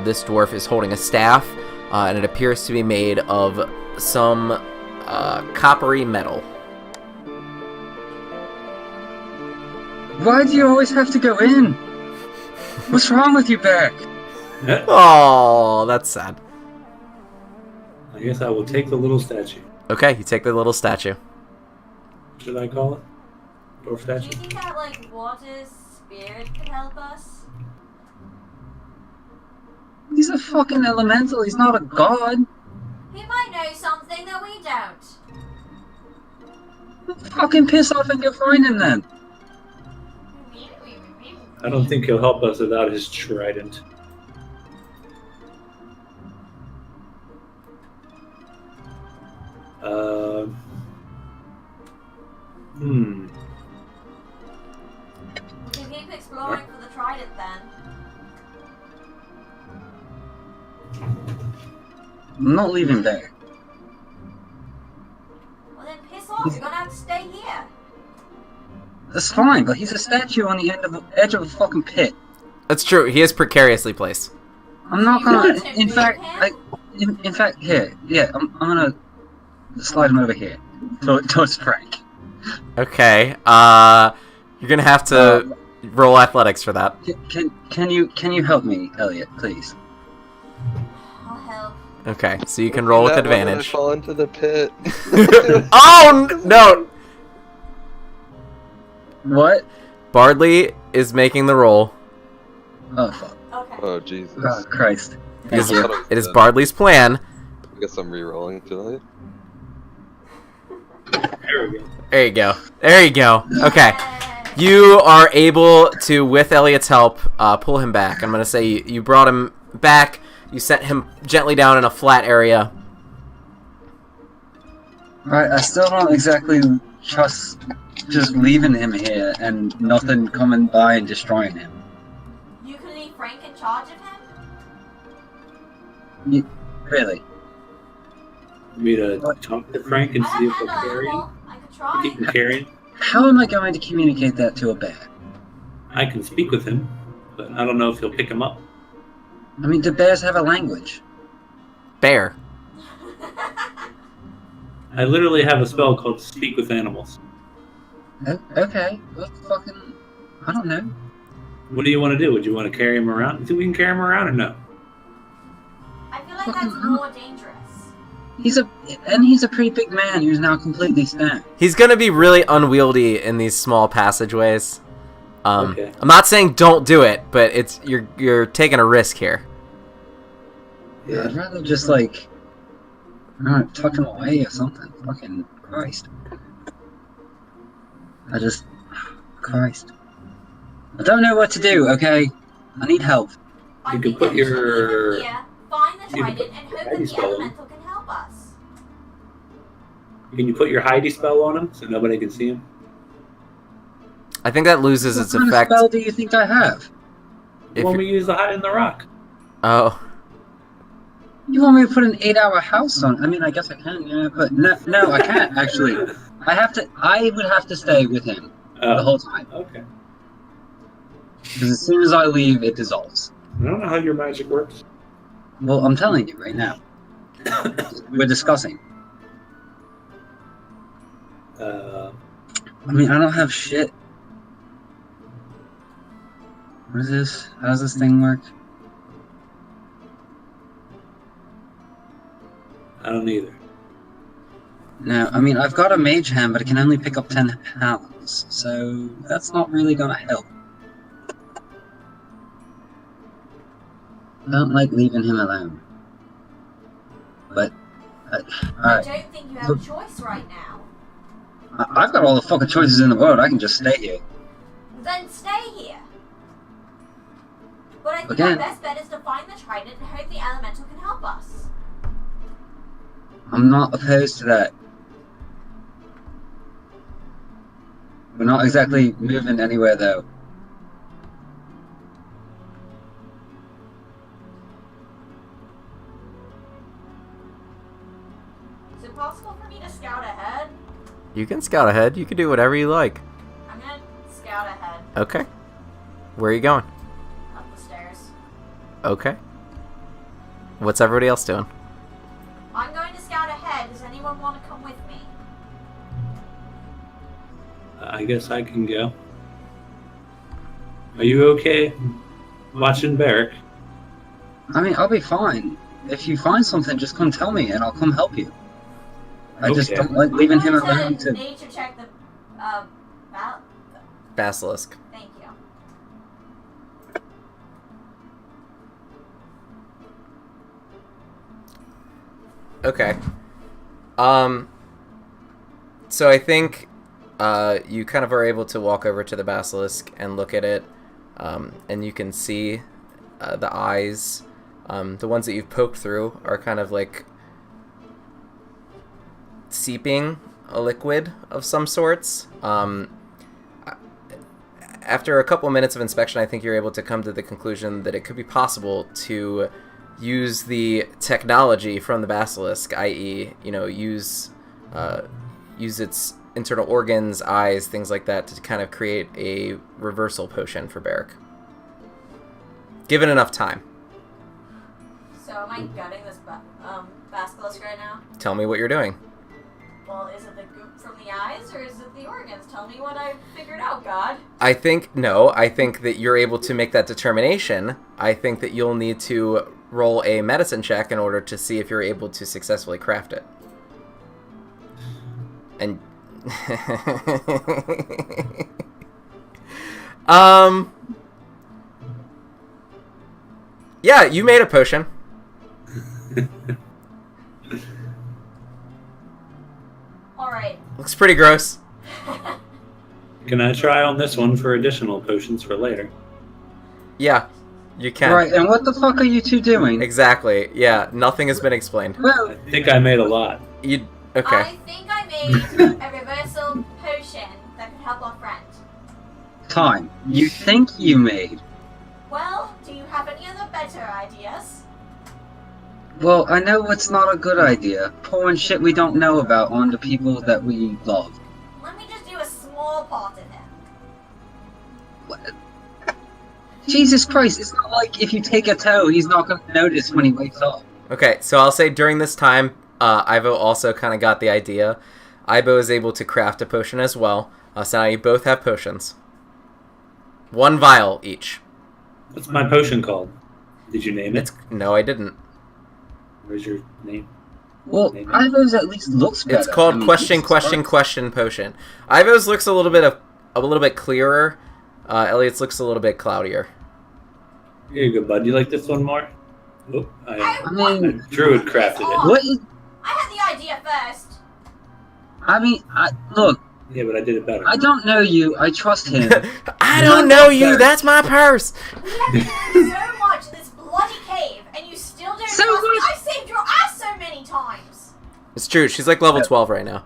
This dwarf is holding a staff, and it appears to be made of some coppery metal. Why do you always have to go in? What's wrong with you, Beric? Oh, that's sad. I guess I will take the little statue. Okay, you take the little statue. Should I call it? Dwarf Do statue? you think that, like, water spirit could help us? He's a fucking elemental. He's not a god. He might know something that we don't. Fucking piss off and go find him then. I don't think he'll help us without his trident. Hmm. We can keep exploring for the trident then. I'm not leaving there. Well then piss off, you're gonna have to stay here. That's fine, but he's a statue on the edge of a fucking pit. That's true. He is precariously placed. I'm not You gonna. want to In move fact, him? in fact, here, yeah, I'm gonna slide him over here towards Frank. Okay. You're gonna have to roll athletics for that. Can you help me, Elliot, please? I'll help. Okay, so you can roll with That one when I advantage. fall into the pit. Oh no! What? Bardly is making the roll Oh fuck! Okay. Oh Jesus. Oh Christ! because Thank you. it is Bardly's plan. I guess I'm re-rolling tonight. There we go. There you go. There you go. Okay. Yay. You are able to, with Elliott's help, pull him back. I'm gonna say you brought him back. You sent him gently down in a flat area. Right, I still don't exactly trust just leaving him here and nothing coming by and destroying him. You can leave Frank in charge of him? Really? Me to talk to Frank and I see have if he'll handle carry him. animal. I could try. Keep him carrying. How am I going to communicate that to a bear? I can speak with him, but I don't know if he'll pick him up. I mean, do bears have a language? Bear. I literally have a spell called Speak with Animals. Okay, well, fucking, I don't know. What do you want to do? Would you want to carry him around? You think we can carry him around or no? I feel like that's more dangerous. He's a pretty big man who's now completely stacked. He's gonna be really unwieldy in these small passageways. Okay. I'm not saying don't do it, but it's you're taking a risk here. Yeah, I'd rather just like, I don't know, tuck him away or something. Fucking Christ. Christ. I don't know what to do, okay? I need help. I You think can put that we should your- leave him here, find the you can trident, put and your hope that Heidi the spell in. elemental can help us. Can you put your Heidi spell on him so nobody can see him? I think that loses its What kind effect. of spell do you think I have? If When you- we use the hide in the rock. oh, You want me to put an 8-hour house on? I mean, I guess I can, yeah, but no, I can't actually. I would have to stay with him the whole time. Okay. Because as soon as I leave, it dissolves. I don't know how your magic works. Well, I'm telling you right now. We're discussing. I mean, I don't have shit. What is this? How does this thing work? I don't either. No, I mean, I've got a mage hand, but it can only pick up 10 pounds, so that's not really gonna help. I don't like leaving him alone. But, I alright. don't think you have a choice right now. I've got all the fucking choices in the world, I can just stay here. Then stay here. But I think Again. our best bet is to find the trident and hope the elemental can help us. I'm not opposed to that. We're not exactly moving anywhere, though. Is it possible for me to scout ahead? you can scout ahead. You can do whatever you like. I'm gonna scout ahead. Okay. Where are you going? Up the stairs. Okay. What's everybody else doing? I'm going to scout ahead. Does anyone want to come with me? I guess I can go. Are you okay watching Beric? I mean, I'll be fine. If you find something, just come tell me, and I'll come help you. I just Okay. don't like leaving him I'm going alone to to... nature check the Basilisk. thank you. Okay. So I think you kind of are able to walk over to the basilisk and look at it, and you can see the eyes. The ones that you've poked through are kind of like seeping a liquid of some sorts. After a couple minutes of inspection, I think you're able to come to the conclusion that it could be possible to use the technology from the basilisk, i.e., use its internal organs, eyes, things like that, to kind of create a reversal potion for Beric. Given enough time. So am I gutting this basilisk right now? Tell me what you're doing. Well, is it the goop from the eyes, or is it the organs? Tell me what I figured out, God. I think that you're able to make that determination. I think that you'll need to roll a medicine check in order to see if you're able to successfully craft it. And yeah, you made a potion. Alright. Looks pretty gross. Can I try on this one for additional potions for later? Yeah, you can. Right, and what the fuck are you two doing? Exactly. Yeah, nothing has been explained. Well, I think I made a lot. Okay. I think I made a reversal potion that could help our friend. time. You think you made? Well, do you have any other better ideas? Well, I know it's not a good idea. Pouring shit we don't know about onto people that we love. Let me just do a small part of him. What? Jesus Christ, it's not like if you take a toe, he's not going to notice when he wakes up. Okay, so I'll say during this time, Ivo also kind of got the idea. Ivo is able to craft a potion as well. So now you both have potions. 1 vial each. What's my potion called? Did you name it? No, I didn't. Where's your name? Well, Maybe. Ivo's at least looks better. It's called I mean, question Jesus Christ. potion. Ivo's looks a little bit clearer. Elliott's looks a little bit cloudier. Here you go, bud. You like this one more? Oh, I mean, Druid crafted it. what is... I had the idea first. I mean, look, Yeah, but I did it better. I don't know you. I trust him. I don't know you. That's my purse. We have been through so much in this bloody cave, and you still don't So trust me. what? I've saved your ass so many times. It's true. She's like level 12 right now.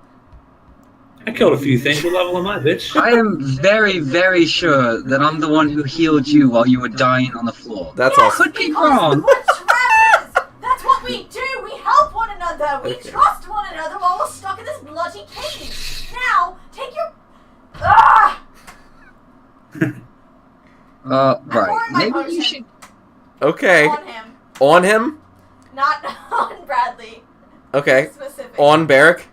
I killed a few things. What level am I, bitch? I am very, very sure that I'm the one who healed you while you were dying on the floor. That's Yes, all. Could be wrong. We're travelers. That's what we do. We help one another. We Okay. trust one another while we're stuck in this bloody cave. Now, take your... Ah! Right. pouring my Maybe potion. you should... Okay. On him. On him? Not on Bradley. Okay. Specific. On Beric?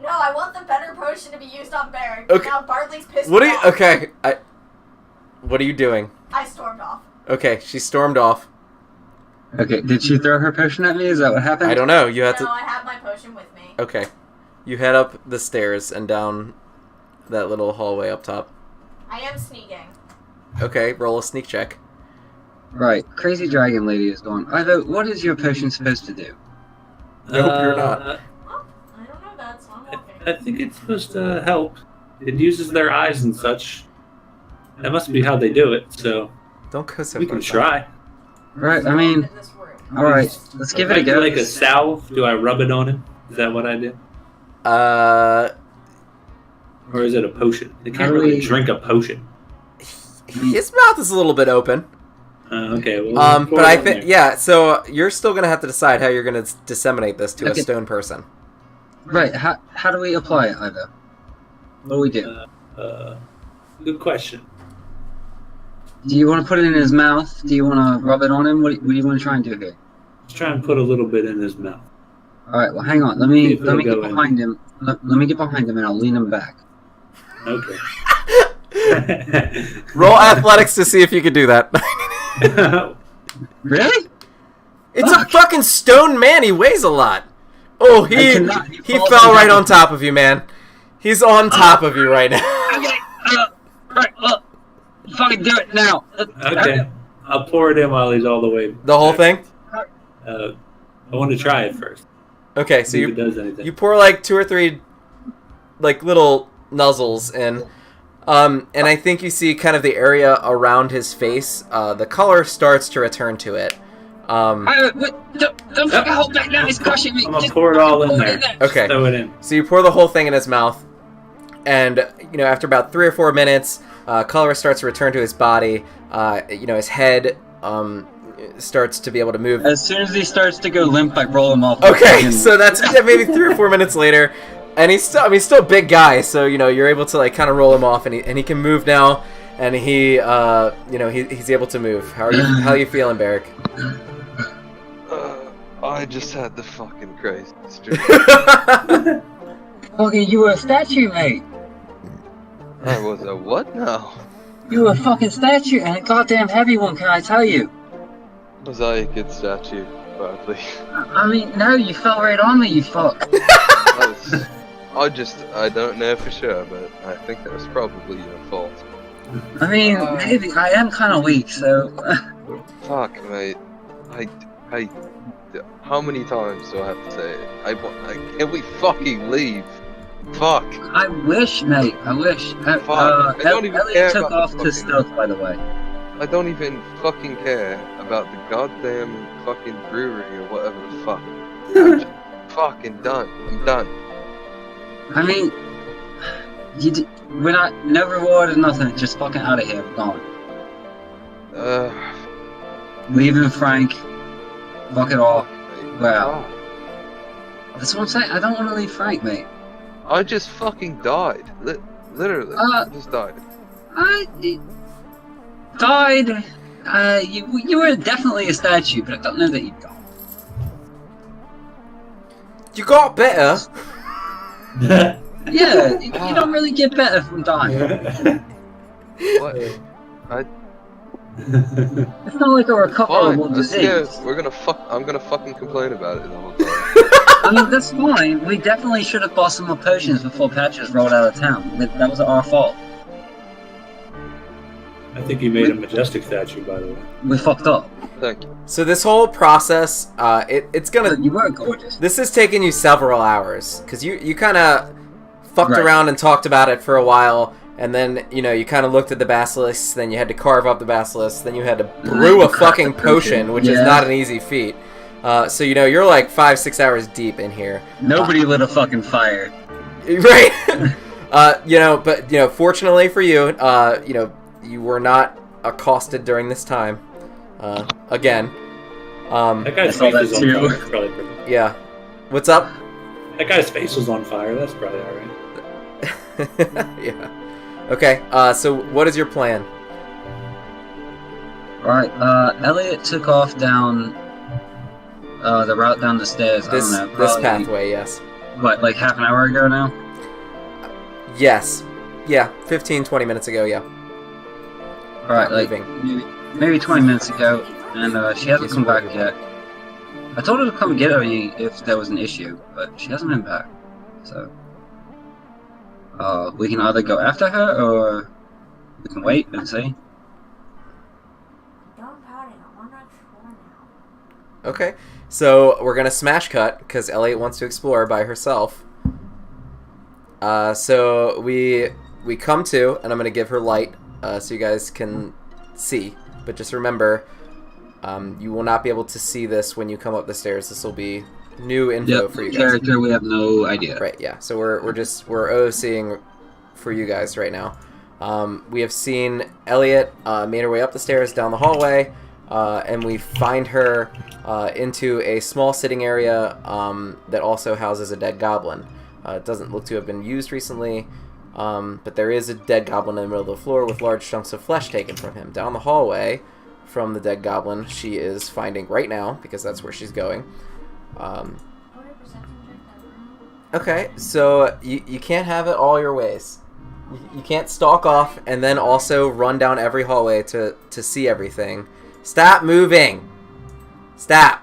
No, I want the better potion to be used on Beric. Okay. Now Bardly's pissed What are me you... off. Okay. What are you doing? I stormed off. Okay, she stormed off. Okay, did she throw her potion at me? Is that what happened? I don't know. You have No, to... I have my potion with me. Okay. You head up the stairs and down that little hallway up top. I am sneaking. Okay, roll a sneak check. Right, Crazy Dragon Lady is going, Ivo, what is your potion supposed to do? Nope, you're not. Oh, I don't know that, so I'm walking. I think it's supposed to help. It uses their eyes and such. That must be how they do it, so Don't go so we far. can try. Right, I mean, In this room. alright, let's give it a If I go. do like a salve, do I rub it on him? Is that what I do? Or is it a potion? They can't really drink a potion. His mouth is a little bit open. Okay, well, But I think, yeah, so you're still going to have to decide how you're going to disseminate this to a Okay. stone person. Right, how do we apply it, Ivo? What do we do? Good question. Do you want to put it in his mouth? Do you want to rub it on him? What do you want to try and do here? Let's try and put a little bit in his mouth. Alright, well hang on, let See me if it'll get go in. behind him. Let me get behind him and I'll lean him back. Okay. Roll athletics to see if you can do that. Really? It's a fucking stone man. He weighs a lot. Oh, I he cannot. fell right on top of you, man. He's on top of you right now. Okay, right, well, fucking do it now. Okay. I'll pour it in while he's all the way. The whole thing? I want to try it first. Okay, so See if it you does anything. you pour like 2 or 3 like little nuzzles in. And I think you see kind of the area around his face. The color starts to return to it. Don't fucking hold back now. He's crushing me. I'm gonna pour it all in there. Okay. Throw it in. So you pour the whole thing in his mouth, and after about 3 or 4 minutes, color starts to return to his body. His head starts to be able to move. As soon as he starts to go limp, I roll him off. Okay, so that's maybe 3 or 4 minutes later, and he's still a big guy. So you're able to like kind of roll him off, and he can move now, and he's able to move. How are you feeling, Beric? I just had the fucking craziest dream. Okay, you were a statue, mate. I was a what now? You were a fucking statue, and a goddamn heavy one, can I tell you? Was I a good statue, Bardly? I mean, no, you fell right on me, you fuck. I don't know for sure, but I think that was probably your fault. I mean, maybe. I am kind of weak, so... Fuck, mate. How many times do I have to say it? Can we fucking leave? Fuck. I wish, mate. I wish. Fuck. I don't even care Elliott took about off the to fucking- stealth, by the way. I don't even fucking care about the goddamn fucking brewery or whatever the fuck. I'm just fucking done. I'm done. I mean, we're not, no reward or nothing, just fucking out of here, we're gone. Leaving Frank, fuck it all, we're out. That's what I'm saying, I don't want to leave Frank, mate. I just fucking died. Literally. I just died. I died, you were definitely a statue, but I don't know that you died. You got better. Yeah, you don't really get better from dying. What? It's not like a recoverable Fine, let's disease. go. I'm gonna fucking complain about it the whole time. I mean, that's fine. We definitely should have bought some more potions before Patches rolled out of town. That was our fault. I think you made a majestic statue, by the way. We fucked up. Thank you. So this whole process, it's gonna. You were gorgeous. This has taken you several hours because you kind of fucked Right. around and talked about it for a while, and then you kind of looked at the basilisks. Then you had to carve up the basilisks. Then you had to brew a fucking potion, which is Yeah. not an easy feat. So you're like 5-6 hours deep in here. Nobody lit a fucking fire. Right. But fortunately for you, you were not accosted during this time. Again. That guy's saw face that is on too. fire. That's probably pretty... Yeah. What's up? That guy's face was on fire. That's probably alright. Yeah. Okay. So what is your plan? Alright, Elliott took off down the route down the stairs. I This don't know. this Probably, pathway, yes. What, like half an hour ago now? Yes. Yeah. 15-20 minutes ago. Yeah. Alright, like Moving. maybe 20 minutes ago, and she hasn't come back yet. I told her to come get her if there was an issue, but she hasn't been back. So, we can either go after her or we can wait and see. Don't party, I want to explore now. Okay. So we're gonna smash cut because Elliott wants to explore by herself. So we come to, and I'm gonna give her light so you guys can see. But just remember, you will not be able to see this when you come up the stairs. This will be new info for you guys. Character, we have no idea. Right, yeah. So we're OOCing for you guys right now. We have seen Elliott made her way up the stairs, down the hallway, and we find her into a small sitting area that also houses a dead goblin. It doesn't look to have been used recently, but there is a dead goblin in the middle of the floor with large chunks of flesh taken from him. Down the hallway from the dead goblin, she is finding right now, because that's where she's going. Okay, so you can't have it all your ways. You can't stalk off and then also run down every hallway to see everything. Stop moving! Stop!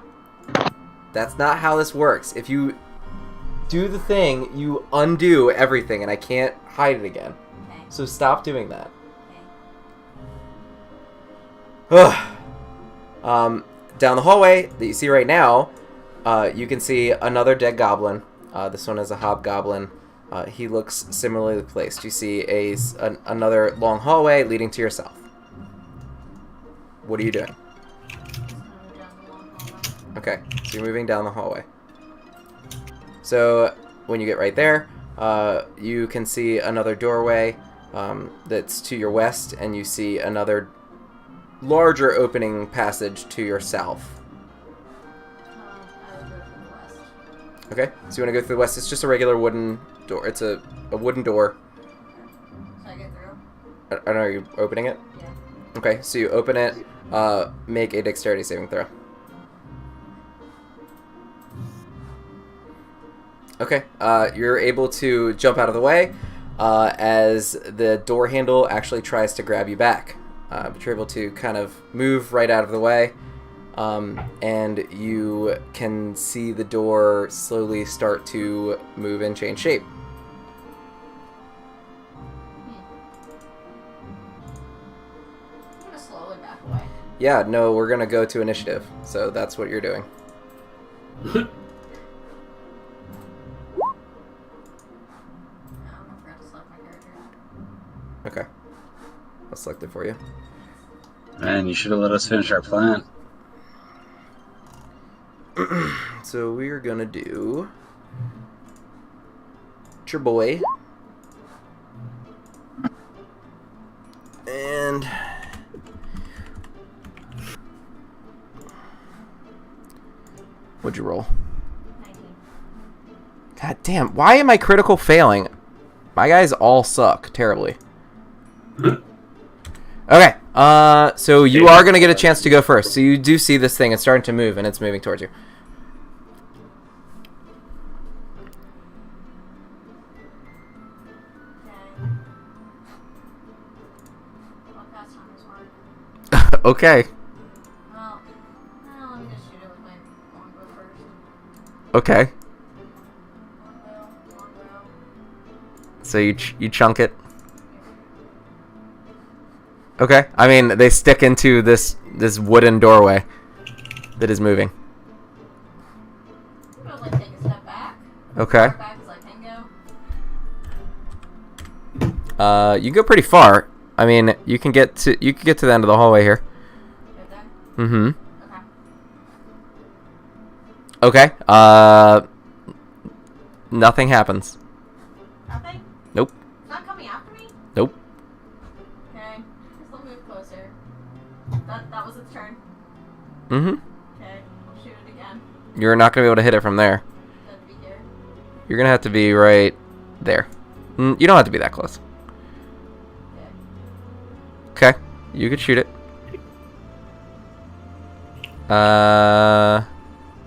That's not how this works. If you do the thing, you undo everything, and I can't hide it again. Okay. So stop doing that. Okay. Down the hallway that you see right now, you can see another dead goblin. This one is a hobgoblin. He looks similarly placed. You see another long hallway leading to your south. What are you doing? Just gonna go down the long Okay, so you're moving down the hallway. So when you get right there, you can see another doorway that's to your west, and you see another larger opening passage to your south. I would go to the west. Okay, so you want to go through the west. It's just a regular wooden door. It's a wooden door. So I get through? I don't know, are you opening it? Yeah. Okay, so you open it, make a dexterity saving throw. Okay, you're able to jump out of the way as the door handle actually tries to grab you back. But you're able to kind of move right out of the way, and you can see the door slowly start to move and change shape. I'm gonna slowly back away. Yeah, no, we're gonna go to initiative, so that's what you're doing. I forgot to select my character. Okay, I'll select it for you. Man, you should have let us finish our plan. So we are gonna do your boy and what'd you roll? 19. God damn, why am I critical failing? My guys all suck terribly. Okay, so you are gonna get a chance to go first. So you do see this thing, it's starting to move and it's moving towards you. Okay. I'll cast Hunter's Mark. Okay, Well, let me just shoot it with my longbow first. okay. Longbow. So you chunk it. Okay, I mean, they stick into this wooden doorway that is moving. I'm gonna, like, take a step back. Okay. Step back as I can go. You go pretty far. I mean, you can get to the end of the hallway here. Right there? Mm-hmm. Okay. Okay. Nothing happens. Nothing? Nope. It's not coming after me? Nope. Okay. Just move closer. That was its turn. Mm-hmm. Okay. I'll shoot it again. You're not gonna be able to hit it from there. That'd be here. You're gonna have to be right there. You don't have to be that close. Okay. Okay. You could shoot it.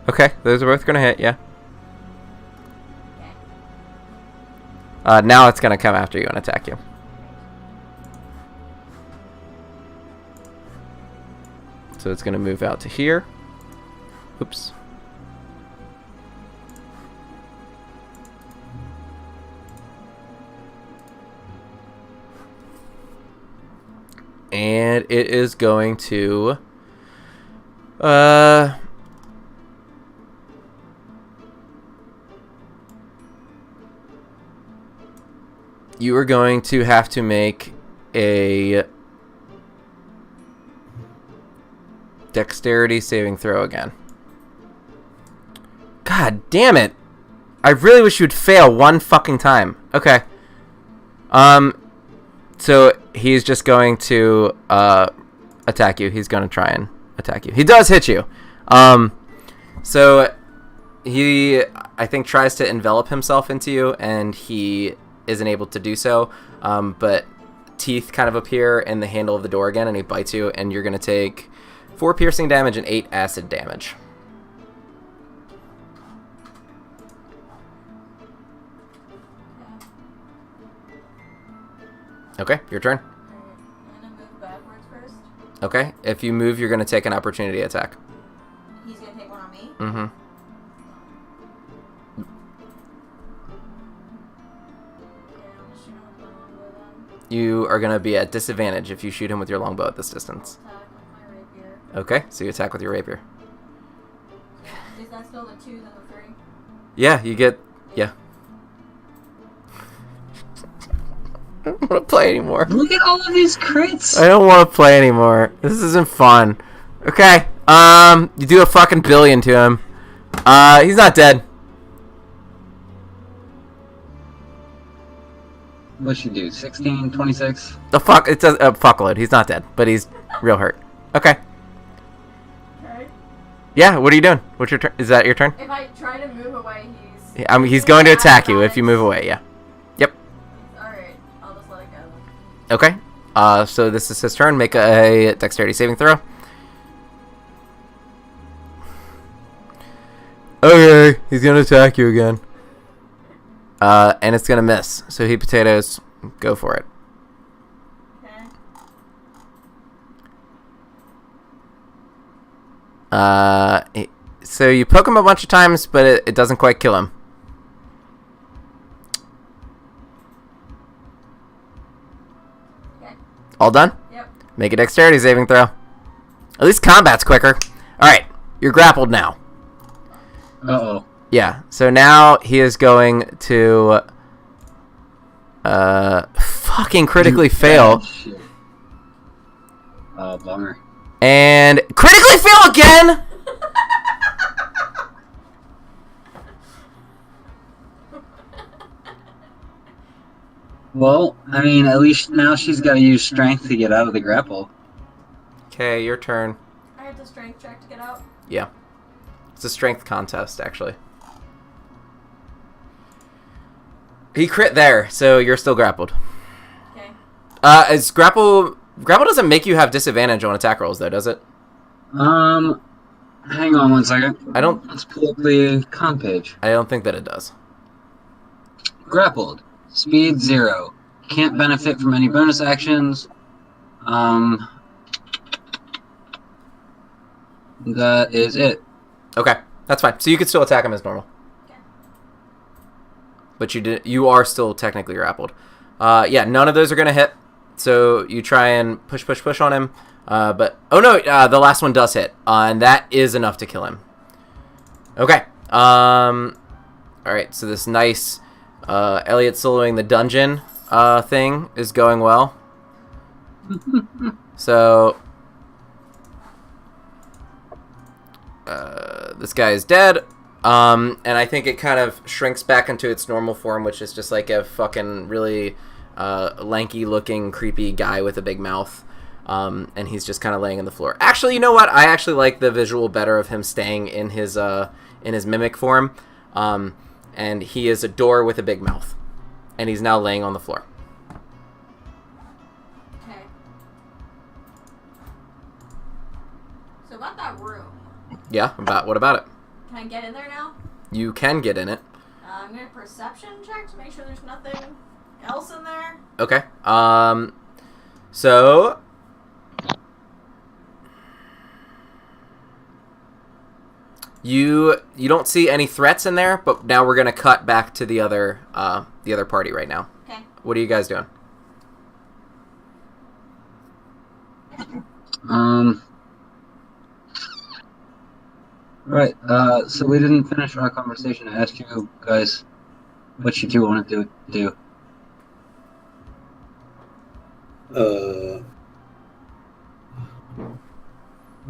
Okay. Those are both gonna hit. Yeah. Okay. Now it's gonna come after you and attack you. So it's gonna move out to here. Oops. And it is going to you are going to have to make a dexterity saving throw again. God damn it. I really wish you would fail one fucking time. Okay. So he's just going to attack you. He's going to try and attack you. He does hit you. So he, I think, tries to envelop himself into you, and he isn't able to do so. But teeth kind of appear in the handle of the door again, and he bites you, and you're going to take 4 piercing damage and 8 acid damage. Okay, your turn. Alright. I'm gonna move backwards first. Okay, if you move, you're going to take an opportunity attack. He's gonna take one on me. Mm-hmm. Okay, I'm gonna shoot him with my longbow then. You are going to be at disadvantage if you shoot him with your longbow at this distance. Attack with my rapier. Okay, so you attack with your rapier. Is that still the 2 then the 3? Yeah, you get... Yeah. I don't want to play anymore. Look at all of these crits! I don't want to play anymore. This isn't fun. Okay, You do a fucking billion to him. He's not dead. What'd she do? 16, 26? The fuck? It's a fuckload. He's not dead, but he's real hurt. Okay. Okay. Yeah. What are you doing? What's your turn? Is that your turn? If I try to move away, he's. He's going to attack you if you move away. Yeah. Yep. Alright, I'll just let it go. Okay. So this is his turn. Make a dexterity saving throw. Okay, he's gonna attack you again. And it's gonna miss. So heat potatoes, go for it. Okay. So you poke him a bunch of times, but it doesn't quite kill him. Okay. All done? Yep. Make a dexterity saving throw. At least combat's quicker. Alright, you're grappled now. Uh-oh. Yeah, so now he is going to fucking critically fail. Shit. Oh, bummer. And critically fail again! Well, I mean, at least now she's got to use strength to get out of the grapple. Okay, your turn. I have to strength check to get out. Yeah. It's a strength contest, actually. He crit there, so you're still grappled. Okay. Is grapple doesn't make you have disadvantage on attack rolls, though, does it? Hang on one second. Let's pull up the con page. I don't think that it does. Grappled. Speed 0. Can't benefit from any bonus actions. That is it. Okay, that's fine. So you could still attack him as normal. Okay. But you are still technically grappled. Yeah, none of those are gonna hit. So you try and push on him. But oh no, the last one does hit, and that is enough to kill him. Okay. All right. So this nice Elliott soloing the dungeon thing is going well. So this guy is dead. And I think it kind of shrinks back into its normal form, which is just like a fucking really lanky looking creepy guy with a big mouth. And he's just kind of laying on the floor. Actually, you know what? I actually like the visual better of him staying in his mimic form. And he is a door with a big mouth. And he's now laying on the floor. Okay. So about that room. Yeah, what about it? Can I get in there now? You can get in it. I'm gonna perception check to make sure there's nothing else in there. Okay. So you don't see any threats in there, but now we're gonna cut back to the other party right now. Okay. What are you guys doing? Right, so we didn't finish our conversation. I asked you guys what you two want to do.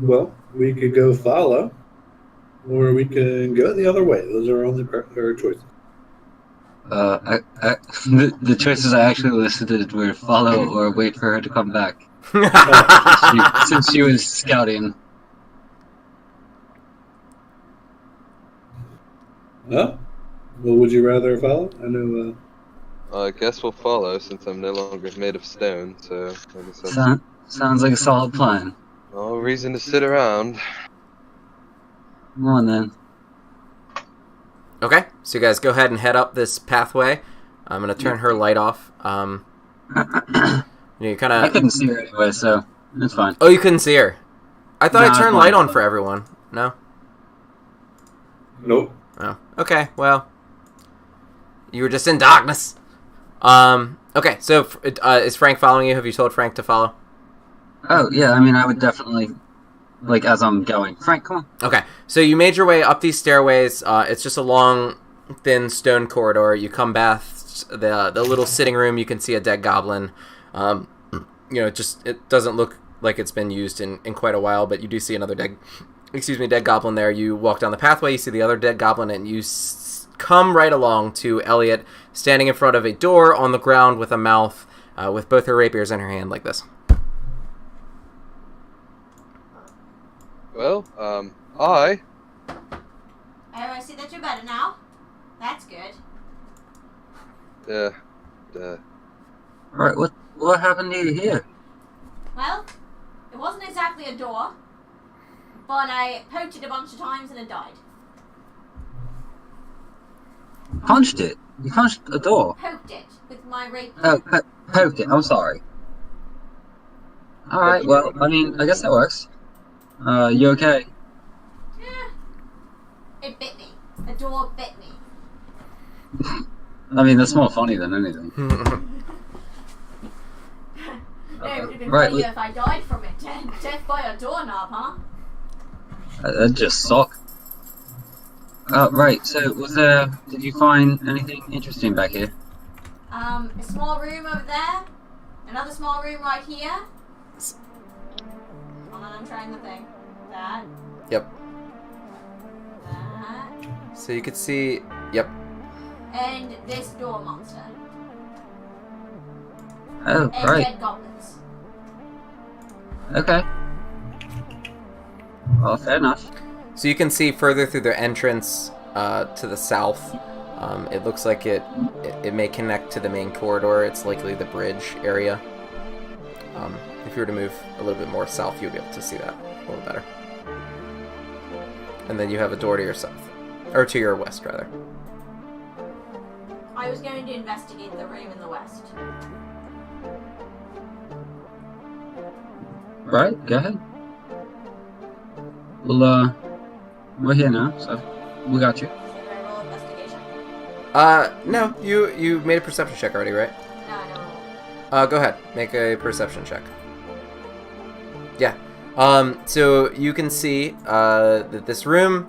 Well, we could go follow, or we can go the other way. Those are only our choices. The choices I actually listed were follow or wait for her to come back. Since she was scouting. Well, would you rather follow? I know. I guess we'll follow since I'm no longer made of stone. So I guess that's Sounds like a solid plan. no reason to sit around. Come on then. Okay, so you guys go ahead and head up this pathway. I'm gonna turn her light off. You kind I of. couldn't see her anyway, so it's fine. Oh, you couldn't see her. I thought No, I turned it's light fine. on for everyone. No. Nope. Oh. Okay. Well, you were just in darkness. Okay. So, is Frank following you? Have you told Frank to follow? Oh, yeah, I mean, I would definitely, like, as I'm going. Frank, come on. Okay, so you made your way up these stairways. It's just a long, thin stone corridor. You come past the little sitting room. You can see a dead goblin. It doesn't look like it's been used in quite a while, but you do see another dead goblin there. You walk down the pathway, you see the other dead goblin, and you come right along to Elliott standing in front of a door on the ground with a mouth, with both her rapiers in her hand like this. Well, I see that you're better now. That's good. Right, what happened to you here? Well, it wasn't exactly a door, but I poked it a bunch of times and it died. Punched it? You punched a door? Poked it with my rapier. Oh, poked it. I'm sorry. Alright, well, I mean, I guess that works. You okay? It bit me. A door bit me. I mean, that's more funny than anything. No, it would have been Right, funnier if I died from it. Death by a doorknob, huh? That just sucked. Right, so did you find anything interesting back here? A small room over there. Another small room right here. Hold on, I'm trying the thing. That. Yep. That. So you could see... Yep. And this door monster. Oh, And right. dead goblins. Okay. Well, fair enough. So you can see further through the entrance to the south. It looks like it may connect to the main corridor. It's likely the bridge area. If you were to move a little bit more south, you'll be able to see that a little better. And then you have a door to your south. Or to your west, rather. I was going to investigate the room in the west. Right, go ahead. Well, we're here now, so we got you. So do I roll investigation? No, you made a perception check already, right? No, I don't roll. Go ahead, make a perception check. Yeah. So you can see that this room,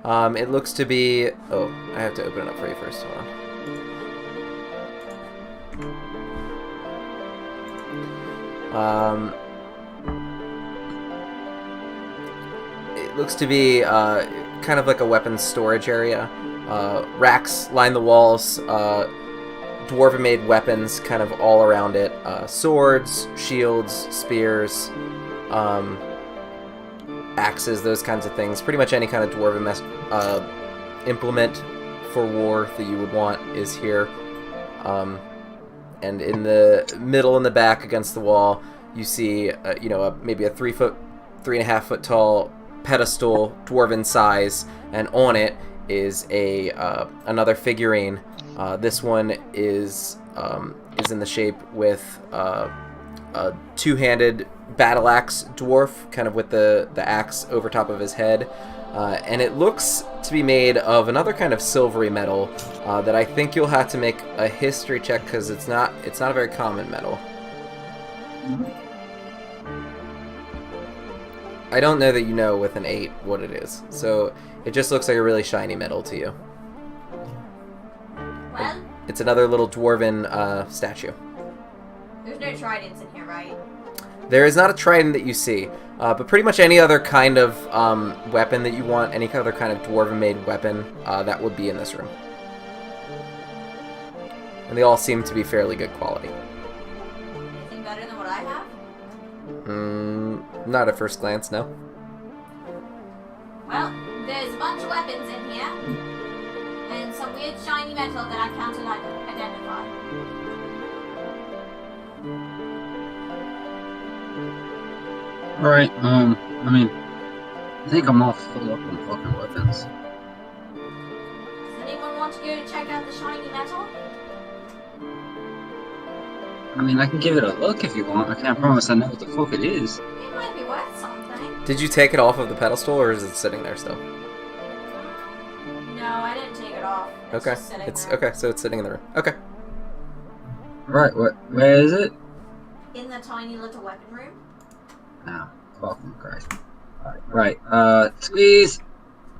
it looks to be... Oh, I have to open it up for you first. Hold on. It looks to be kind of like a weapons storage area. Racks line the walls. Dwarven-made weapons kind of all around it. Swords, shields, spears, axes, those kinds of things. Pretty much any kind of dwarven implement for war that you would want is here. And in the middle and the back against the wall, you see, maybe a 3.5 foot tall pedestal, dwarven size, and on it is another figurine. This one is in the shape with a two-handed battle axe dwarf, kind of with the axe over top of his head. And it looks to be made of another kind of silvery metal that I think you'll have to make a history check because it's not a very common metal. I don't know that you know with an 8 what it is, so it just looks like a really shiny metal to you. Well, It's another little dwarven statue. there's no tridents in here, right? There is not a trident that you see, but pretty much any other kind of weapon that you want, any other kind of dwarven-made weapon, that would be in this room. And they all seem to be fairly good quality. Anything better than what I have? Not at first glance, no. Well, there's a bunch of weapons in here, and some weird shiny metal that I can't identify. Alright, I mean, I think I'm all full up on fucking weapons. Does anyone want to go to check out the shiny metal? I mean, I can give it a look if you want. I can't promise I know what the fuck it is. It might be worth something. Did you take it off of the pedestal, or is it sitting there still? No, I didn't take it off. It's Okay, just sitting it's there. okay. So it's sitting in the room. Okay. Right, where is it? In the tiny little weapon room. Oh, fucking Christ. Right, squeeze!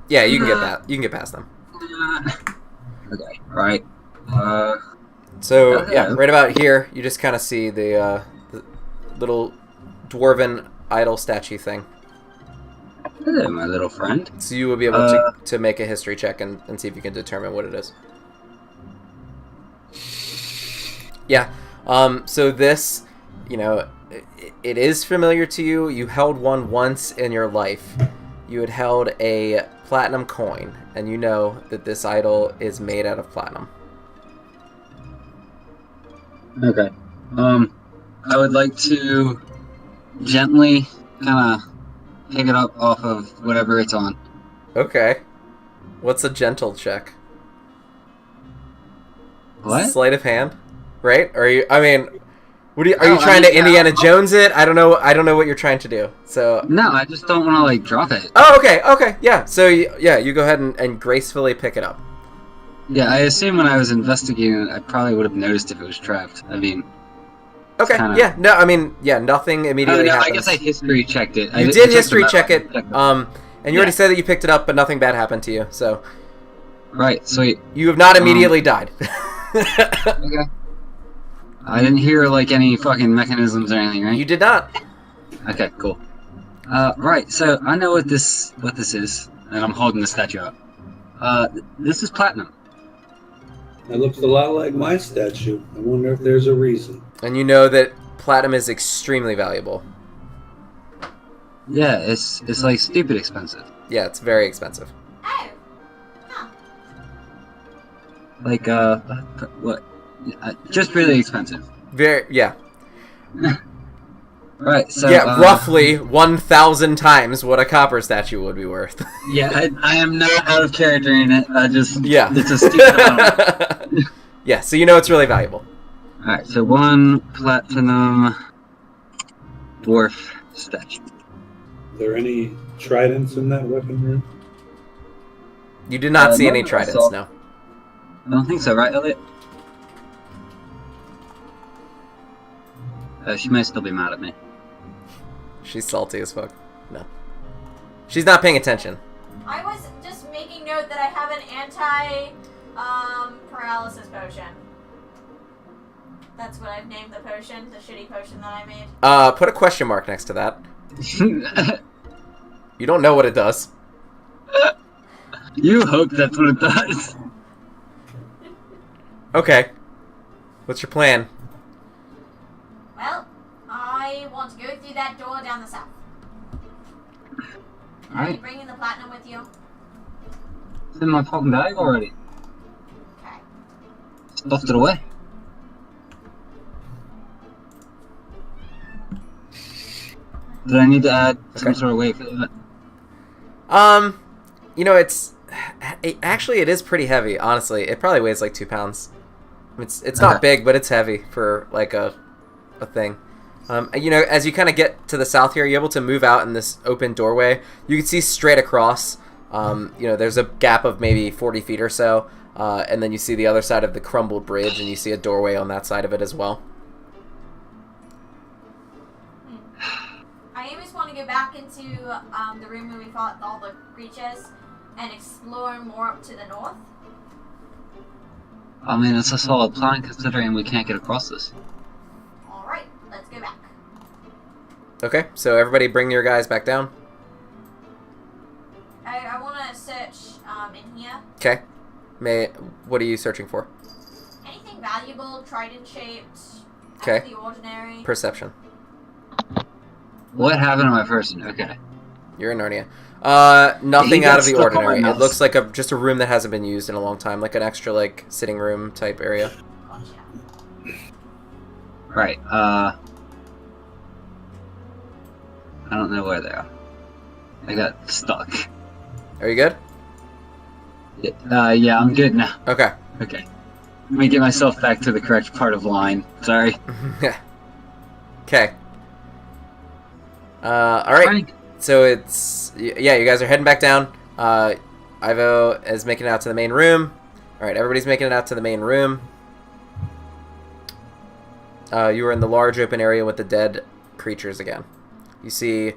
Yeah, you can get that. You can get past them. Okay, right. So Okay. yeah, right about here, you just kind of see the little dwarven idol statue thing. Hello, my little friend. So you will be able to make a history check and see if you can determine what it is. Yeah. So this, you know, it is familiar to you. You held one once in your life. You had held a platinum coin, and you know that this idol is made out of platinum. Okay. I would like to gently kind of pick it up off of whatever it's on. Okay. What's a gentle check? What? Sleight of hand, right? Are you? I mean, are you Oh, trying to Indiana Jones it? I don't know. I don't know what you're trying to do. So. No, I just don't want to like drop it. Oh, okay, okay, yeah. So yeah, you go ahead and gracefully pick it up. Yeah, I assume when I was investigating it, I probably would have noticed if it was trapped. I mean. Okay. Kinda... Yeah. No. I mean, yeah. Nothing immediately happens. I guess I history checked it. You did history check it. And you already said that you picked it up, but nothing bad happened to you. So. Right. Sweet. You have not immediately died. Okay. I didn't hear like any fucking mechanisms or anything, right? You did not. Okay. Cool. Right. So I know what this is, and I'm holding the statue up. This is platinum. It looks a lot like my statue. I wonder if there's a reason. And you know that platinum is extremely valuable. Yeah, it's like stupid expensive. Yeah, it's very expensive. Oh. Huh. Like what? Just really expensive. Very, yeah. Right. So yeah, roughly 1,000 times what a copper statue would be worth. Yeah, I am not out of character in it. Yeah. It's a stupid amount. Yeah, so you know it's really valuable. Alright, so 1 platinum dwarf statue. Are there any tridents in that weapon room? You did not see no, any I tridents, saw. no. I don't think so, right, Elliot? She may still be mad at me. She's salty as fuck. No. She's not paying attention. I was just making note that I have an paralysis potion. That's what I've named the potion, the shitty potion that I made. Put a question mark next to that. You don't know what it does. You hope that's what it does. Okay. What's your plan? Well, I want to go through that door down the south. Are you Alright. bringing the platinum with you? It's in my fucking bag already. Okay. Stuffed it away. Did I need to add some sort of weight for that? You know, actually it is pretty heavy, honestly. It probably weighs like 2 pounds. It's not big, but it's heavy for like a thing. You know, as you kind of get to the south here, you're able to move out in this open doorway. You can see straight across. You know, there's a gap of maybe 40 feet or so, and then you see the other side of the crumbled bridge, and you see a doorway on that side of it as well. I always want to go back into the room where we fought all the creatures and explore more up to the north. I mean, it's a solid plan considering we can't get across this. Alright, let's go back. Okay, so everybody bring your guys back down. I want to search in here. Okay. What are you searching for? Anything valuable, trident shaped, out Okay. of the ordinary. Perception. What happened to my person? Okay. You're in Narnia. Nothing He got out of the stuck on my ordinary. It mouse. looks like just a room that hasn't been used in a long time, like an extra like sitting room type area. Gotcha. Right, I don't know where they are. I got stuck. Are you good? Yeah, I'm good now. Okay. Okay. Let me get myself back to the correct part of line. Sorry. Okay. Alright. So yeah, you guys are heading back down. Ivo is making it out to the main room. Alright, everybody's making it out to the main room. You were in the large open area with the dead creatures again. You see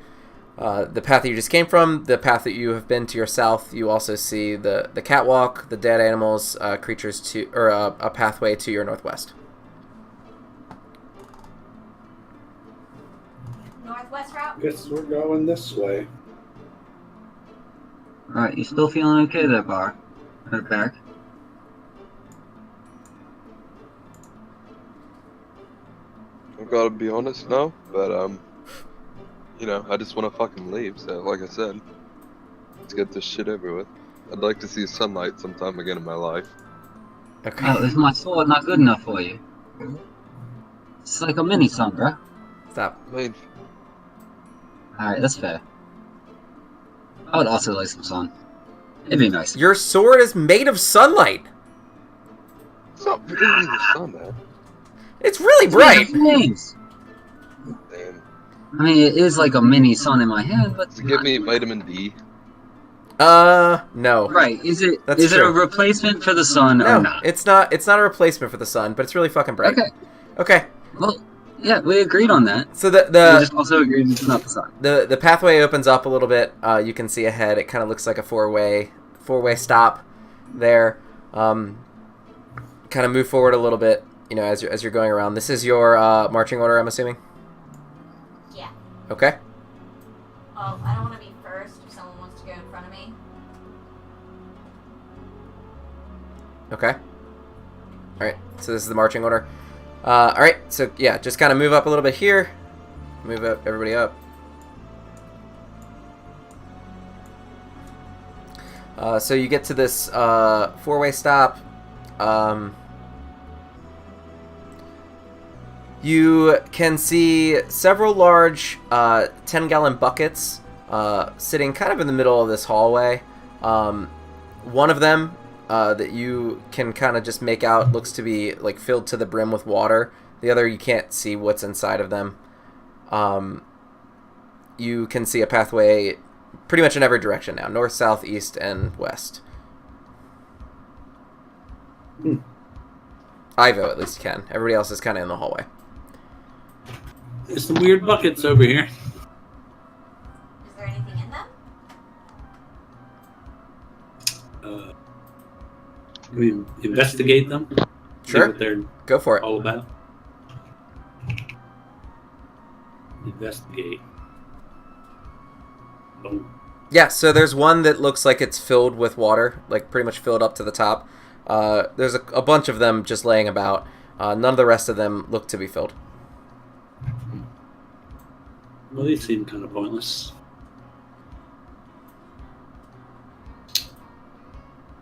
the path that you just came from, the path that you have been to your south. You also see the catwalk, the dead animals, creatures or a pathway to your northwest. northwest route? Guess we're going this way. Alright, you still feeling okay there, Beric? I've got to be honest now, but you know, I just want to fucking leave. So, like I said, let's get this shit over with. I'd like to see sunlight sometime again in my life. Okay. Oh, is my sword not good enough for you? It's like a mini sun, bro. Stop. I mean, Alright, that's fair. I would also like some sun. It'd be nice. Your sword is made of sunlight. it's not really the sun, man. It's really bright. Nice. Damn. I mean, it is like a mini sun in my hand, but Does it give me vitamin D? No. right? Is it That's is it true. a replacement for the sun No, or not? it's not. It's not a replacement for the sun, but it's really fucking bright. Okay. Okay. Well, yeah, we agreed on that. So We the just also agreed it's not the sun. the pathway opens up a little bit. You can see ahead. It kind of looks like a four-way stop there. Kind of move forward a little bit. You know, as you're going around. This is your marching order, I'm assuming. Yeah. Okay. Oh, I don't want to be first if someone wants to go in front of me. Okay. All right. So this is the marching order. All right. So yeah, just kind of move up a little bit here. Move up, everybody up. So you get to this four-way stop. You can see several large 10-gallon buckets sitting kind of in the middle of this hallway. One of them that you can kind of just make out looks to be like filled to the brim with water. The other, you can't see what's inside of them. You can see a pathway pretty much in every direction now. North, south, east, and west. Ivo at least can. Everybody else is kind of in the hallway. There's some weird buckets over here. Is there anything in them? We investigate them. See Sure. what they're Go for it. all about. Investigate. Oh. Yeah, so there's one that looks like it's filled with water, like pretty much filled up to the top. There's a bunch of them just laying about. None of the rest of them look to be filled. Well, these seem kind of pointless.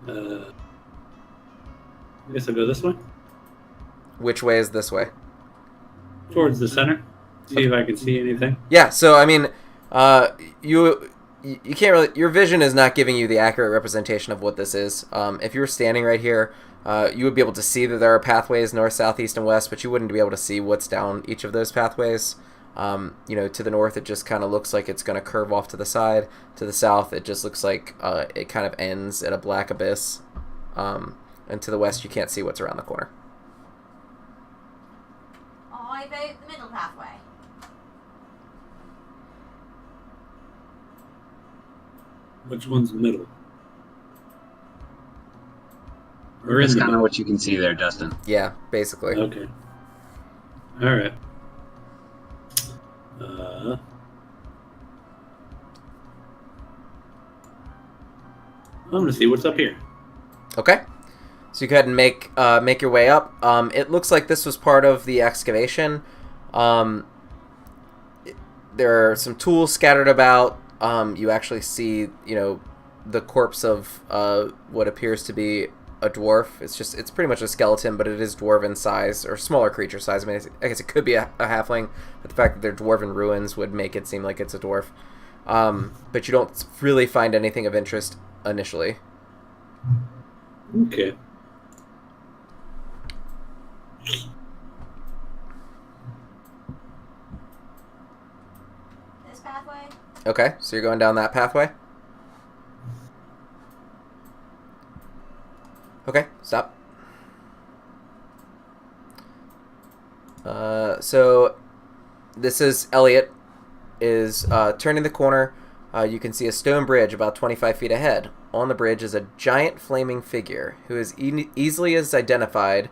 I guess I'll go this way. Which way is this way? Towards the center. See if I can see anything. Yeah, so I mean, you can't really. Your vision is not giving you the accurate representation of what this is. If you were standing right here, you would be able to see that there are pathways north, south, east, and west, but you wouldn't be able to see what's down each of those pathways. You know, to the north, it just kind of looks like it's going to curve off to the side. To the south, it just looks like it kind of ends at a black abyss. And to the west, you can't see what's around the corner. I vote the middle pathway. Which one's the middle? We're in That's the kind of middle. what you can see there, Justin. Yeah, basically. Okay. All right. I'm gonna see what's up here. Okay. So you go ahead and make your way up. It looks like this was part of the excavation. There are some tools scattered about. You actually see, you know, the corpse of what appears to be a dwarf. It's pretty much a skeleton, but it is dwarven size or smaller creature size. I mean, I guess it could be a halfling, but the fact that they're dwarven ruins would make it seem like it's a dwarf. But you don't really find anything of interest initially. Okay. This pathway? Okay, so you're going down that pathway? Okay, stop. So this is Elliott is turning the corner. You can see a stone bridge about 25 feet ahead. On the bridge is a giant flaming figure who is easily identified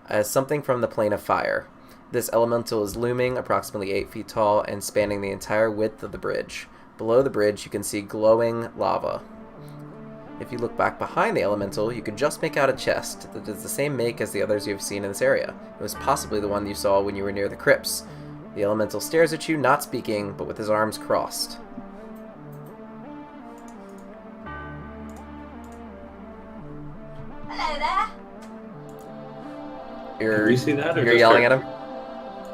as something from the plane of fire. This elemental is looming, approximately 8 feet tall, and spanning the entire width of the bridge. Below the bridge, you can see glowing lava. If you look back behind the elemental, you could just make out a chest that is the same make as the others you have seen in this area. It was possibly the one you saw when you were near the crypts. The elemental stares at you, not speaking, but with his arms crossed. Hello there. You're, Can we see that, or you're just yelling her? at him?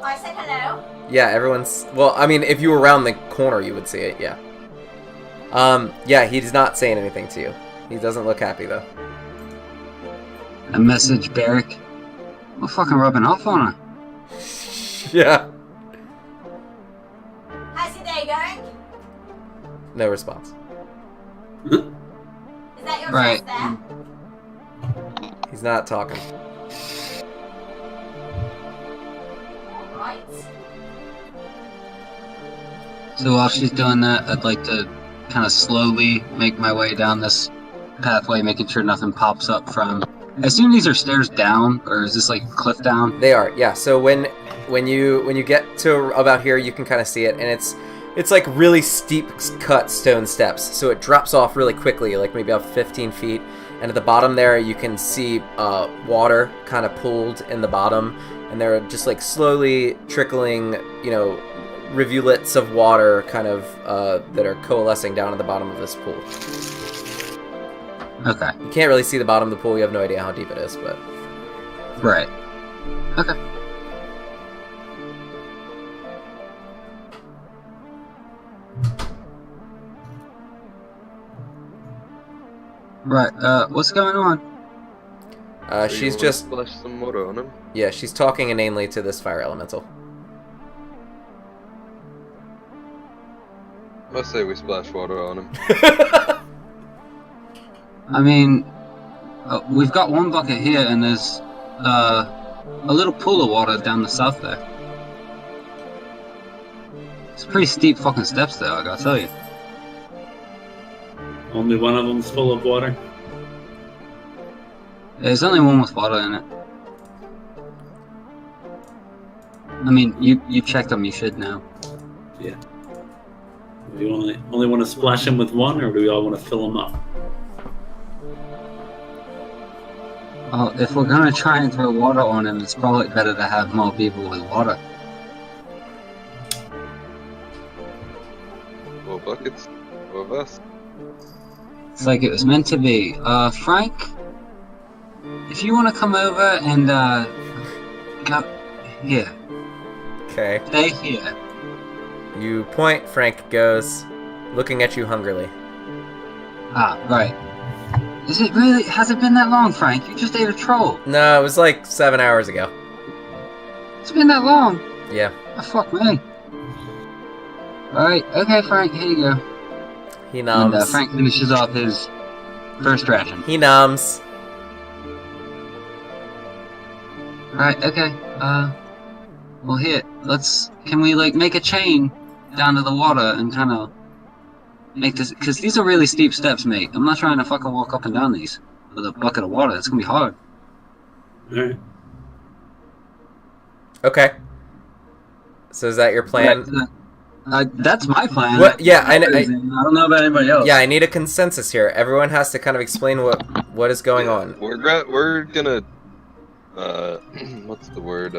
I said hello. Yeah, everyone's... Well, I mean, if you were around the corner, you would see it, yeah. Yeah, he's not saying anything to you. He doesn't look happy, though. A message, Beric. We're fucking rubbing off on her. Yeah. How's your day going? No response. Is that your Right. chest there? He's not talking. Alright. So while she's doing that, I'd like to kind of slowly make my way down this pathway, making sure nothing pops up from... I assume these are stairs down, or is this like cliff down? They are, yeah. So when you get to about here, you can kind of see it, and it's like really steep cut stone steps. So it drops off really quickly, like maybe about 15 feet. And at the bottom there, you can see water kind of pooled in the bottom, and they're just like slowly trickling, you know, rivulets of water kind of that are coalescing down at the bottom of this pool. Okay. You can't really see the bottom of the pool. You have no idea how deep it is, but... Right. Okay. Right, what's going on? So you she's wanna just... splash some water on him. Yeah, she's talking inanely to this fire elemental. I say we splash water on him. I mean, we've got one bucket here, and there's a little pool of water down the south there. It's pretty steep fucking steps there, I gotta tell you. Only one of them's full of water. There's only one with water in it. I mean, you checked them, you should know. Yeah. Do we only want to splash him with one, or do we all want to fill him up? Oh, if we're gonna try and throw water on him, it's probably better to have more people with water. More buckets. More of us. It's like it was meant to be. Frank, if you want to come over and go here, Okay. stay here. You point, Frank goes, looking at you hungrily. Ah, right. Is it really? Has it been that long, Frank? You just ate a troll. No, it was like 7 hours ago. It's been that long. Yeah. Oh, fuck me. Alright, okay, Frank, here you go. He And noms. Frank finishes off his first ration. He noms. Alright, okay, well here, can we like make a chain down to the water and kind of make this, because these are really steep steps, mate. I'm not trying to fucking walk up and down these with a bucket of water. It's gonna be hard. Alright. Okay. So is that your plan? That's my plan. What? Yeah, I don't know about anybody else. Yeah, I need a consensus here. Everyone has to kind of explain what is going on. We're gonna what's the word?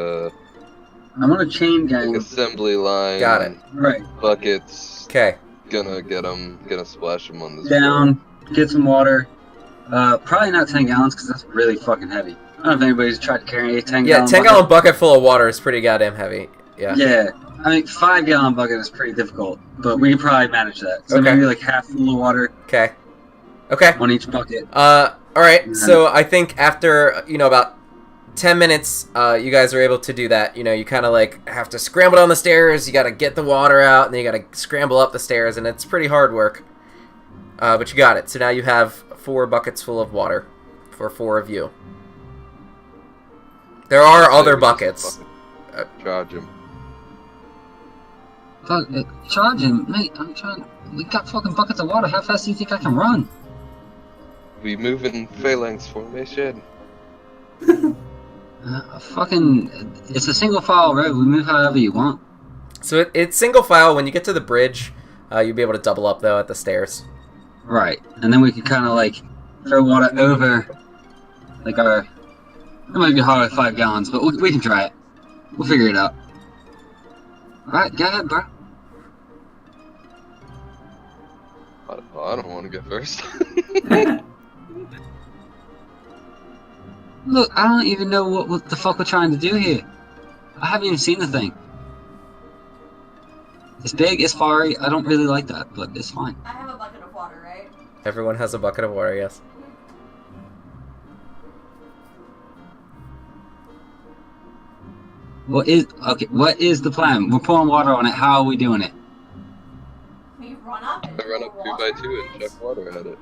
I'm on a chain gang. Assembly line. Got it. Right. Buckets. Okay. Gonna splash them on this. Down, get some water. Probably not 10 gallons because that's really fucking heavy. I don't know if anybody's tried to carry a 10 Yeah, gallon 10-gallon bucket full of water is pretty goddamn heavy. Yeah. Yeah. I mean, 5-gallon bucket is pretty difficult, but we can probably manage that. So Okay. maybe like half full of water Okay. Okay. on each bucket. Alright, so I think after, about 10 minutes, you guys are able to do that. You kind of like have to scramble down the stairs, you gotta get the water out, and then you gotta scramble up the stairs, and it's pretty hard work. But you got it. So now you have 4 buckets full of water for 4 of you. There are other buckets. Charge him. Fuck, charge him, mate. I'm trying. We got fucking buckets of water. How fast do you think I can run? We move in phalanx formation. It's a single file road. We move however you want. So it's single file. When you get to the bridge, you'll be able to double up, though, at the stairs. Right. And then we can kind of, like, throw water over, like, our... It might be hard with 5 gallons, but we can try it. We'll figure it out. Alright, go ahead, bro. I don't want to go first. Look, I don't even know what the fuck we're trying to do here. I haven't even seen the thing. It's big, it's fiery, I don't really like that, but it's fine. I have a bucket of water, right? Everyone has a bucket of water, yes. What is the plan? We're pouring water on it, how are we doing it? We run up and I run up 2 by 2 and chuck water at it.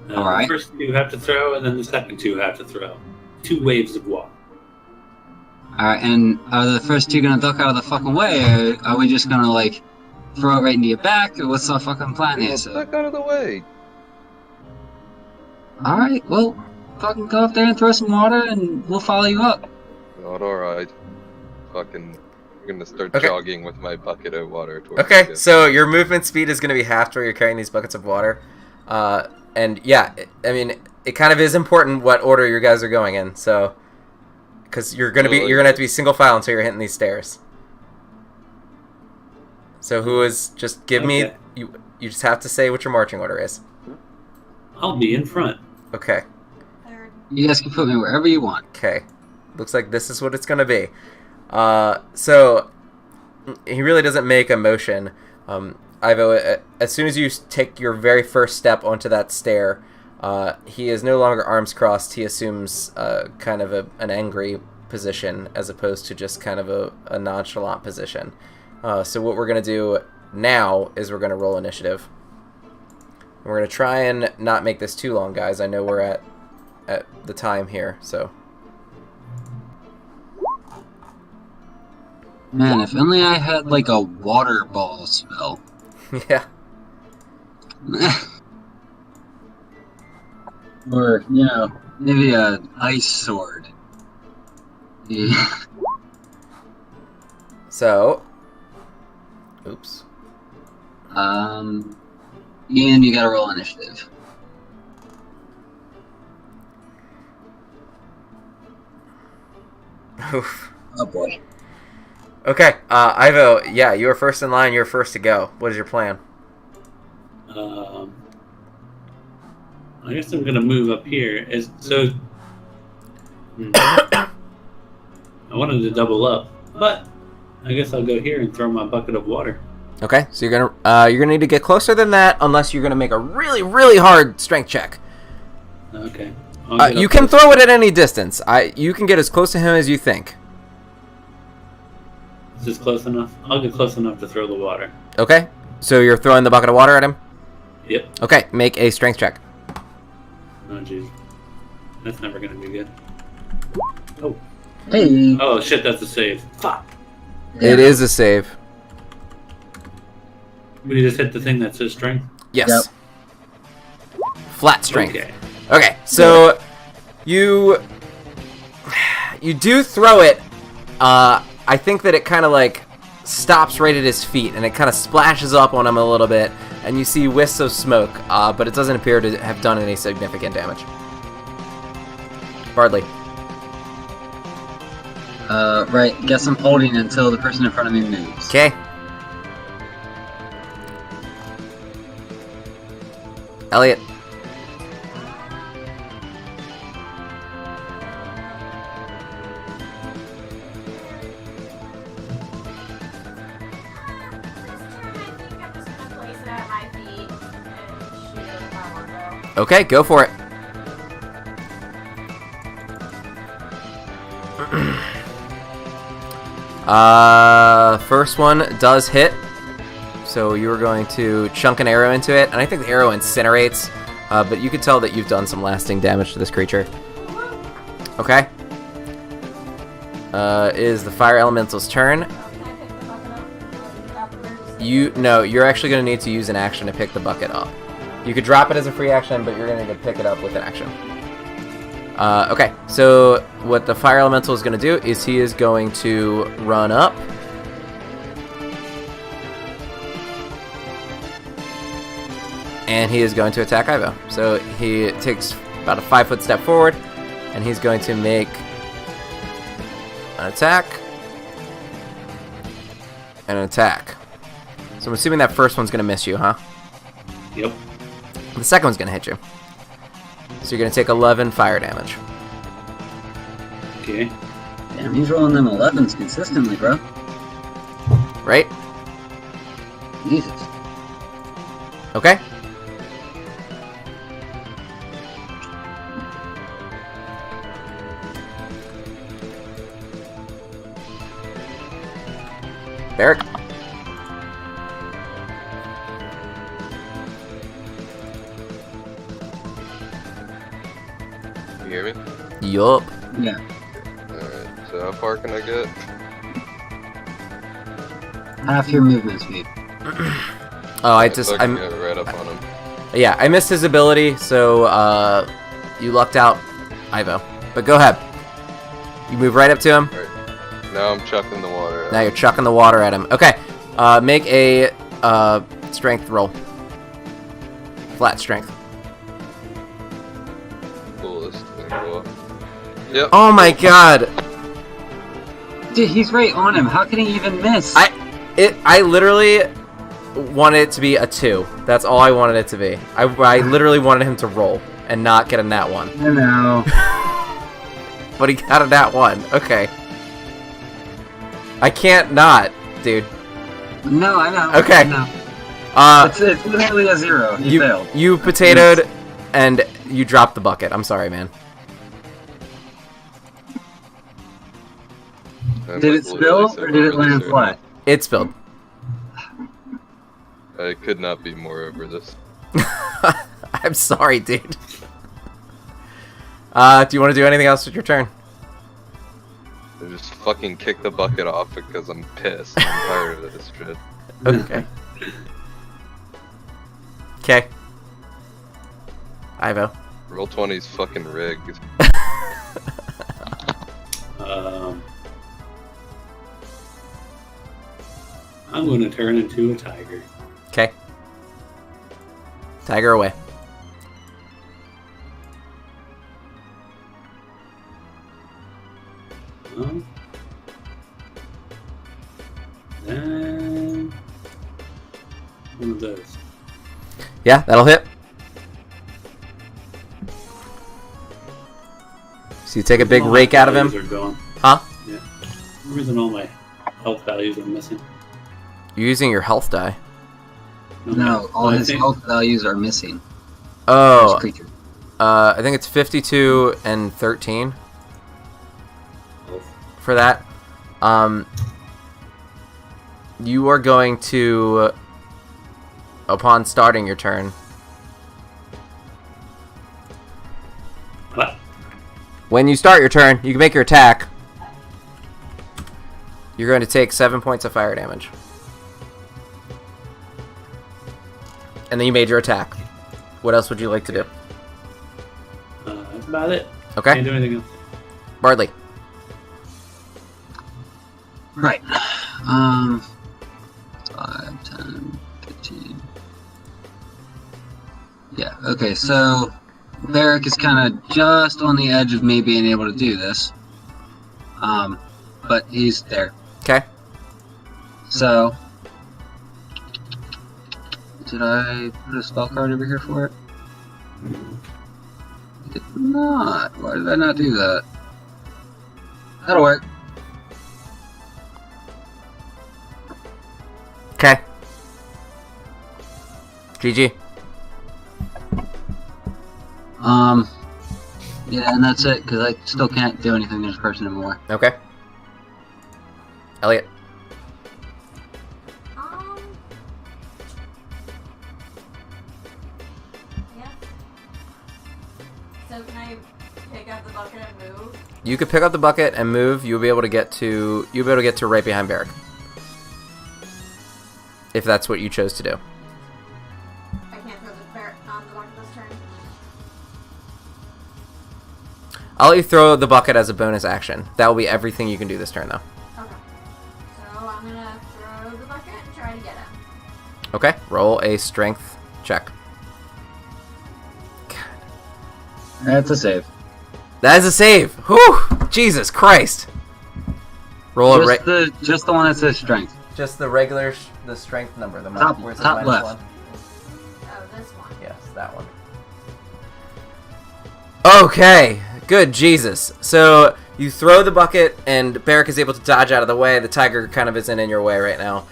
Alright. The first 2 have to throw, and then the second 2 have to throw. 2 waves of water. Alright, and are the first 2 gonna duck out of the fucking way, or are we just gonna, like, throw it right into your back, or what's our fucking plan here? So... Duck out of the way. Alright, well, fucking go up there and throw some water, and we'll follow you up. Not alright. Fucking, I'm gonna start Okay. jogging with my bucket of water towards Okay, you. so your movement speed is going to be halved while you're carrying these buckets of water. And yeah, I mean, it kind of is important what order you guys are going in, so... Because you're going to have to be single file until you're hitting these stairs. So who is... Just give me... Okay. You just have to say what your marching order is. I'll be in front. Okay. third. You guys can put me wherever you want. Okay. Looks like this is what it's going to be. So, he really doesn't make a motion. Ivo, as soon as you take your very first step onto that stair, he is no longer arms crossed. He assumes kind of an angry position as opposed to just kind of a nonchalant position. So what we're going to do now is we're going to roll initiative. We're going to try and not make this too long, guys. I know we're at the time here, so... Man, if only I had, like, a water ball spell. Yeah. Or, you know, maybe an ice sword. Yeah. So... Oops. Ian, you gotta roll initiative. Oof. Oh boy. Okay, Ivo, yeah, you were first in line, you're first to go. What is your plan? I guess I'm gonna move up here. I wanted to double up, but I guess I'll go here and throw my bucket of water. Okay, so you're gonna need to get closer than that, unless you're gonna make a really, really hard strength check. Okay. You can throw it at any distance. You can get as close to him as you think. Is this close enough? I'll get close enough to throw the water. Okay, so you're throwing the bucket of water at him? Yep. Okay, make a strength check. Oh jeez. That's never gonna be good. Oh. Hey! Oh shit, that's a save. Fuck. It is a save. We just hit the thing that says strength. Yes. Yep. Flat strength. Okay. Okay, so you do throw it. I think that it kind of like stops right at his feet, and it kind of splashes up on him a little bit, and you see wisps of smoke, but it doesn't appear to have done any significant damage. Bardly. Right, guess I'm holding until the person in front of me moves. Okay. Elliott. Okay, go for it. First one does hit. So you were going to chunk an arrow into it, and I think the arrow incinerates, but you could tell that you've done some lasting damage to this creature. Okay. Is the fire elemental's turn. You're actually going to need to use an action to pick the bucket up. You could drop it as a free action, but you're going to need to pick it up with an action. Okay, so what the fire elemental is going to do is he is going to run up. And he is going to attack Ivo. So he takes about a 5-foot step forward, and he's going to make an attack. And an attack. So I'm assuming that first one's going to miss you, huh? Yep. The second one's going to hit you. So you're going to take 11 fire damage. Okay. Damn, he's rolling them 11s consistently, bro. Right? Jesus. Okay. Beric. You hear me? Yup. Yeah. Alright, so how far can I get? Half your movement speed. Oh, I can get right up on him. Yeah, I missed his ability, so you lucked out, Ivo. But go ahead. You move right up to him. Right. Now I'm chucking the water at Now him. you're chucking the water at him. Okay. Make a strength roll. Flat strength. Coolest thing. Cool. Yep. Oh my god. Dude, he's right on him. How can he even miss? I literally wanted it to be a 2. That's all I wanted it to be. I literally wanted him to roll and not get a nat 1. I know. But he got a nat 1. Okay. I can't not, dude. No, I know. Okay. I know. It's literally a 0. He failed. You potatoed and you dropped the bucket. I'm sorry, man. Did it spill or did it land flat? It spilled. I could not be more over this. I'm sorry, dude. Do you want to do anything else with your turn? I just fucking kick the bucket off because I'm pissed. I'm tired of this shit. Okay. Okay. Ivo. Roll 20's fucking rigged. I'm going to turn into a tiger. Okay. Tiger away. And one of those. Yeah, that'll hit. So you take a big All my rake out of him. values are gone. Huh? Yeah. For some reason all my health values are missing. You're using your health die. No, all I his think- health values are missing. Oh, This creature. I think it's 52 and 13 for that. You are going to, upon starting your turn, What? when you start your turn, you can make your attack. You're going to take 7 points of fire damage. And then you made your attack. What else would you like to do? That's about it. Okay. Can't do anything else. Bardly. Right. 5, 10, 15. Yeah, okay, so Beric is kind of just on the edge of me being able to do this. But he's there. Okay. So, did I put a spell card over here for it? I did not. Why did I not do that? That'll work. Okay. GG. Yeah, and that's it, because I still can't do anything to this person anymore. Okay. Elliott. Yeah. So can I pick up the bucket and move? You could pick up the bucket and move. You'll be able to get to right behind Beric. If that's what you chose to do. I can't throw the bucket this turn. I'll let you throw the bucket as a bonus action. That will be everything you can do this turn, though. Okay. So I'm gonna throw the bucket and try to get him. Okay, roll a strength check. That's a save. That is a save. Whew! Jesus Christ. Roll a Just the one that says strength. just the regular the strength number. The Top- where it says top -1. left. Oh, this one. Yes, that one. Okay, good Jesus. So you throw the bucket, and Beric is able to dodge out of the way. The tiger kind of isn't in your way right now.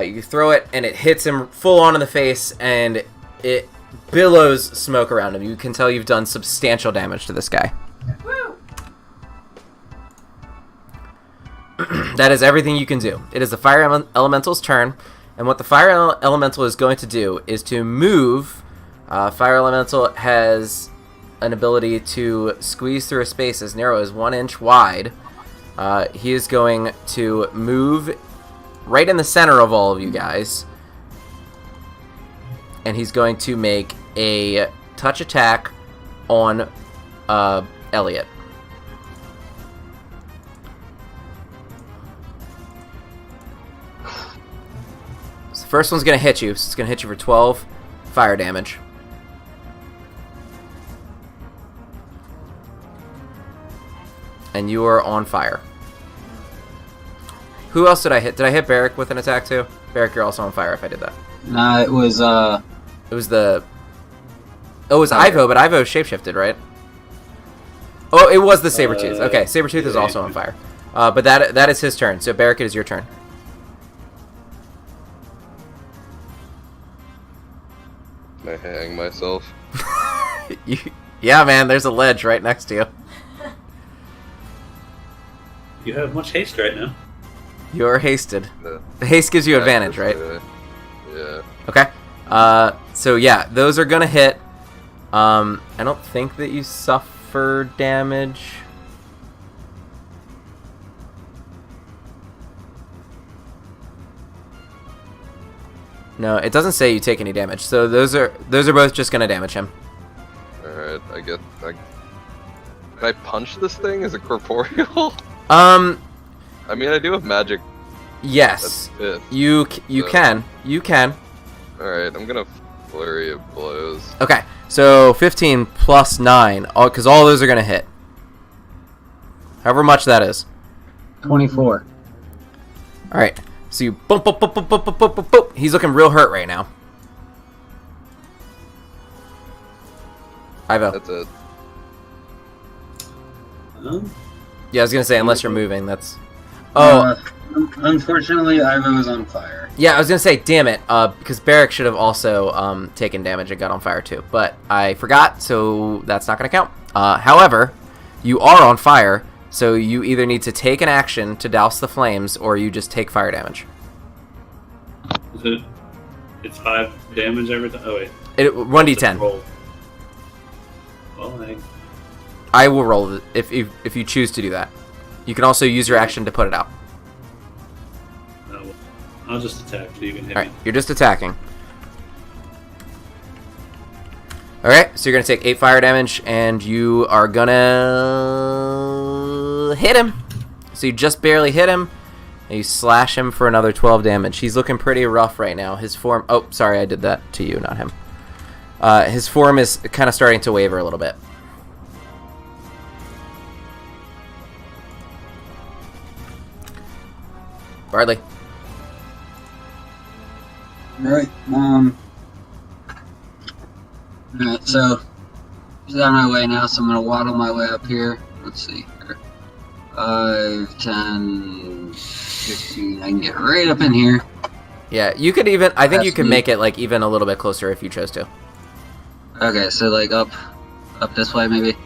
You throw it, and it hits him full on in the face, and it billows smoke around him. You can tell you've done substantial damage to this guy. Woo! That is everything you can do. It is the fire elemental's turn, and what the fire elemental is going to do is to move. Fire elemental has an ability to squeeze through a space as narrow as 1 inch wide. He is going to move right in the center of all of you guys, and he's going to make a touch attack on Elliott. So the first one's going to hit you. So it's going to hit you for 12 fire damage. And you are on fire. Who else did I hit? Did I hit Beric with an attack too? Beric, you're also on fire if I did that. Nah, it was It was the... Oh, it was Ivo, but Ivo shapeshifted, right? Oh, it was the Sabretooth. Okay, Sabretooth is also on fire. But that is his turn. So, Beric, it is your turn. Can I hang myself? Yeah, man, there's a ledge right next to you. You have much haste right now. You are hasted. The The haste gives you advantage, right? Yeah. Okay. So yeah, those are gonna hit. I don't think that you suffer damage. No, it doesn't say you take any damage. So those are both just gonna damage him. Alright, I get. Can I punch this thing? Is it corporeal? Um, I mean, I do have magic. yes, That's it. you So- can. Alright, I'm gonna flurry of blows. Okay, so 15 plus 9, because all those are gonna hit. However much that is. 24. All right, so you boop, boop, boop, boop, boop, boop, boop, boop, boop. He's looking real hurt right now. Ivo. That's it. Yeah, I was gonna say unless you're moving, that's. Oh, Unfortunately, Ivo was on fire. yeah, I was gonna say, damn it, because Beric should have also taken damage and got on fire too, but I forgot, so that's not gonna count. However, you are on fire, so you either need to take an action to douse the flames, or you just take fire damage. Is it? It's 5 damage every time. Oh wait. 1d10. Roll. Well, I will roll it if you choose to do that. You can also use your action to put it out. I'll just attack so you can hit Alright, me. you're just attacking. Alright, so you're going to take 8 fire damage, and you are going to hit him. So you just barely hit him, and you slash him for another 12 damage. He's looking pretty rough right now. His form... Oh, sorry, I did that to you, not him. His form is kind of starting to waver a little bit. Bardly. Alright, Alright, so he's on my way now, so I'm gonna waddle my way up here. Let's see here. 5, 10, 15. I can get right up in here. Yeah, you could even... I think you That's can me. make it, like, even a little bit closer if you chose to. Okay, so like up this way maybe?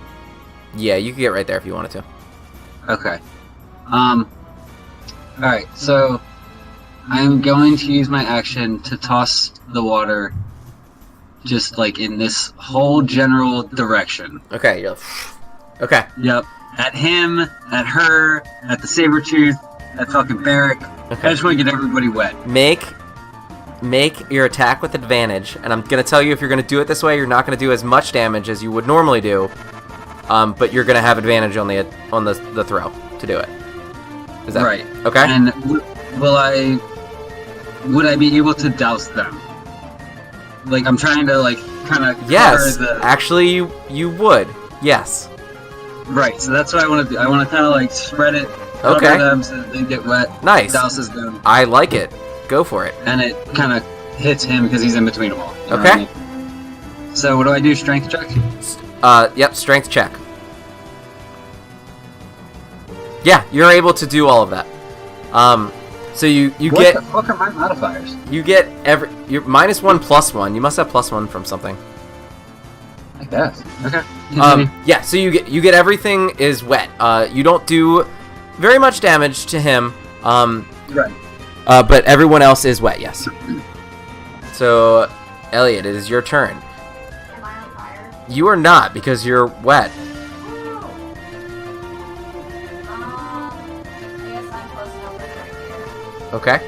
Yeah, you could get right there if you wanted to. Okay. Alright, so I'm going to use my action to toss the water just like in this whole general direction. Okay, you're... Okay. Yep. At him, at her, at the Sabretooth, at fucking Beric. Okay. I just want to get everybody wet. Make your attack with advantage, and I'm gonna tell you if you're gonna do it this way, you're not gonna do as much damage as you would normally do. but you're gonna have advantage on the throw to do it. Is that Right. okay? And would I be able to douse them? Like, I'm trying to, like, kind of Yes, cover the... actually, you would. Yes. Right, so that's what I want to do. I want to kind of, like, spread it, cover Okay. them so that they get wet. Nice. Douses them. I like it. Go for it. And it kind of hits him because he's in between them all. You know Okay. what I mean? So what do I do? Strength check? Yep, strength check. Yeah, you're able to do all of that. So you What get the fuck are my modifiers? you're -1 +1. You must have +1 from something. I guess. Okay. Continue. Yeah, so you get everything is wet. You don't do very much damage to him. Right. But everyone else is wet. Yes. So, Elliott, it is your turn. Am I on fire? You are not because you're wet. Oh. I guess I'm close enough to right here. Okay.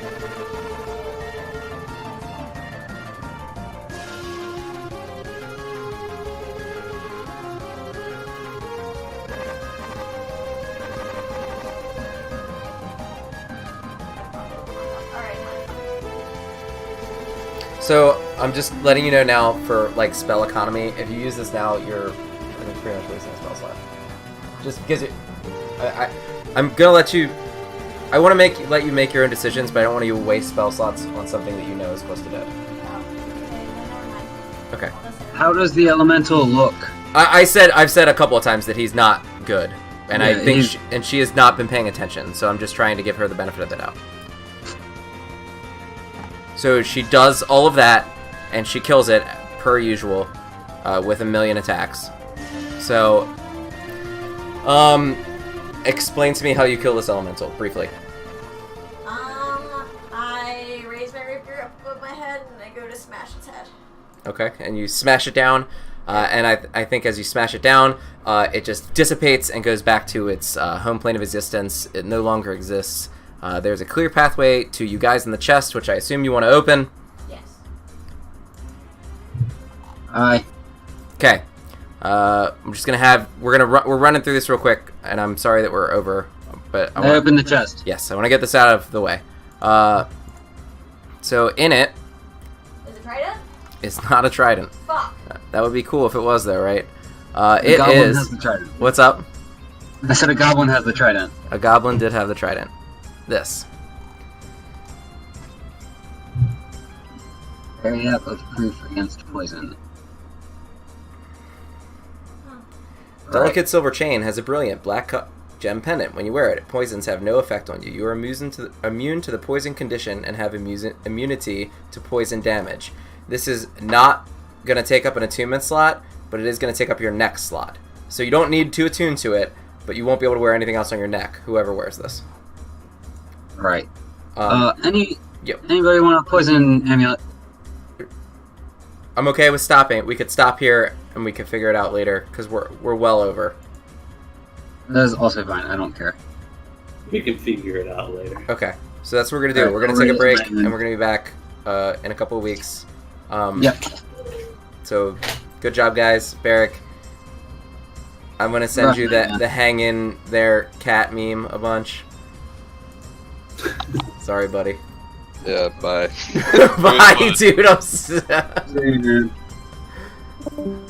Alright. So I'm just letting you know now for like spell economy. If you use this now, you're pretty much wasting a spell slot. Just because I'm gonna let you. I want to let you make your own decisions, but I don't want you to waste spell slots on something that you know is close to dead. Okay. How does the elemental look? I've said a couple of times that he's not good, and I Yeah, think he's- she has not been paying attention. So I'm just trying to give her the benefit of the doubt. So she does all of that, and she kills it per usual, with 1,000,000 attacks. So, explain to me how you kill this elemental briefly. I raise my rapier up above my head and I go to smash its head. Okay, and you smash it down, and I think as you smash it down, it just dissipates and goes back to its home plane of existence. It no longer exists. There's a clear pathway to you guys in the chest, which I assume you want to open. Yes. Aye. Okay. I'm just gonna have we're running through this real quick, and I'm sorry that we're over, but I open the chest. yes, I want to get this out of the way. So in it Is it trident? is not a trident. Fuck. That would be cool if it was, though, right? A It goblin is. has the trident. What's up? I said a goblin has the trident. A goblin did have the trident. This. Area of proof against poison. Delicate silver chain has a brilliant black gem pendant. When you wear it, poisons have no effect on you. You are immune to the poison condition and have immunity to poison damage. This is not going to take up an attunement slot, but it is going to take up your neck slot. So you don't need to attune to it, but you won't be able to wear anything else on your neck, whoever wears this. Right. Yep. Anybody want a poison amulet? I'm okay with stopping. We could stop here, and we could figure it out later, because we're well over. That is also fine. I don't care. We can figure it out later. Okay, so that's what we're going to do. Alright, We're going to take a break, alright. and we're going to be back in a couple of weeks. Yep. So, good job, guys. Beric, I'm going to send you Rough, the hang in there cat meme a bunch. Sorry, buddy. Yeah, bye. Bye, dude. I'm See you, man.